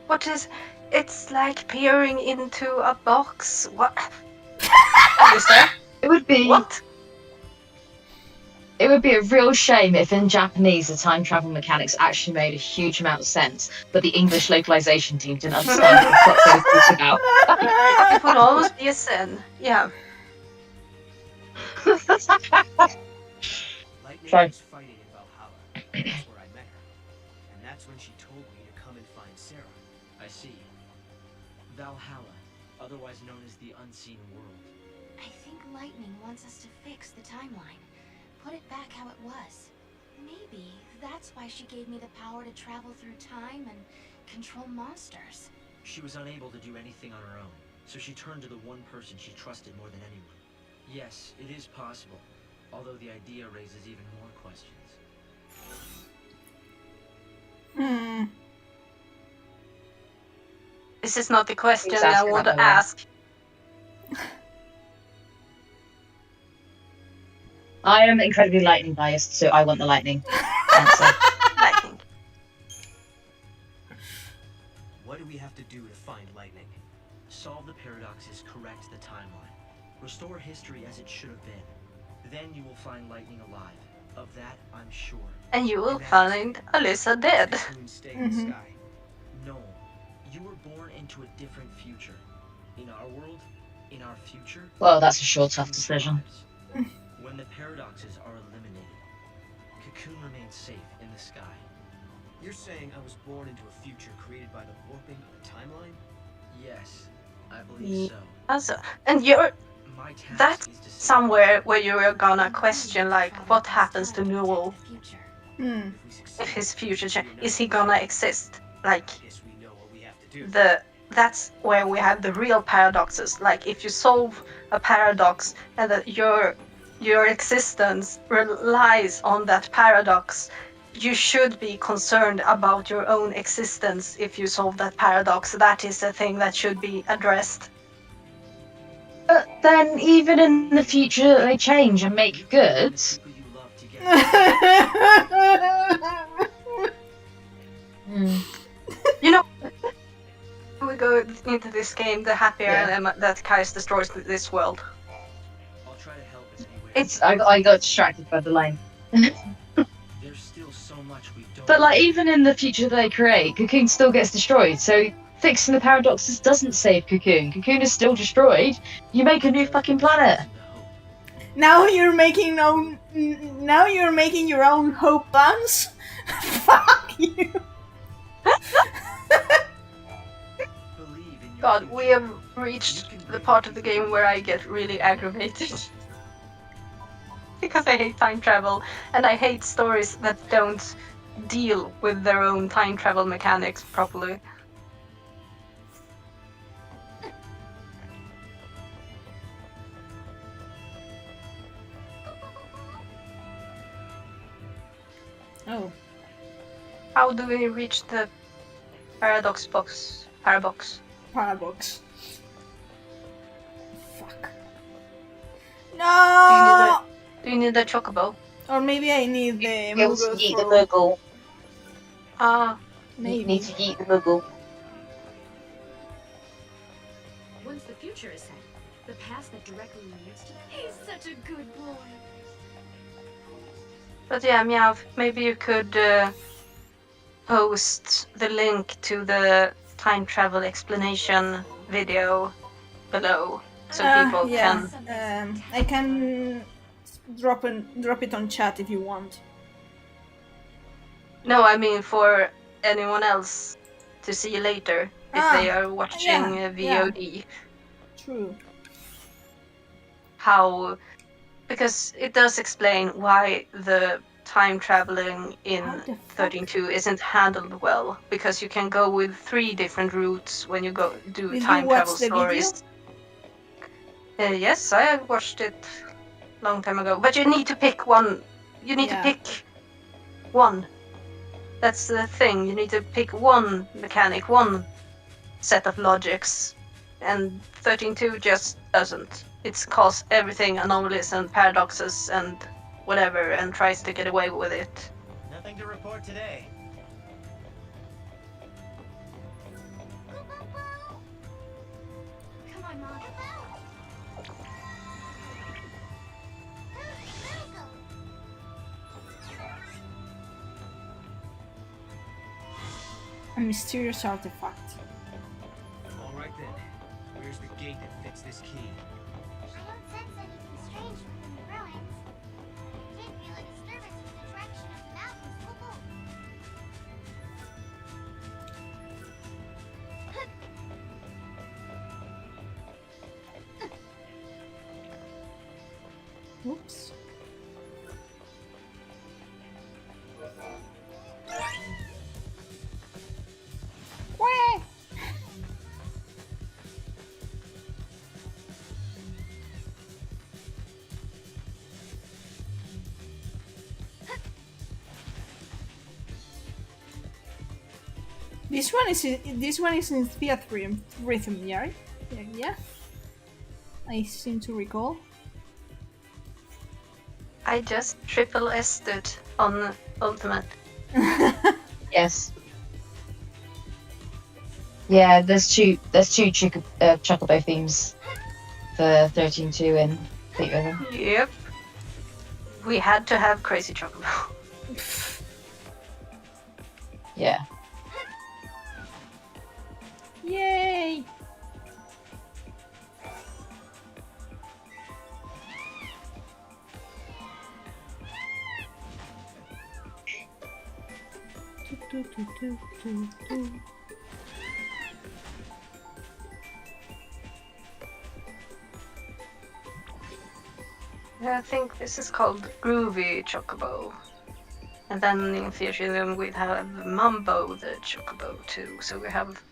What is? It's like peering into a box. What? Is that? It would be. What? It would be a real shame if in Japanese the time travel mechanics actually made a huge amount of sense, but the English localization team didn't understand what the fuck they were talking about. It would always be a sin. Yeah. Lightning was fighting in Valhalla. That's where I met her. And that's when she told me to come and find Sarah. I see. Valhalla, otherwise known as the Unseen World. I think Lightning wants us to fix the timeline. Put it back how it was. Maybe that's why she gave me the power to travel through time and control monsters. She was unable to do anything on her own, so she turned to the one person she trusted more than anyone. Yes, it is possible, although the idea raises even more questions. This is not the question He's I asking want to about the ask. I am incredibly lightning biased, so I want the lightning answer. Lightning. What do we have to do to find Lightning? Solve the paradoxes, correct the timeline. Restore history as it should have been. Then you will find Lightning alive. Of that, I'm sure. And you will find Alyssa dead. Stay in the sky. No, you were born into a different future. In our world, in our future. Well, that's a sure tough decision. When the paradoxes are eliminated, Cocoon remains safe in the sky. You're saying I was born into a future created by the warping of the timeline? Yes, I believe so. Also, and you're My that's somewhere where you're gonna question like what happens to Newell. If his future is he gonna exist? Like that's where we have the real paradoxes. Like if you solve a paradox and that your existence relies on that paradox, you should be concerned about your own existence if you solve that paradox. That is a thing that should be addressed. But then, even in the future, they change and make good. You know, we go into this game, the happier I am that Kaius destroys this world. I'll try to help in any way. It's I got distracted by the line. There's still so much we don't. But like, even in the future they create, Cocoon still gets destroyed. So fixing the paradoxes doesn't save Cocoon. Cocoon is still destroyed. You make a new fucking planet. Now you're making your own hope bombs. Fuck you. God, we have reached the part of the game where I get really aggravated. Because I hate time travel, and I hate stories that don't deal with their own time travel mechanics properly. Oh. How do we reach the paradox box? Parabox. Parabox. Fuck. No! Do you need a chocobo? Or maybe I need the You need to eat the Moogle. Ah, maybe. You need to eat the Moogle. Once the future is set, the past that directly leads to... He's such a good boy. but yeah, Meowth, maybe you could post the link to the time travel explanation video below, so people yeah. can... I can drop it on chat if you want. No, I mean for anyone else to see later if they are watching VOD. Yeah. True. How, because it does explain why the time traveling in 13-2 isn't handled well, because you can go with 3 different routes when you go do Did time you watch travel the stories. Yes, I watched it long time ago, but you need to pick one. You need to pick one. That's the thing. You need to pick one mechanic, one set of logics, and 13-2 just doesn't. It calls everything anomalies and paradoxes and whatever, and tries to get away with it. Nothing to report today. Come on, Mom. A mysterious artifact. Alright then. Where's the gate that fits this key? I don't sense anything strange within the ruins. I did feel a disturbance in the direction of the mountains. Oops. This one is in theatre rhythm, yeah? Yeah. I seem to recall. I just triple S'd it on Ultimate. Yes. Yeah, there's two Chocobo themes for 13-2 and Fleet River. Yep. We had to have Crazy Chocobo. Yeah. Yay! I think this is called Groovy Chocobo. And then in Theatrium we have Mambo the Chocobo too, so we have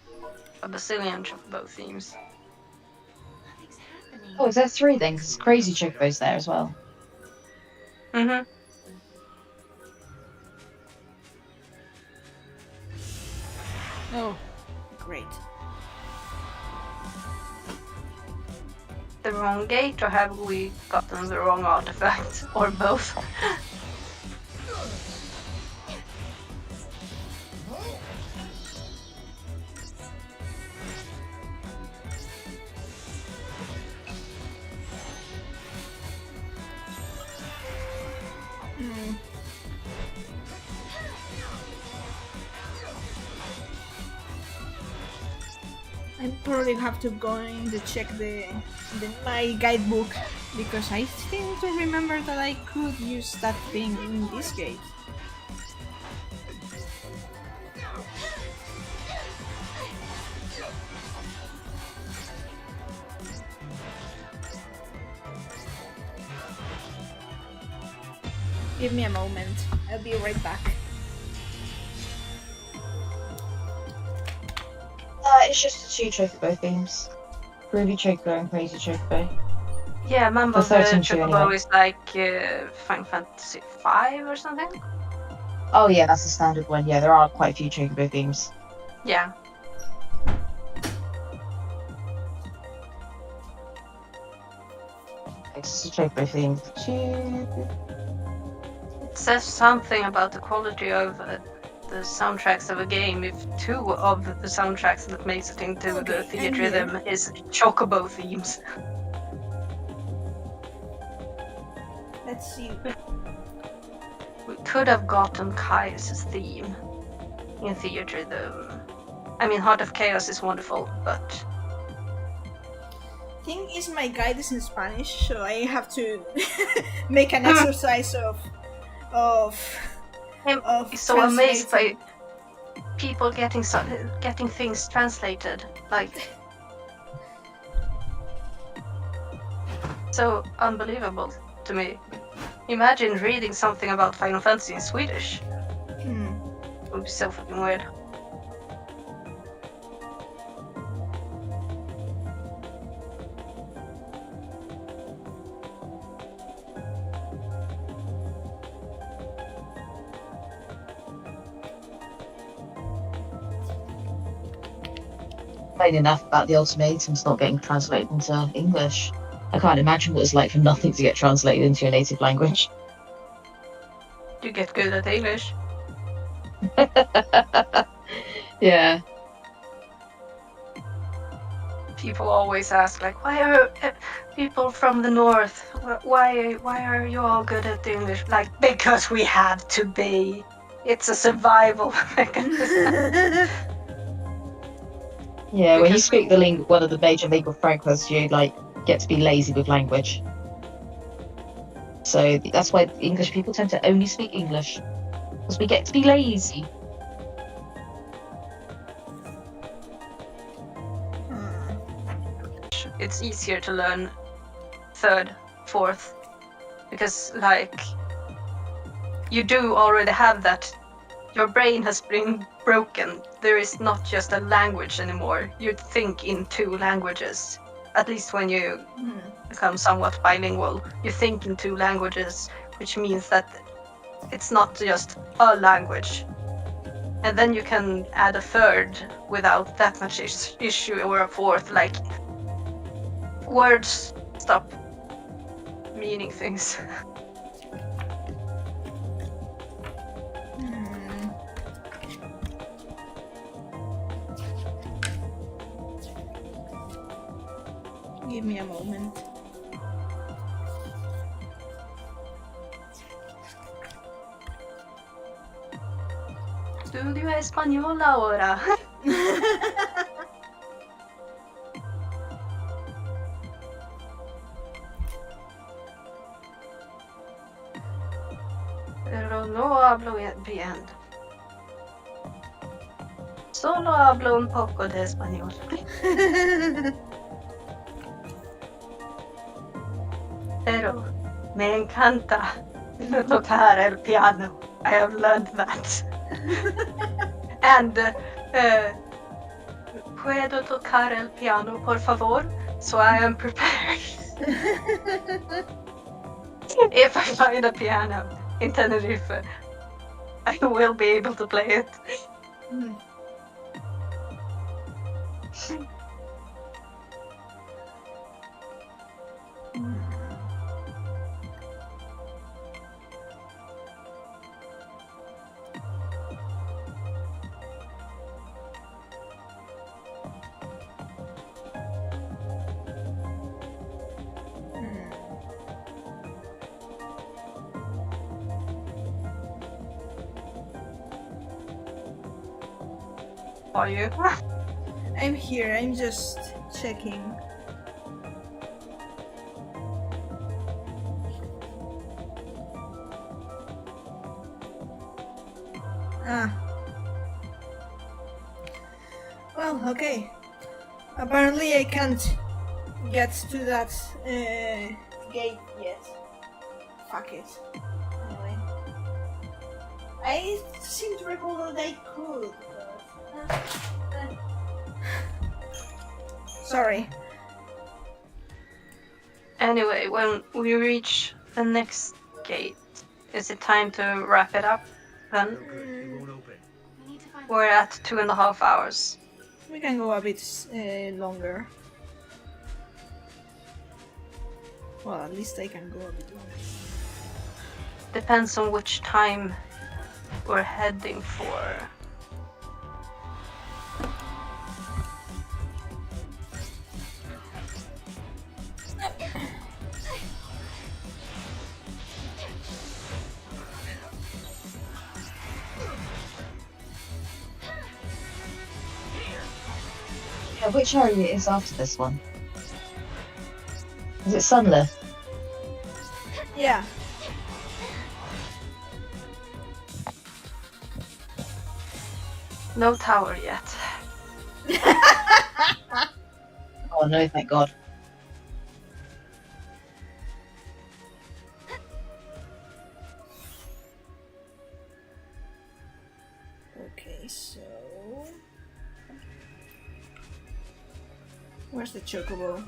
a bazillion Chocobo themes. Oh, is there 3 then? Because Crazy Chocobo's there as well. Mm-hmm. Oh, great. The wrong gate, or have we gotten the wrong artifact, or both? I probably have to go in to check my guidebook because I seem to remember that I could use that thing in this gate. Give me a moment. I'll be right back. It's just the 2 Chocobo themes. Ruby Chocobo and Crazy Chocobo. Yeah, Mambo The the 13-2 Chocobo anyway. is like Final Fantasy V or something? Oh yeah, that's the standard one. Yeah, there are quite a few Chocobo themes. Yeah. It's a Chocobo theme. It says something about the quality of the soundtracks of a game if 2 of the soundtracks that makes it into the Theatrium is Chocobo themes. Let's see. We could have gotten Caius' theme in Theatrium. I mean, Heart of Chaos is wonderful, but... Thing is, my guide is in Spanish, so I have to make an exercise of I'm so amazed by people getting things translated, like so unbelievable to me. Imagine reading something about Final Fantasy in Swedish. It would be so fucking weird. Enough about the ultimatums not getting translated into English. I can't imagine what it's like for nothing to get translated into your native language. You get good at English. Yeah. People always ask, like, why are people from the north? Why are you all good at English? Like, because we have to be. It's a survival mechanism. Yeah, when you speak one of the major lingua francas, you get to be lazy with language. So that's why English people tend to only speak English, because we get to be lazy. It's easier to learn 3rd, 4th, because you do already have that. Your brain has been broken. There is not just a language anymore. You think in 2 languages. At least when you become somewhat bilingual, you think in 2 languages, which means that it's not just a language. And then you can add a 3rd without that much issue, or a 4th, like words stop meaning things. Give me a moment. Studio española ahora. Pero no hablo bien. Solo hablo un poco de español. Pero me encanta tocar el piano. I have learned that. And puedo tocar el piano, por favor? So I am prepared. If I find a piano in Tenerife, I will be able to play it. Are you? I'm here, I'm just checking. Well, okay. Apparently I can't get to that gate yet. Fuck it. Anyway. I seem to recall that I could, but... Sorry. Anyway, when we reach the next gate, is it time to wrap it up then? We're at 2.5 hours. We can go a bit longer. Well, at least I can go a bit longer. Depends on which time we're heading for. Yeah, which area is after this one? Is it Sunlift? Yeah. No tower yet. Oh no, thank God. Okay, so... Where's the chocobo?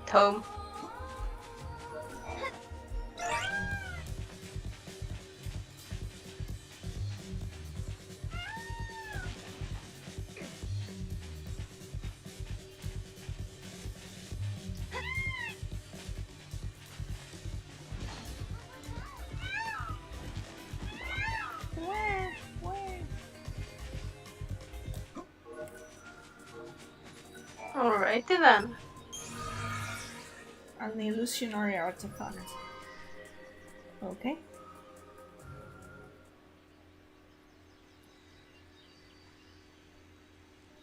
Tome. Alrighty then. An illusionary artifact. Okay.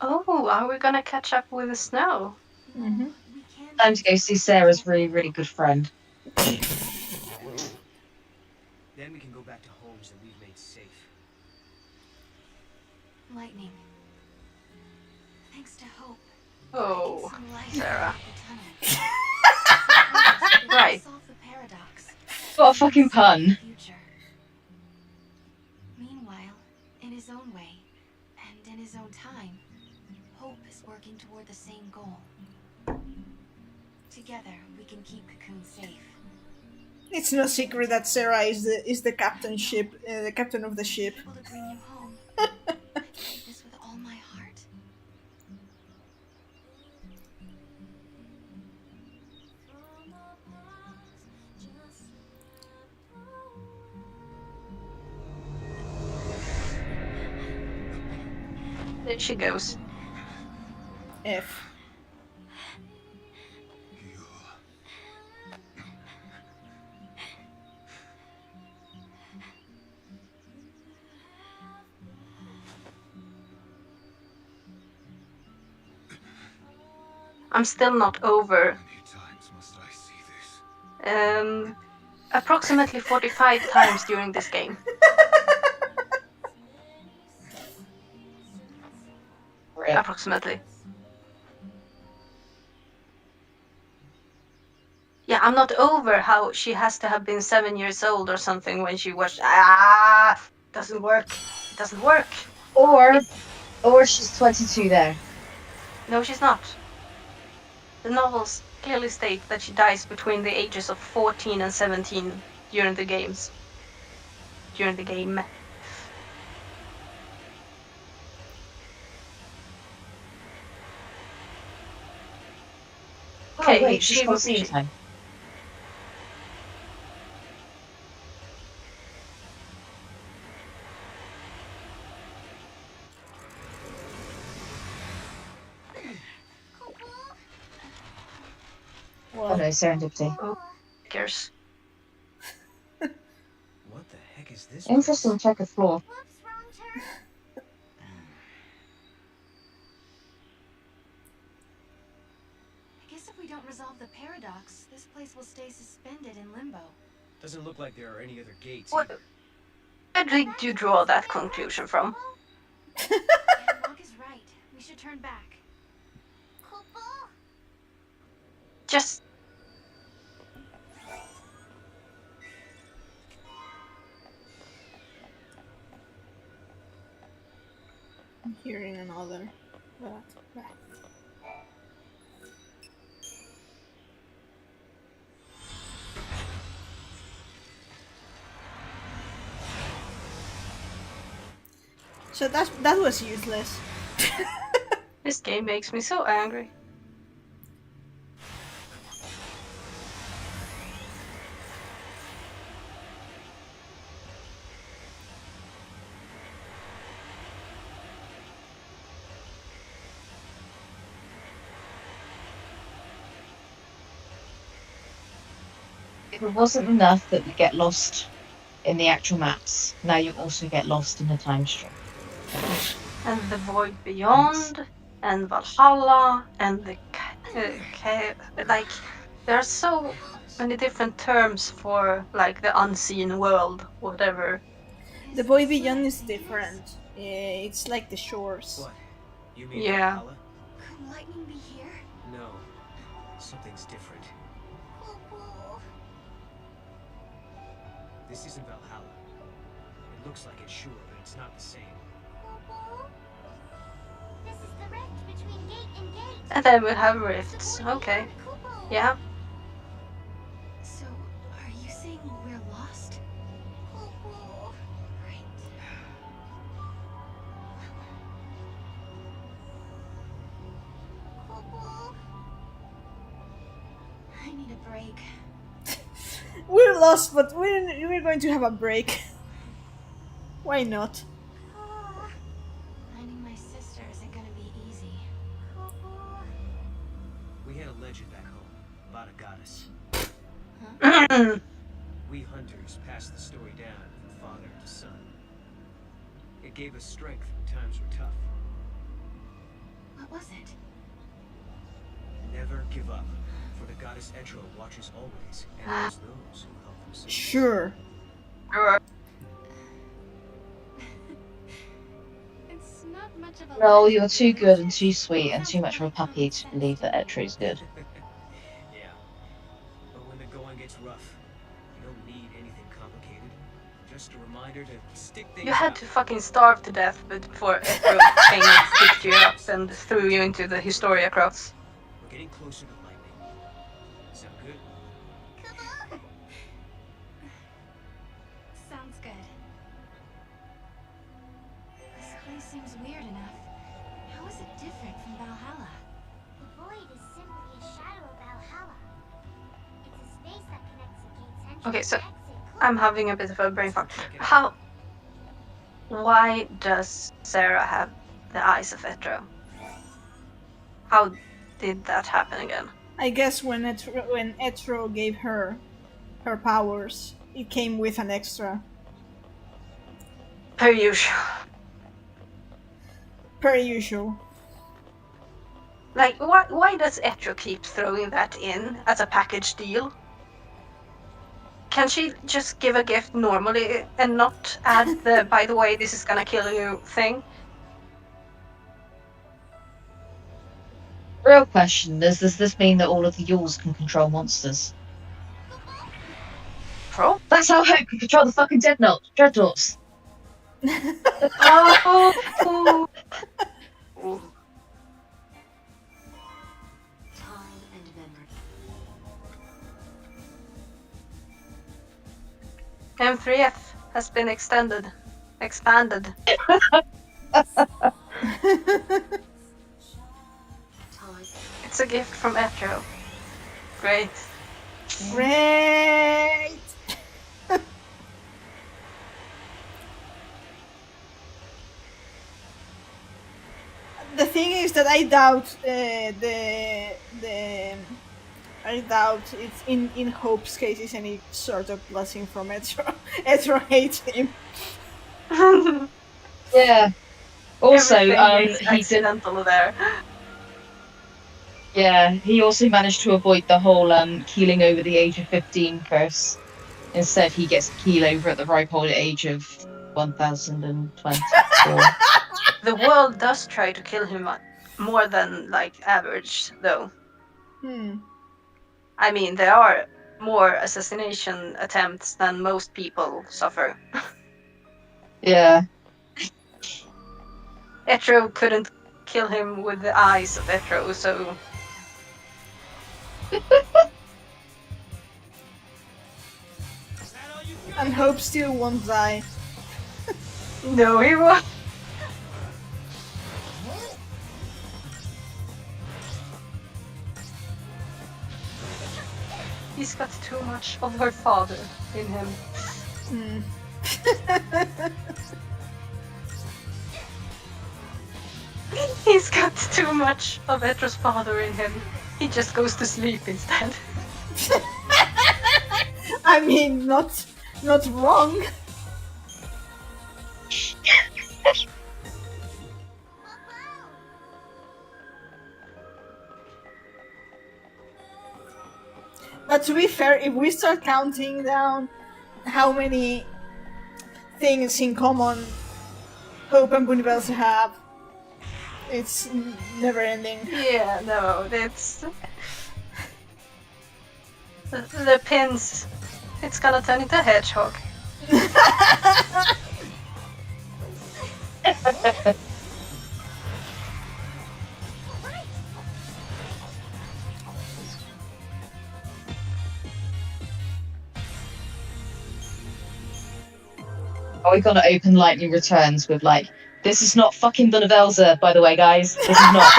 Oh, are we gonna catch up with the snow? Mm-hmm. Time to go see Sarah's really, really good friend. Then we can go back to homes that we've made safe. Lightning. Thanks to Hope. Oh, Some light Sarah. out of the tunnel. Right. Solve the paradox. What a fucking pun. Future. Meanwhile, in his own way, and in his own time, Hope is working toward the same goal. Together, we can keep Cocoon safe. It's no secret that Sarah is the captain of the ship. Able to bring you home. I believe this with all my heart. There she goes. F. I'm still not over. Approximately 45 times during this game. Approximately. Yeah, I'm not over how she has to have been 7 years old or something when she was. Doesn't work. It doesn't work. Or she's 22 there. No, she's not. The novels clearly state that she dies between the ages of 14 and 17 during the games. During the game. Okay, oh wait, she's got scene time. Oh no, serendipity. Oh, cares. What the heck is this? Interesting checkered floor. I guess if we don't resolve the paradox, this place will stay suspended in limbo. Doesn't look like there are any other gates. What? Where did you draw that conclusion from? Rock is right. We should turn back. Just. I'm hearing another. That. So that was useless. This game makes me so angry. If it wasn't enough that we get lost in the actual maps, now you also get lost in the time stream. And the Void Beyond, and Valhalla, and the like, there are so many different terms for like the unseen world, whatever. The Void Beyond is different. It's like the shores. What? You mean Yeah. Valhalla? Could lightning be here? No. Something's different. This isn't Valhalla. It looks like it's sure, but it's not the same. This is the rift between gate and gate. And then we have rifts. Okay. Yeah. So, are you saying we're lost? Right. I need a break. We're lost, but we're going to have a break. Why not? Finding my sister isn't gonna be easy. We had a legend back home about a goddess. We hunters passed the story down from father to son. It gave us strength when times were tough. What was it? Never give up, for the goddess Etro watches always, and there's those who help themselves. Sure. It's not much of a No, you're too good and too sweet and too much of a puppy to believe that Etro's good. Yeah. But when the going gets rough, you don't need anything complicated. Just a reminder to stick things You had out. to fucking starve to death before Etro came and picked you up and threw you into the Historia Cross. We're getting closer to lightning. Sound good? Sounds good. This place seems weird enough. How is it different from Valhalla? The void is simply a shadow of Valhalla. It's a space that connects the gate's entrance Okay, so and exit. I'm having a bit of a brain fog. How? Why does Sarah have the eyes of Etro? How did that happen again? I guess when Etro gave her powers, it came with an extra. Per usual. Per usual. Like, why does Etro keep throwing that in as a package deal? Can she just give a gift normally and not add the, by the way, this is gonna kill you thing? Real question, does this mean that all of the Yules can control monsters? Pro? That's how Hope can control the fucking dreadnoughts. Oh. Time and memory. M3F has been expanded. It's a gift from Etro. Great. Great! The thing is that I doubt I doubt it's in Hope's case is any sort of blessing from Etro. Etro hates him. Yeah. Also, Everything is he did. accidental there. Yeah, he also managed to avoid the whole keeling over the age of 15 curse. Instead, he gets to keel over at the ripe old age of 1024. The world does try to kill him more than like average, though. I mean, there are more assassination attempts than most people suffer. Yeah. Etro couldn't kill him with the eyes of Etro, so... And Hope still won't die. No, he won't. He's got too much of her father in him. He's got too much of Etro's father in him. He just goes to sleep instead. I mean, not wrong. But to be fair, if we start counting down how many things in common Hope and Bunibelsa have, it's never ending. Yeah, no, it's... The pins, it's gonna turn into a hedgehog. Are we gonna open Lightning Returns with like, this is not fucking Bunibelsa, by the way, guys. This is not.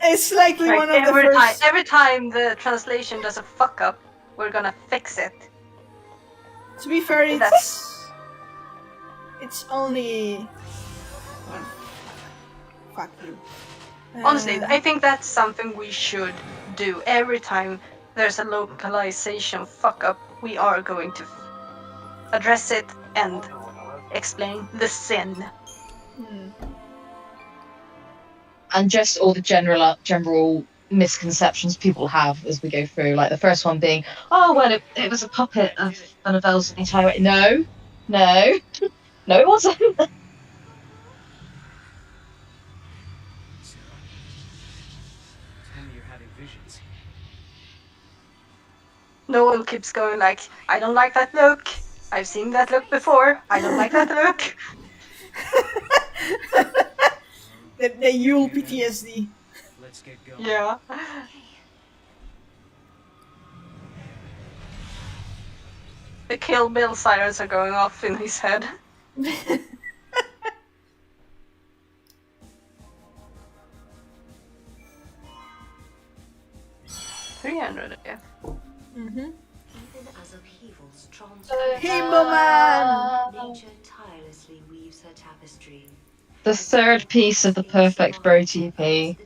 It's likely one of the first... Every time the translation does a fuck up, we're gonna fix it. To be fair, it's only... Fuck you. Honestly, I think that's something we should do. Every time there's a localization fuck up, we are going to address it and explain the sin. And just all the general misconceptions people have as we go through. Like the first one being, oh well, it was a puppet of Bunibelsa the entire way. No, it wasn't. Tell me you're having visions. Noel keeps going like, I don't like that look. I've seen that look before. I don't like that look. The Yule PTSD. Let's get going. Yeah. The Kill Bill sirens are going off in his head. 300, yeah. Even as upheavals Himboman! nature tirelessly weaves her tapestry. The third piece of the perfect bro TP.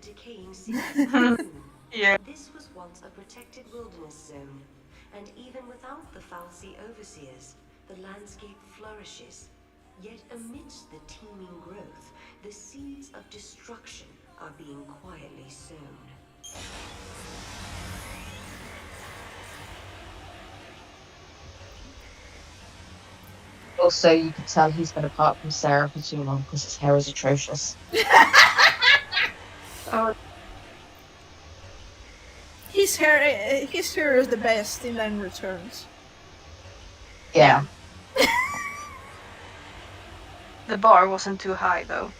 Yeah. This was once a protected wilderness zone, and even without the Falsi overseers, the landscape flourishes. Yet amidst the teeming growth, the seeds of destruction are being quietly sown. Also, you could tell he's been apart from Sarah for too long because his hair is atrocious. Oh. He his hair is the best in Line Returns. Yeah. The bar wasn't too high though.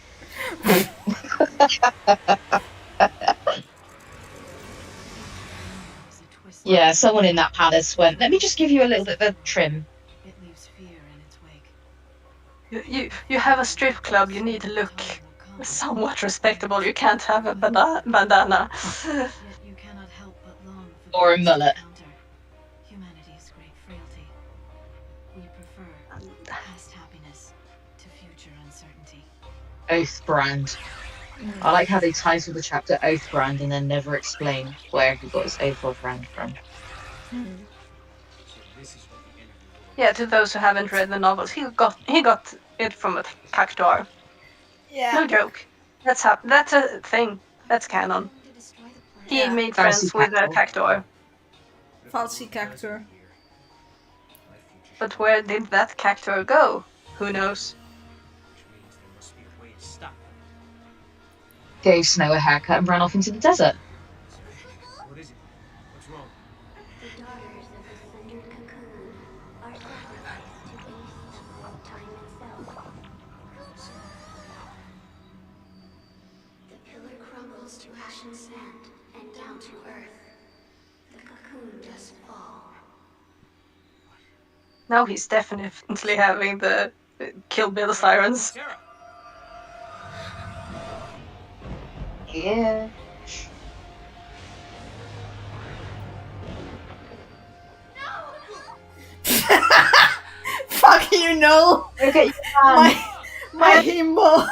Yeah, someone in that palace went, let me just give you a little bit of a trim. It leaves fear in its wake. You have a strip club, you need to look somewhat respectable. You can't have a bandana. Yet you cannot help but long for Or a mullet. humanity's great frailty. We prefer past happiness to future uncertainty. Oathbrand. I like how they title the chapter Oathbrand and then never explain where he got his Oathbrand from. Yeah, to those who haven't read the novels, he got it from a cactuar. Yeah. No joke. That's a thing. That's canon. He made Fancy friends with a cactuar. Falsy cactuar. But where did that cactuar go? Who knows? Gave Snow a haircut and ran off into the desert. What is it? What's wrong? The daughters of the sundered cocoon are sacrificed to beasts of time itself. The pillar crumbles to ash and sand and down to earth. The cocoon does fall. Now he's definitely having the Kill Bill sirens. Yeah. Fuck you, no! Okay, my himbo.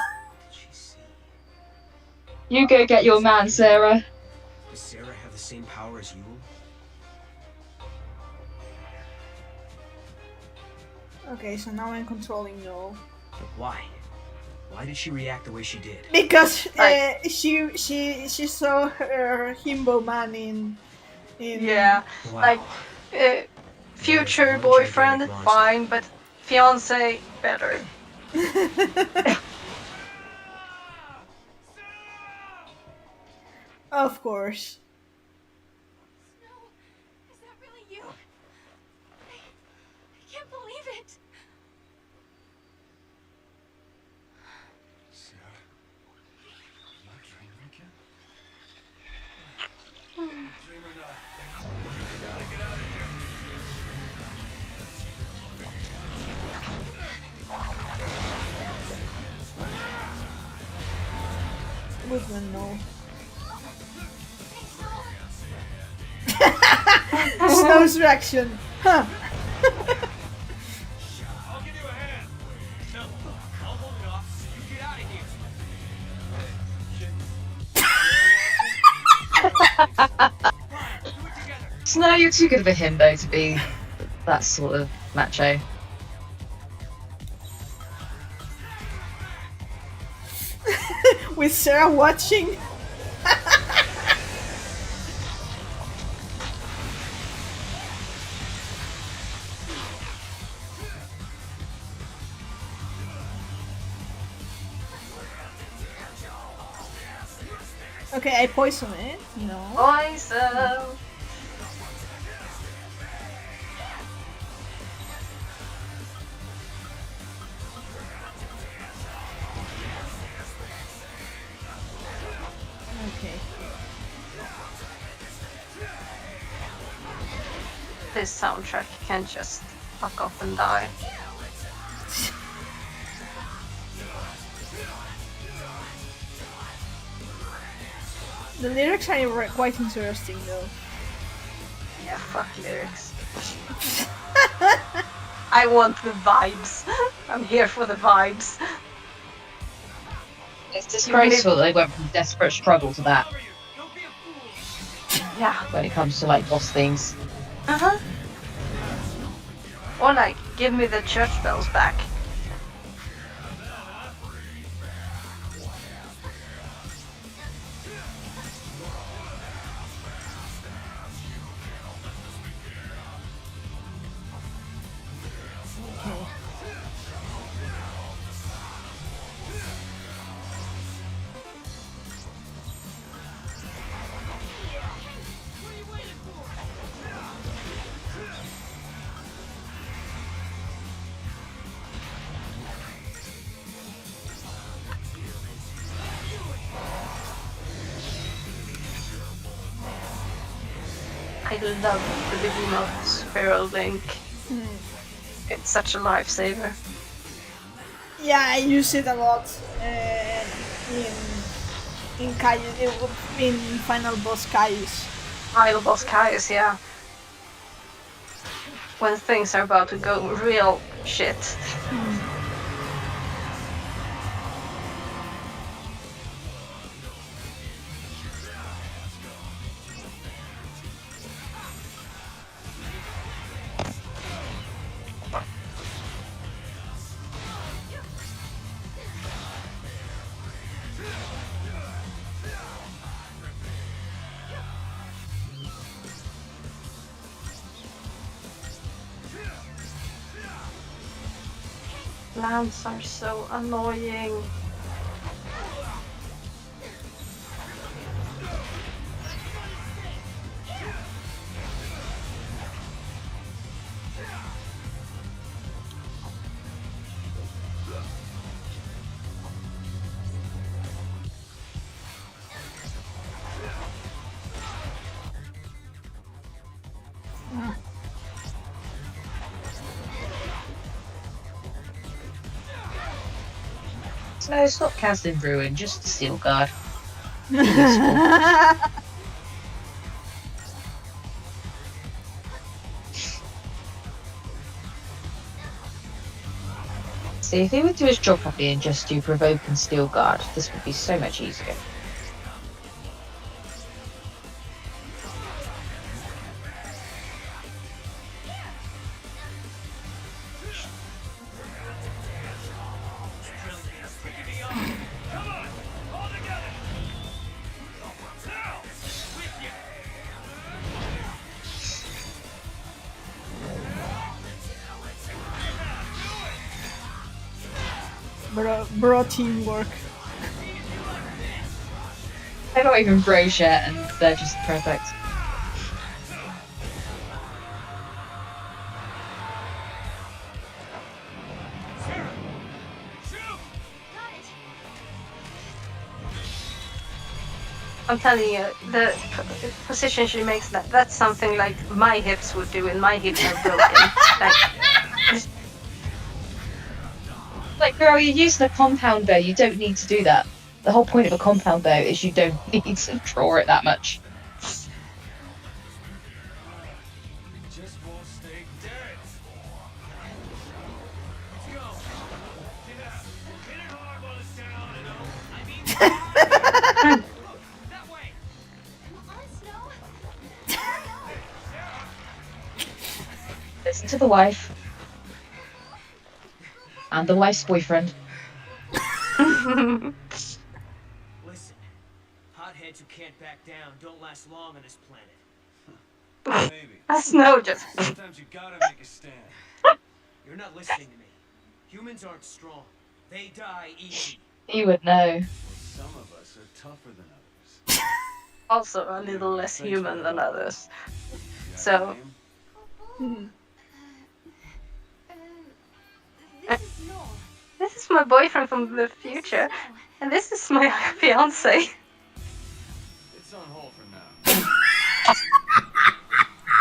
You go get your man, Sarah. Does Sarah have the same power as you? Okay, so now I'm controlling no. But why? Why did she react the way she did? Because she saw her himbo man in Yeah, like future boyfriend, fine, but fiance, better. Of course. Is that really you? I can't believe it. Woodman, no. Snow's reaction. Huh. I'll give you a hand. No, I'll hold it off. You get out of here. Snow, you're too good of a himbo to be that sort of macho. With Sarah watching. Okay, I poison it. No. Poison. Okay. This soundtrack can just fuck off and die. The lyrics are quite interesting, though. Yeah, fuck lyrics. I want the vibes. I'm here for the vibes. It's disgraceful that they went from desperate struggle to that. Yeah. When it comes to like boss things. Uh-huh. Or like, give me the church bells back. I love the Behemoth's heralding. It's such a lifesaver. Yeah, I use it a lot in final boss Caius. Final boss Caius, yeah. When things are about to go real shit. Lands are so annoying. No, stop casting Ruin, just the Steel Guard. See, if he would do his job properly and just do Provoke and Steel Guard, this would be so much easier. Bro teamwork. They're not even bros yet, and they're just perfect. I'm telling you, the position she makes, that's something like my hips would do, and my hips are broken. Like, girl, you're using a compound bow, you don't need to do that. The whole point of a compound bow is you don't need to draw it that much. Just won't stay dead. Let's go. Hit it hard while it's down, you know? I mean, that way. Listen to the wife. And the wife's boyfriend. Listen, hotheads who can't back down don't last long on this planet. Maybe. That's no just. Sometimes you gotta make a stand. You're not listening to me. Humans aren't strong. They die easy. You would know. Some of us are tougher than others. Also a little less human than others. So. This is my boyfriend from the future, and this is my fiance. It's on hold for now.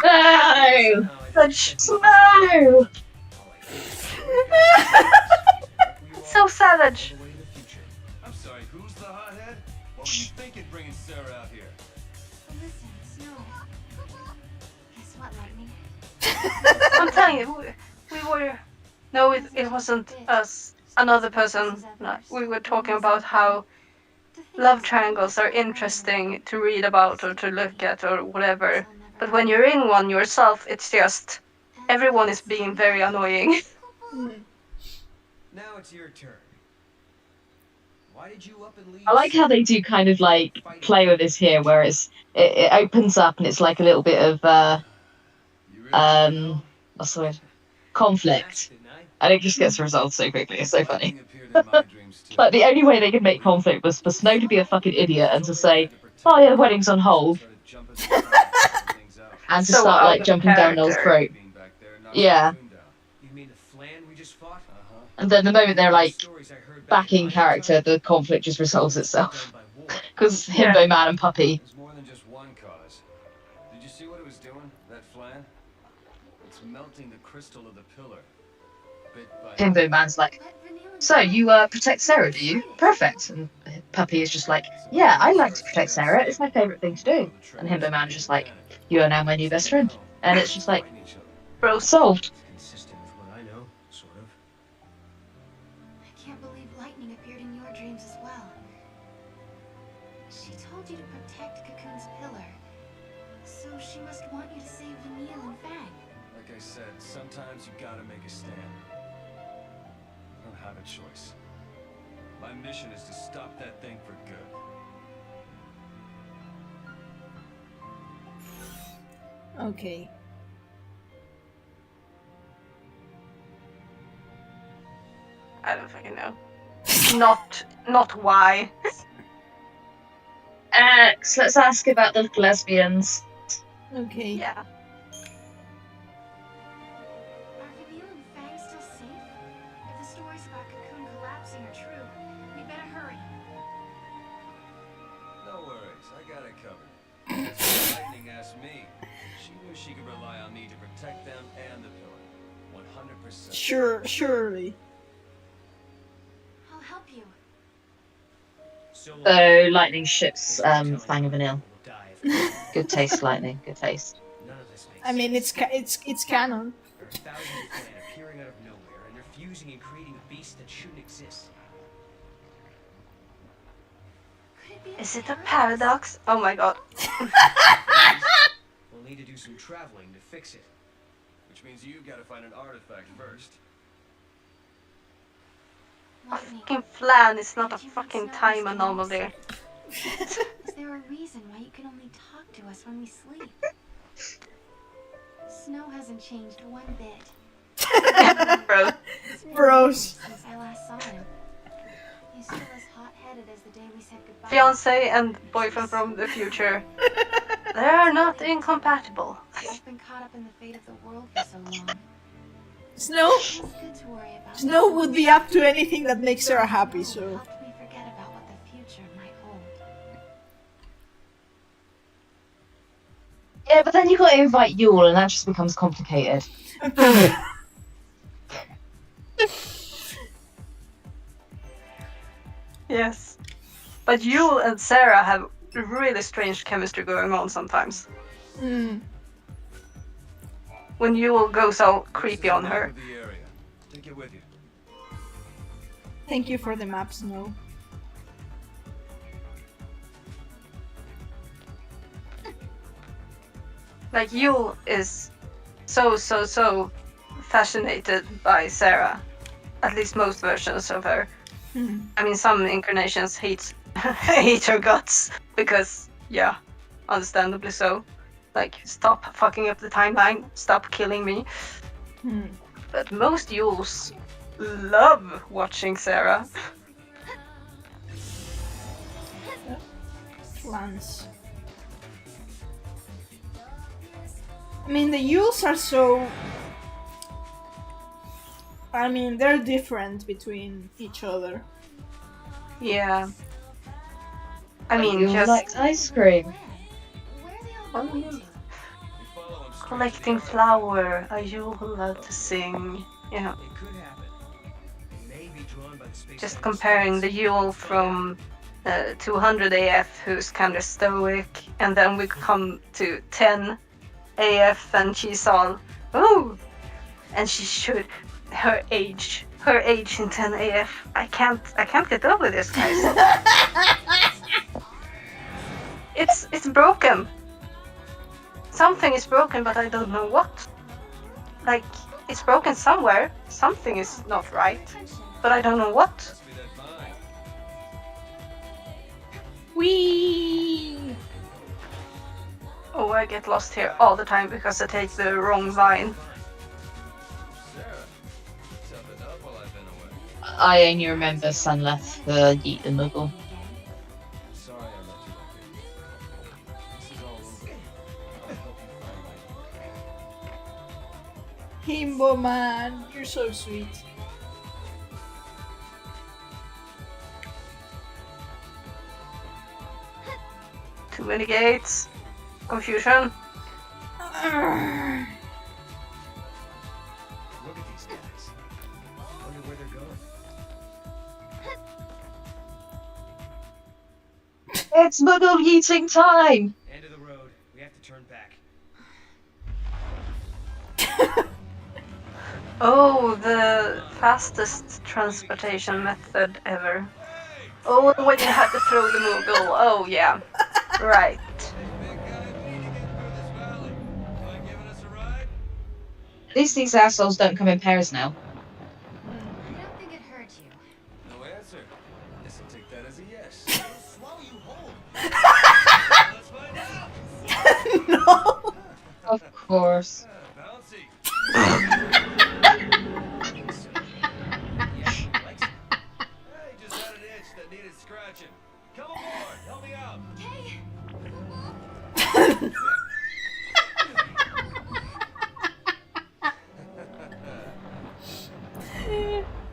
No! Such no! So savage. I'm sorry, who's the hothead? What were you thinking bringing Sarah out here? Listen, Snow. Guess what, Lightning? I'm telling you, we were. No, it wasn't us. Another person. We were talking about how love triangles are interesting to read about or to look at or whatever. But when you're in one yourself, it's just everyone is being very annoying. Now it's your turn. Why did you up and leave? I like how they do kind of like play with this here, where it opens up and it's like a little bit of what's the word? Conflict. And it just gets resolved so quickly. It's so funny. Like, the only way they could make conflict was for Snow to be a fucking idiot and to say, oh yeah, the wedding's on hold. And to start like jumping down Noel's throat. Yeah. You mean the flan we just fought? And then the moment they're like back in character, the conflict just resolves itself. Because Himbo Man and Puppy. There's more than just one cause. Did you see what it was doing? melting the crystal of the pillar. Bit by Himbo Man's like, so you protect Sarah, do you? Perfect. And Puppy is just like, yeah, I like to protect Sarah. It's my favourite thing to do. And Himbo Man is just like, you are now my new best friend. And it's just like, Bro, solved. Consistent with what I know, sort of. I can't believe lightning appeared in your dreams as well. She told you to protect Cocoon's pillar. So she must want you to save Vanille and Fang. Like I said, sometimes you gotta make a stand. I don't have a choice. My mission is to stop that thing for good. Okay. I don't fucking know. Not why. So let's ask about the lesbians. Okay. Yeah. Are Vanille and Fang still safe? If the stories about Cocoon collapsing are true, we better hurry. No worries, I got it covered. That's what Lightning asked me. She knew she could rely on me to protect them and the pillar. 100%. Surely. I'll help you. So Lightning ships Fang and Vanille. Good taste, Lightning. Good taste. None of this makes I mean, it's canon. There are thousands of men appearing out of nowhere, and they're fusing and creating a beast that shouldn't exist. Is it a paradox? Oh my god. We'll need to do some traveling to fix it. Which means you gotta find an artifact first. A fucking flan is not a fucking time anomaly. Is there a reason why you can only talk to us when we sleep? Snow hasn't changed one bit. Bro. Bros. Since I last saw him. He's still as hot-headed as the day we said goodbye. Fiance and boyfriend from the future. They're not incompatible. I've been caught up in the fate of the world for so long. Snow? It's good to worry about. Snow would be up to anything that makes her happy, so. Helped me forget about what the future might hold. Yeah, but then you got to invite Yule, and that just becomes complicated. Yes. But Yule and Sarah have really strange chemistry going on sometimes. Mm. When Yule goes all creepy on her. The area. Take it with you. Thank you for the map, Snow. Like, Yule is so fascinated by Sarah. At least most versions of her. Hmm. I mean, some incarnations hate her guts. Because, yeah, understandably so. Like, stop fucking up the timeline. Stop killing me. Hmm. But most Yules love watching Sarah. Plans. I mean, the Yules are so... I mean, they're different between each other. Yeah. I mean, Yule just... likes ice cream. Collecting flower, a Yule who loved to sing. Yeah. It could happen. It may be drawn by the space. Just comparing the Yule from 200 AF, who's kind of stoic, and then we come to 10 AF, and she's all, ooh, and she should, her age in 10 AF. I can't get over this, guys. It's broken. Something is broken, but I don't know what. Like, it's broken somewhere. Something is not right, but I don't know what. Whee! Oh, I get lost here all the time because I take the wrong vine. I only remember Sunleth for Yeet the Muggle. Sorry I let you like it. This is all over. I'll help you find my... Himbo man, you're so sweet. Too many gates. Confusion. It's bubble eating time! End of the road. We have to turn back. Oh, the fastest transportation method ever. Oh, when you have to throw the Moogle. Oh, yeah. Right. At least these assholes don't come in pairs now. I don't think it hurt you. No answer. Guess I'll take that as a yes. Swallow you whole. Let's find out. No. Of course. Bouncy. Hey, just had an itch that needed scratching. Come aboard. Help me out.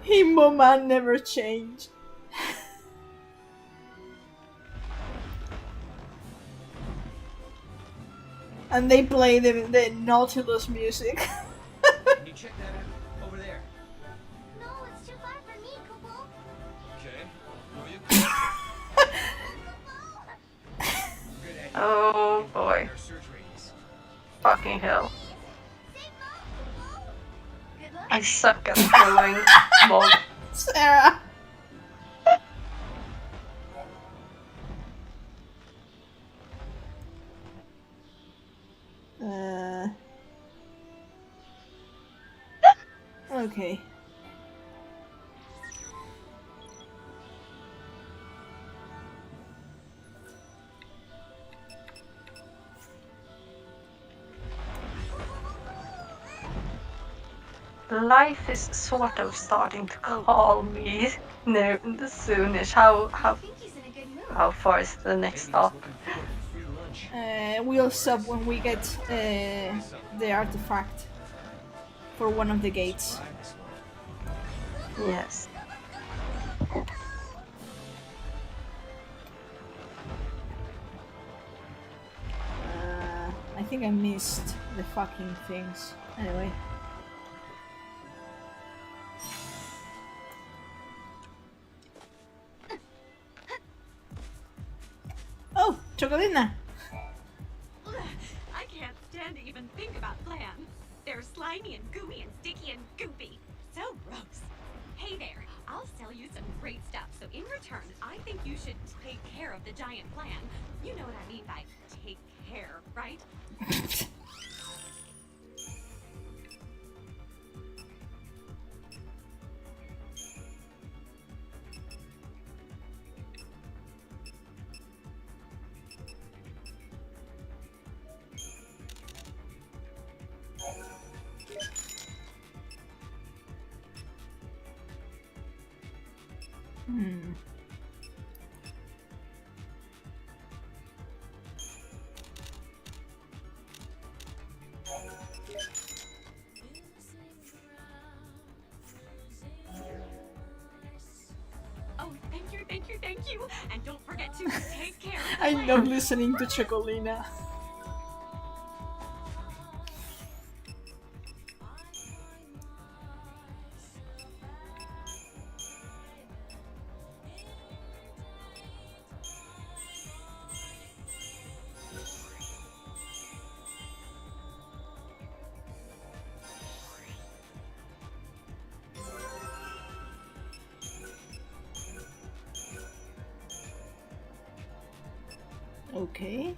Himbo man never changed. And they play the Nautilus music. Can you check that out? Over there. No, it's too far for me, Kupo. Okay. Oh boy. Fucking hell. I suck at throwing balls. Sarah. Okay. Life is sort of starting to call me no, soonish. How far is the next stop? We'll stop when we get the artifact for one of the gates. Yes. I think I missed the fucking things. Anyway. Oh, Chocolina! I can't stand to even think about Plan. They're slimy and gooey and sticky and goopy. So gross. Hey there, I'll sell you some great stuff. So in return, I think you should take care of the giant Plan. You know what I mean by take care, right? Hmm. Oh, thank you. And don't forget to take care. I love listening to Chocolina. Okay.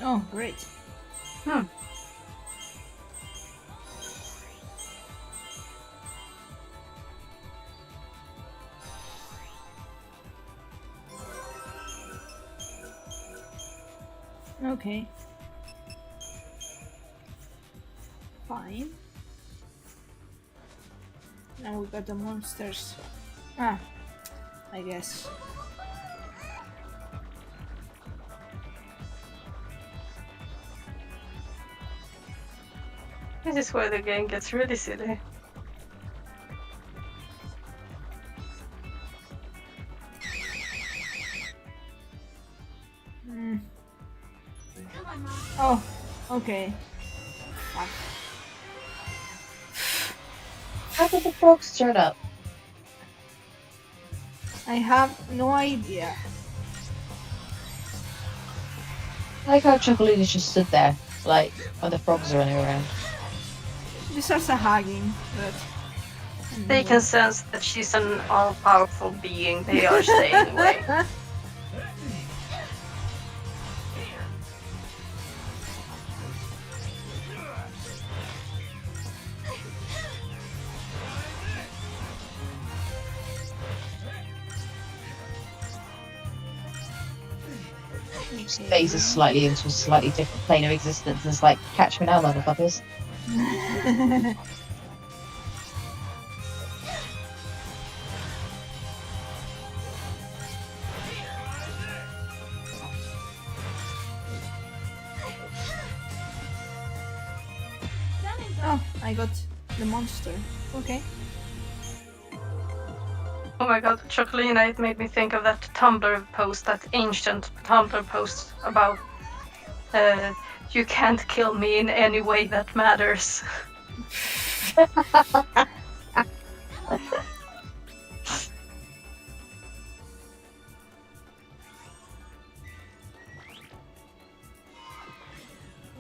Oh, great. Okay. Fine. Now we got the monsters. Ah, I guess. This is where the game gets really silly. Oh, okay. Fuck. How did the frogs turn up? I have no idea. I like how Chocolina just stood there, like, when the frogs are running around. These are hugging, but... They can sense that she's an all-powerful being. They are staying away. Phases slightly into a slightly different plane of existence. It's like, catch me now, motherfuckers. Oh, I got the monster. Okay. Oh my god, Chocolina, it made me think of that Tumblr post, that ancient Tumblr post about you can't kill me in any way that matters.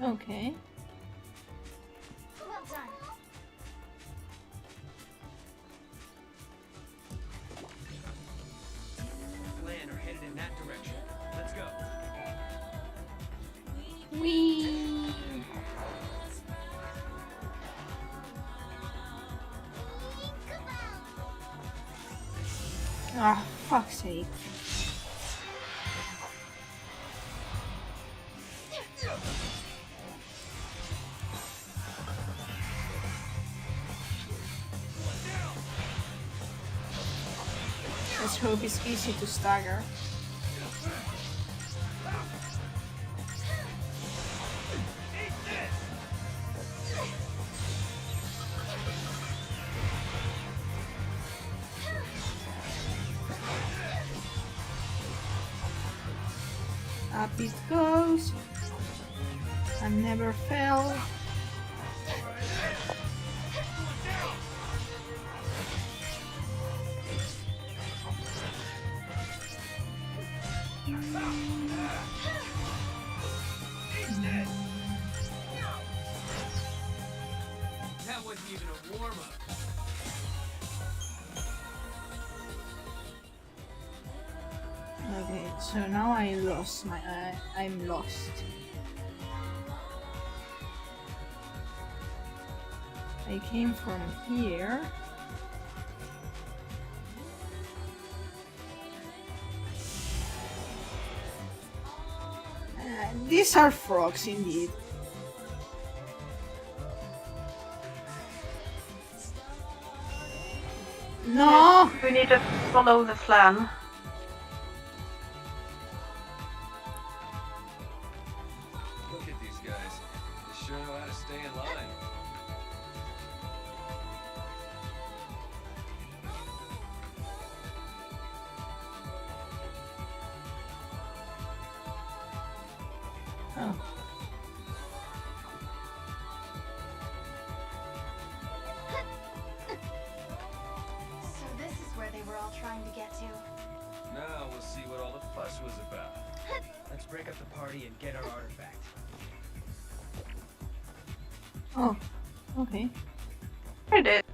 Okay. Well done. Land are headed in that direction. Let's go. Whee! Ah, fuck's sake. Let's hope it's easy to stagger. Up it goes. I never fell. That wasn't even a warm-up. Okay, so now I lost my. I'm lost. I came from here. These are frogs indeed. No! We need to follow the plan. Look at these guys. They sure know how to stay in line. Oh. So this is where they were all trying to get to. Now we'll see what all the fuss was about. Let's break up the party and get our artifact. Oh. Okay. I did.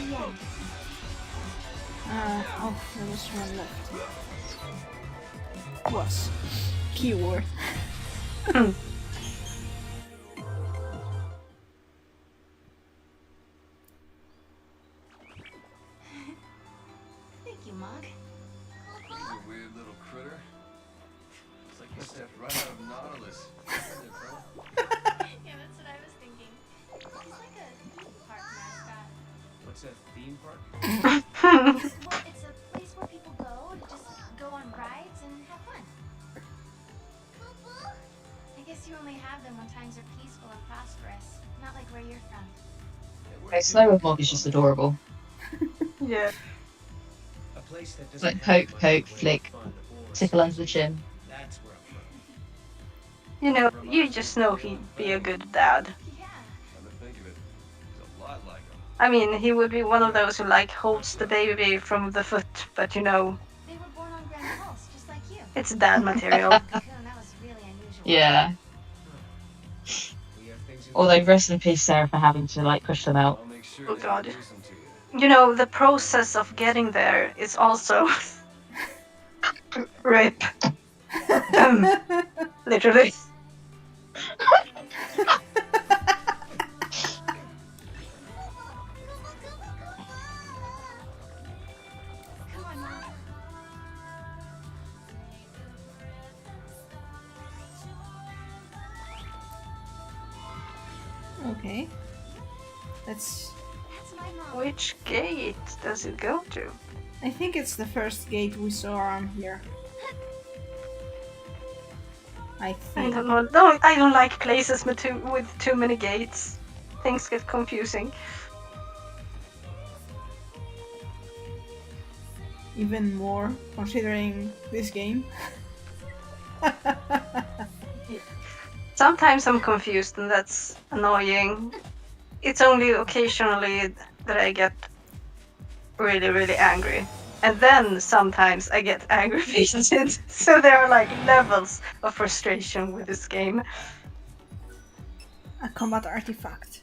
Yes. Oh, there was one left. Was. Keyword. Thank you, Mog. He's a weird little critter. It's like he stepped right out of Nautilus. Isn't it, bro? Yeah, that's what I was thinking. He's like a theme park mascot. What's that theme park? Well, it's a place where people go to just go on rides and have fun. I guess you only have them when times are peaceful and prosperous, not like where you're from. Okay, Snow with Mog is just adorable. Yeah. A place that It's doesn't like have poke, much poke, in the way of flick, fun or tickle under the chin. That's where I'm from. You know, you just know he'd be a good dad. Come to think of it, he's a lot like him. I mean, he would be one of those who like holds the baby from the foot, but you know, They were born on Grand Pulse, just like you. it's dad material. Cocoon, that was really unusual. Yeah. Although rest in peace, Sarah, for having to like push them out. I'll make sure Oh they god. introduce him to you. You know, the process of getting there is also rape. Literally. Come on, Mog. Okay. That's That's my mom. Which gate does it go to? I think it's the first gate we saw around here. I I think. don't know. No, I don't like places with too many gates. Things get confusing. Even more considering this game. Sometimes I'm confused and that's annoying. It's only occasionally that I get really, really angry. And then sometimes I get aggravated. So there are like levels of frustration with this game. A combat artifact.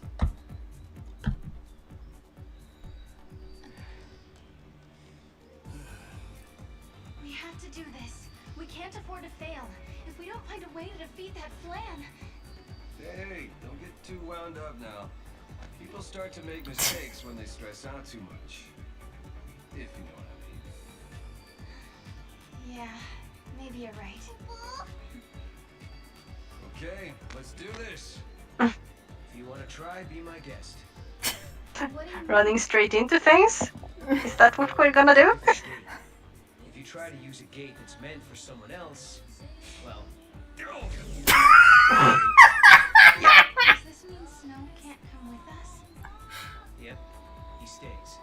We have to do this. We can't afford to fail. If we don't find a way to defeat that flan. Hey, don't get too wound up now. People start to make mistakes when they stress out too much. If you know what I mean. Yeah, maybe you're right. Okay, let's do this. If you want to try, be my guest. Running straight into things? Is that what we're gonna do? If you try to use a gate that's meant for someone else, well... Does this mean Snow can't come with us? Yep, he stays.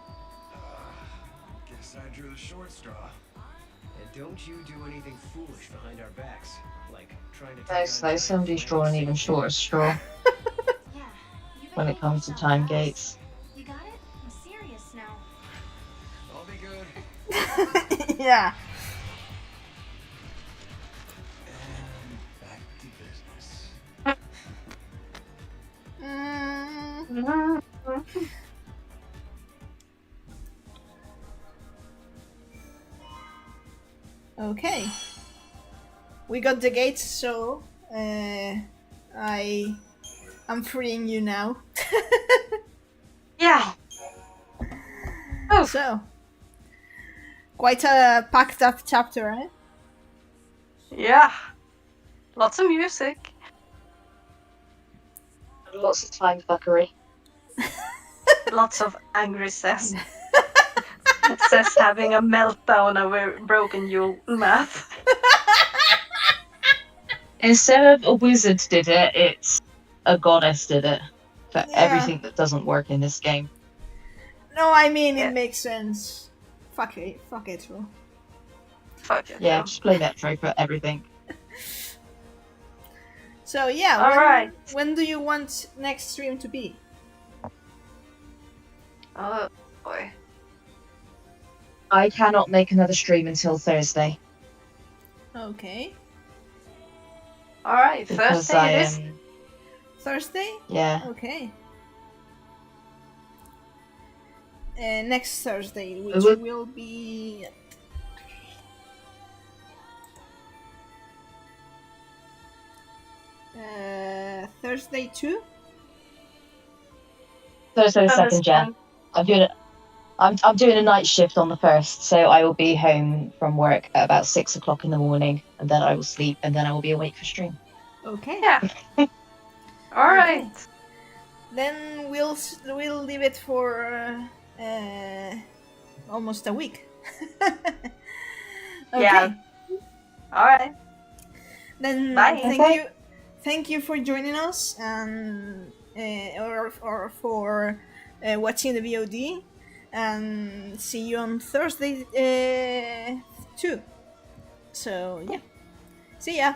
Guess I drew the short straw. And don't you do anything foolish behind our backs, like trying to No, take Snow, on somebody's drawn an even shorter straw when it comes to time gates. You got it? I'm serious now. I'll be good. Yeah. And back to business. Okay. We got the gates, so I'm freeing you now. Yeah. Oh. So, quite a packed up chapter, eh? Yeah. Lots of music. Lots of time fuckery. Lots of angry Cess. Cess having a meltdown over broken Yule math. Instead of a wizard did it, it's a goddess did it. For everything that doesn't work in this game. No, I mean, it makes sense. Fuck it, bro. Fuck it. Yeah, just play Metro for everything. So yeah, Alright. When do you want next stream to be? Oh boy. I cannot make another stream until Thursday. Okay. Alright, Because Thursday it is. Thursday? Yeah. Okay. next Thursday, which will be Thursday 2. Thursday the 2nd, yeah. I'm doing a night shift on the 1st, so I will be home from work at about 6 o'clock in the morning, and then I will sleep, and then I will be awake for stream. Okay. Yeah. All right. Then we'll leave it for almost a week. Okay. Yeah. All right. Then Bye. thank you for joining us, and or for watching the VOD, and see you on Thursday too. So yeah, see ya.